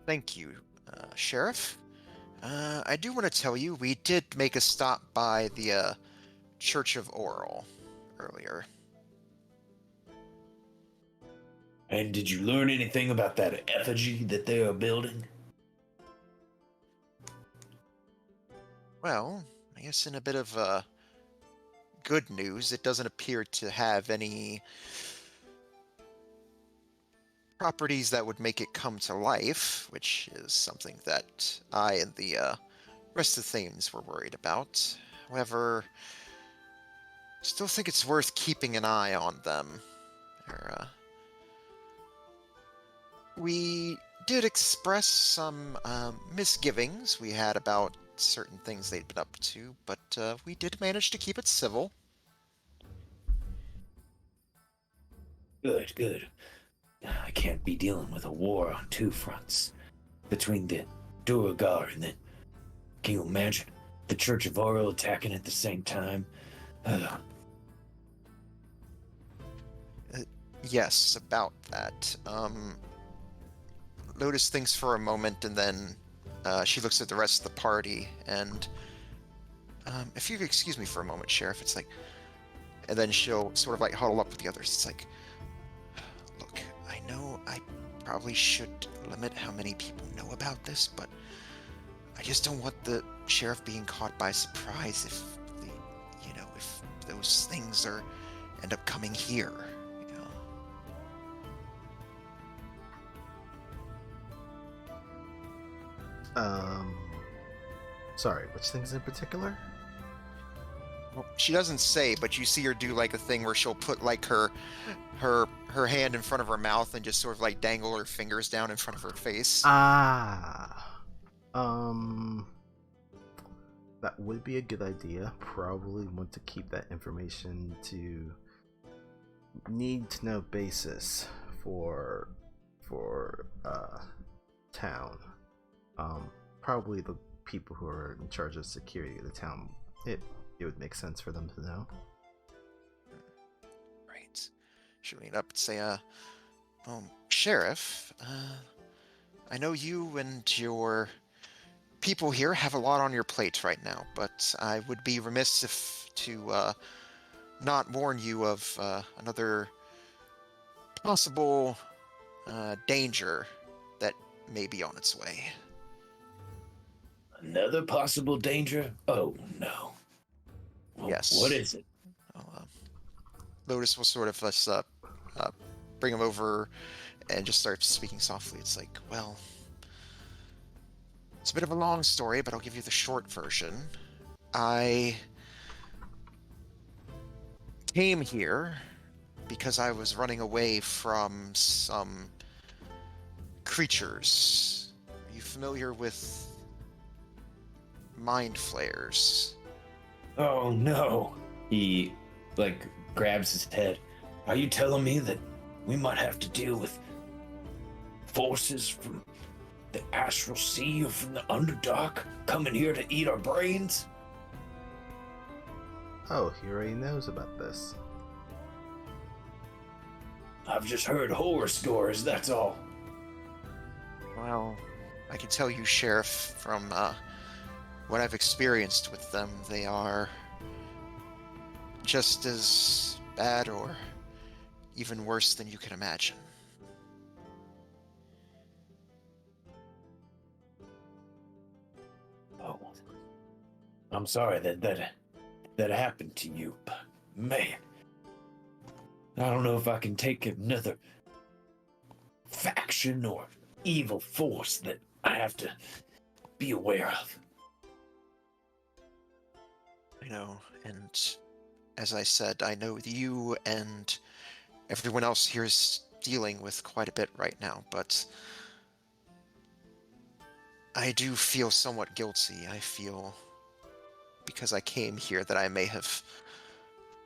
Thank you, Sheriff. I do want to tell you, we did make a stop by the Church of Auril earlier. And did you learn anything about that effigy that they are building? Well, I guess in a bit of good news, it doesn't appear to have any properties that would make it come to life, which is something that I and the rest of the Thanes were worried about. However, still think it's worth keeping an eye on them. We did express some misgivings we had about certain things they'd been up to, but we did manage to keep it civil. Good, good. I can't be dealing with a war on two fronts. Between the Duergar and the... Can you imagine? The Church of Auril attacking at the same time? Yes, about that. Lotus thinks for a moment, and then she looks at the rest of the party, and if you could excuse me for a moment, Sheriff, it's like... And then she'll sort of like huddle up with the others. It's like, look, I know I probably should limit how many people know about this, but I just don't want the Sheriff being caught by surprise if if those things end up coming here. Sorry, which things in particular? Well, she doesn't say, but you see her do like a thing where she'll put like her hand in front of her mouth and just sort of like dangle her fingers down in front of her face. That would be a good idea. Probably want to keep that information to need to know basis for town. Probably the people who are in charge of security of the town. It would make sense for them to know. Right. She'll lean up and say, Sheriff, I know you and your people here have a lot on your plate right now, but I would be remiss to not warn you of another possible danger that may be on its way. Another possible danger? Oh no. Well, Yes. What is it? Lotus will sort of bring him over and just start speaking softly. It's like, well, it's a bit of a long story, but I'll give you the short version. I came here because I was running away from some creatures. Are you familiar with mind flayers? Oh no. He grabs his head. Are you telling me that we might have to deal with forces from the astral sea or from the Underdark coming here to eat our brains? Oh, he already knows about this. I've just heard horror stories, that's all. Well, I can tell you, Sheriff, from what I've experienced with them, they are just as bad or even worse than you can imagine. Oh, I'm sorry that happened to you, but man, I don't know if I can take another faction or evil force that I have to be aware of. I know, and as I said, I know you and everyone else here is dealing with quite a bit right now, but I do feel somewhat guilty. I feel, because I came here, that I may have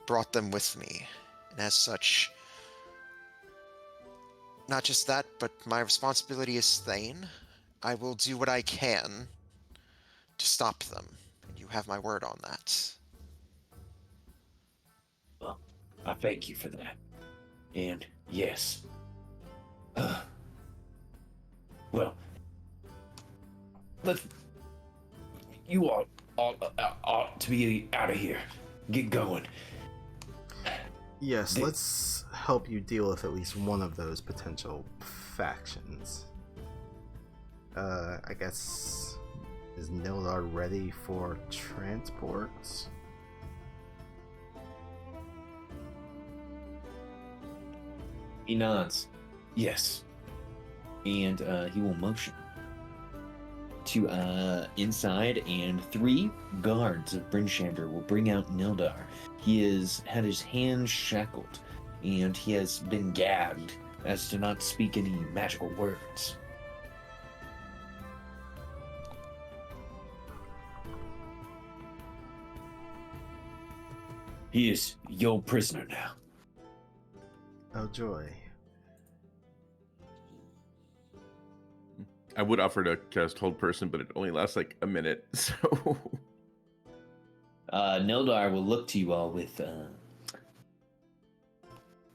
brought them with me, and as such, not just that, but my responsibility is Thane. I will do what I can to stop them, and you have my word on that. Well, I thank you for that. And yes. Well, you all ought to be out of here. Get going. Yes, let's help you deal with at least one of those potential factions. I guess, is Nildar ready for transports? He nods. Yes. And he will motion to inside, and 3 guards of Brinchander will bring out Nildar. He had his hands shackled, and he has been gagged as to not speak any magical words. He is your prisoner now. Oh, joy. I would offer to cast Hold Person, but it only lasts like a minute, so... Nildar will look to you all with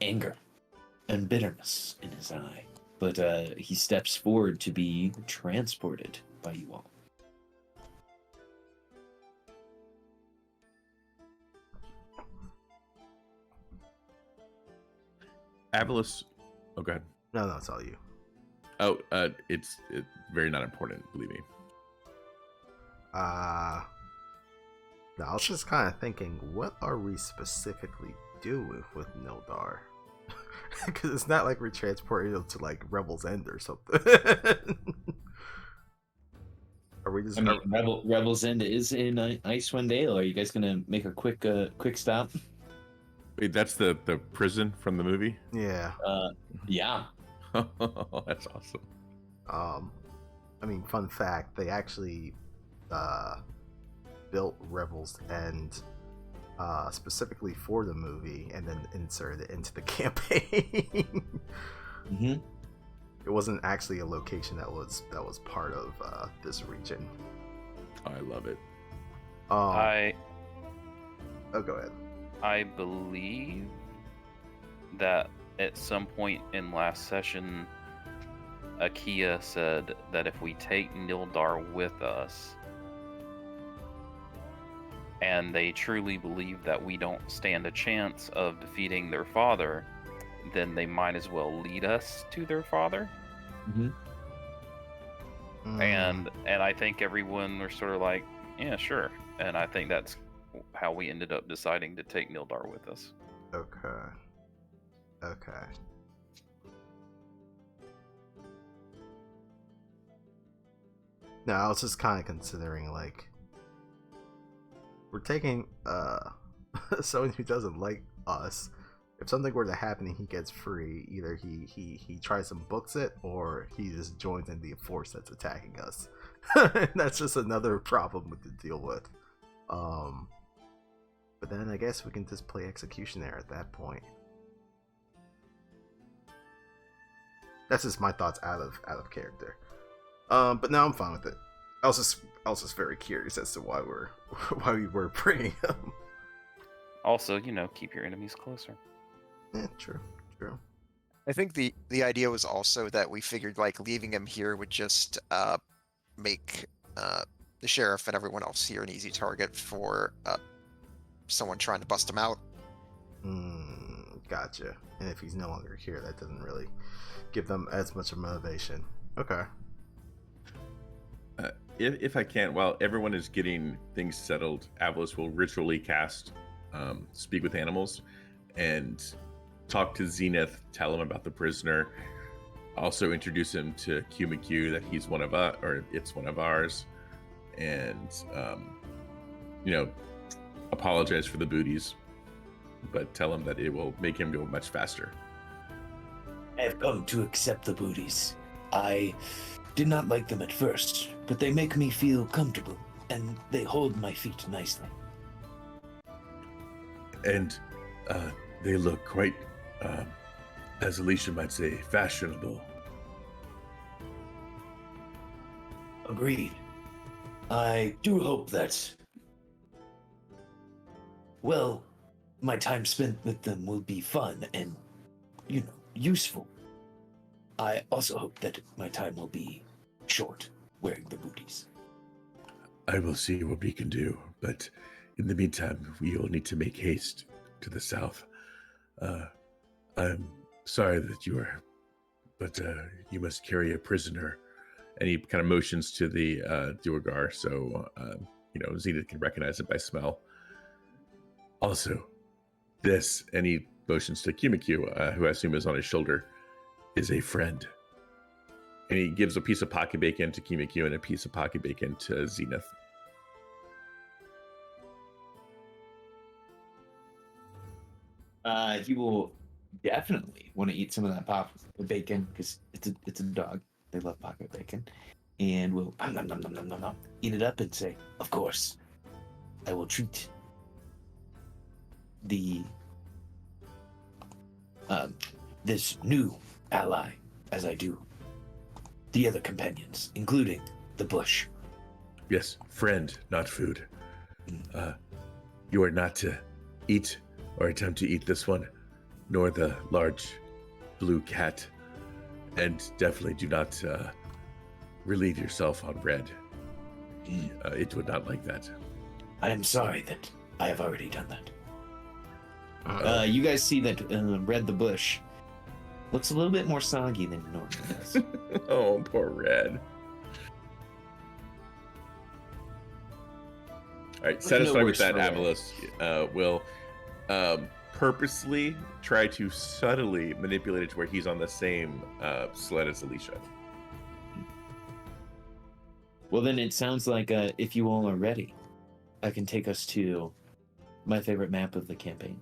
anger and bitterness in his eye. But he steps forward to be transported by you all. Avalis... Oh, go ahead. No, it's all you. Oh, it's very not important, believe me. No, I was just kind of thinking, what are we specifically doing with Nildar? Because it's not like we're transporting him to like Rebel's End or something. Are we just? Rebel's End is in Icewind Dale. Are you guys gonna make a quick stop? Wait, that's the prison from the movie? Yeah. Yeah. That's awesome. I mean, fun fact: they actually built Rebel's End specifically for the movie, and then inserted it into the campaign. Mm-hmm. It wasn't actually a location that was part of this region. I love it. Oh, go ahead. I believe that at some point in last session, Akia said that if we take Nildar with us, and they truly believe that we don't stand a chance of defeating their father, then they might as well lead us to their father. Mm-hmm. And I think everyone was sort of like, yeah, sure. And I think that's how we ended up deciding to take Nildar with us. Okay. No, I was just kind of considering, like, we're taking someone who doesn't like us. If something were to happen and he gets free, either he tries and books it, or he just joins in the force that's attacking us. That's just another problem to deal with. But then I guess we can just play executioner at that point. That's just my thoughts out of character. But now I'm fine with it. I was just very curious as to why we were bringing him. Also, keep your enemies closer. Yeah, true. I think the idea was also that we figured like leaving him here would just make the sheriff and everyone else here an easy target for someone trying to bust him out. Gotcha. And if he's no longer here, that doesn't really give them as much of motivation. Okay. If I can, while everyone is getting things settled, Avalos will ritually cast Speak with Animals and talk to Zenith, tell him about the prisoner, also introduce him to QMQ, that he's one of us, or it's one of ours, and apologize for the booties, but tell him that it will make him go much faster. I have come to accept the booties. I did not like them at first, but they make me feel comfortable, and they hold my feet nicely. And they look quite, as Alicia might say, fashionable. Agreed. I do hope that, well, my time spent with them will be fun and, useful. I also hope that my time will be short wearing the booties. I will see what we can do, but in the meantime, we will need to make haste to the south. I'm sorry that you are, but you must carry a prisoner. And he kind of motions to the Duergar, so Zenith can recognize it by smell. Also, this, and he motions to Kimikyu, who I assume is on his shoulder, is a friend. And he gives a piece of pocket bacon to Kimikyu and a piece of pocket bacon to Zenith. He will definitely want to eat some of that pocket bacon because it's a dog. They love pocket bacon, and we'll eat it up and say, "Of course, I will treat the this new ally as I do the other companions, including the bush." Yes, friend, not food. You are not to eat or attempt to eat this one, nor the large blue cat. And definitely do not relieve yourself on Red. It would not like that. I am sorry that I have already done that. You guys see that Red the Bush looks a little bit more soggy than it normally does. Oh, poor Red. All right, satisfied with that, Avalos will purposely try to subtly manipulate it to where he's on the same sled as Alicia. Well, then it sounds like if you all are ready, I can take us to my favorite map of the campaign.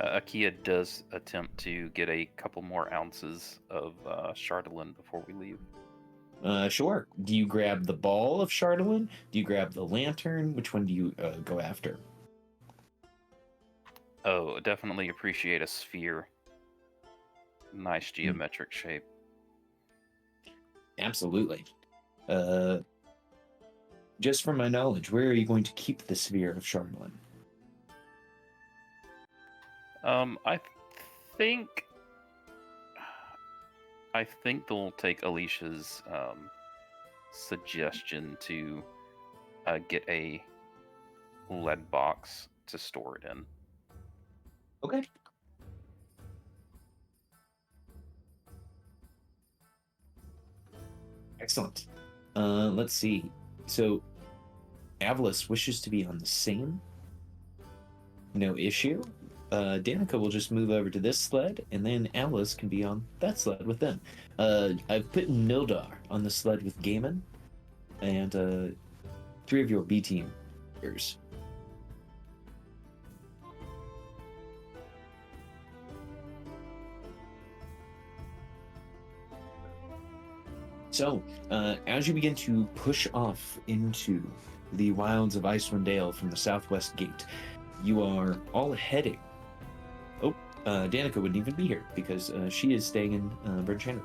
Akia does attempt to get a couple more ounces of Chardolin before we leave. Sure. Do you grab the ball of Chardolin? Do you grab the lantern? Which one do you go after? Oh, definitely appreciate a sphere. Nice geometric shape. Absolutely. Just from my knowledge, where are you going to keep the sphere of Chardolin? I think they'll take Alicia's suggestion to get a lead box to store it in. Okay. Excellent. Let's see. So, Avalis wishes to be on the same. No issue. Danica will just move over to this sled, and then Alice can be on that sled with them. I've put Nildar on the sled with Gaiman, and 3 of your B teamers. So, as you begin to push off into the wilds of Icewind Dale from the southwest gate, you are all heading. Oh, Danica wouldn't even be here because she is staying in Bernchana.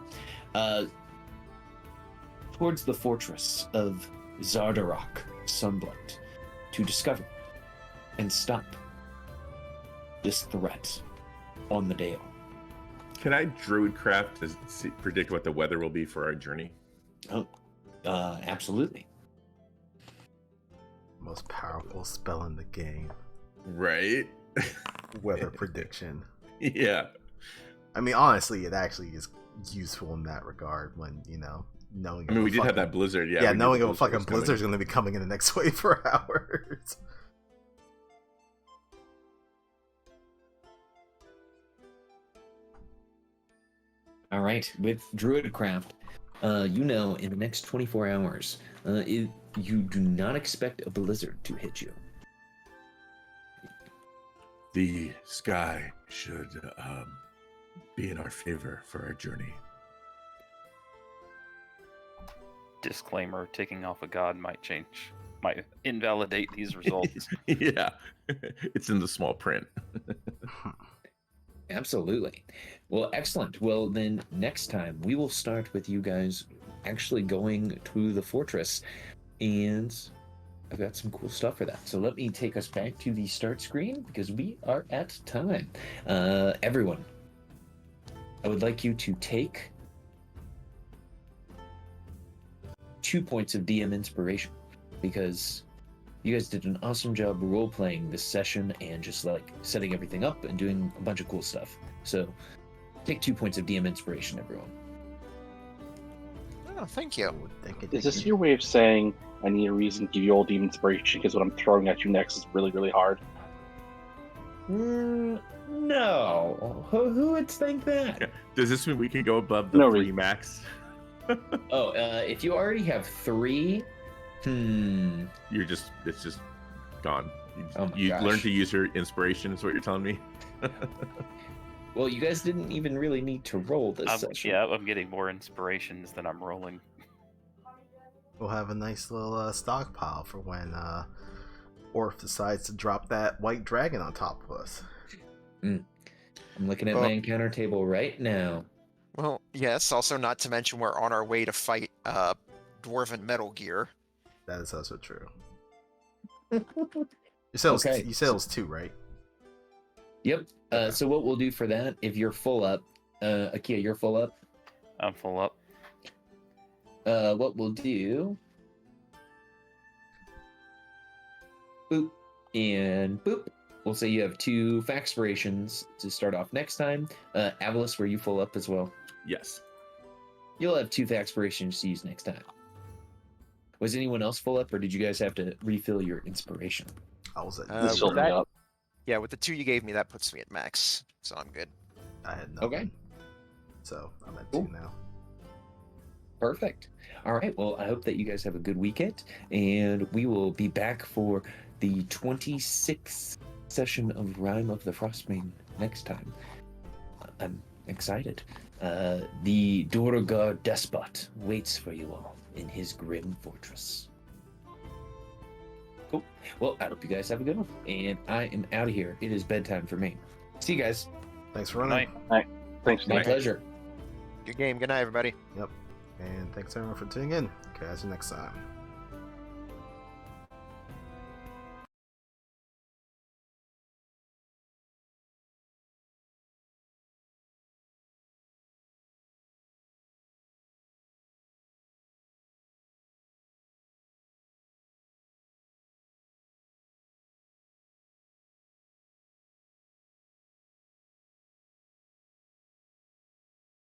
Towards the fortress of Zardarok Sunblight to discover and stop this threat on the Dale. Can I druidcraft to predict what the weather will be for our journey? Oh, absolutely. Most powerful spell in the game. Right? Weather prediction. Yeah. I mean, honestly, it actually is useful in that regard when, knowing. I mean, we did have that blizzard, yeah. Yeah, knowing a was fucking coming. blizzard's going to be coming in the next 24 hours. All right, with Druidcraft, in the next 24 hours, you do not expect a blizzard to hit you. The sky should be in our favor for our journey. Disclaimer: taking off a god might invalidate these results. Yeah, it's in the small print. Absolutely. Well, excellent. Well, then next time we will start with you guys actually going to the fortress, and I've got some cool stuff for that. So let me take us back to the start screen because we are at time. Everyone, I would like you to take 2 points of DM inspiration because you guys did an awesome job role-playing this session and just like setting everything up and doing a bunch of cool stuff. So take 2 points of DM inspiration, everyone. Oh, thank you. Is this your way of saying I need a reason to give you all demon inspiration because what I'm throwing at you next is really, really hard? No. Who would think that? Yeah. Does this mean we can go above the No 3 reason. max? If you already have 3, It's just gone. Oh my You gosh. learned to use your inspiration, is what you're telling me? Well, you guys didn't even really need to roll this session. I'm getting more inspirations than I'm rolling. We'll have a nice little stockpile for when Orf decides to drop that white dragon on top of us. I'm looking at my encounter table right now. Well, yes, also not to mention we're on our way to fight Dwarven Metal Gear. That is also true. You said Okay. it was 2, right? Yep. So what we'll do for that, if you're full up, Akia, you're full up. I'm full up. What we'll do, boop and boop. We'll say you have 2 Faxpirations to start off next time. Avalis, were you full up as well? Yes. You'll have 2 Faxpirations to use next time. Was anyone else full up, or did you guys have to refill your inspiration? I was at This filled me that- up. Yeah, with the 2 you gave me, that puts me at max, so I'm good. I had nothing. Okay. So I'm at Cool. 2 now. Perfect. All right. Well, I hope that you guys have a good weekend, and we will be back for the 26th session of Rime of the Frostmaiden next time. I'm excited. The Duragar Despot waits for you all in his grim fortress. Cool. Well, I hope you guys have a good one, and I am out of here. It is bedtime for me. See you guys. Thanks for Good running. night. Thanks, My Nick. pleasure. Good game. Good night, everybody. And thanks everyone for tuning in. Catch you next time.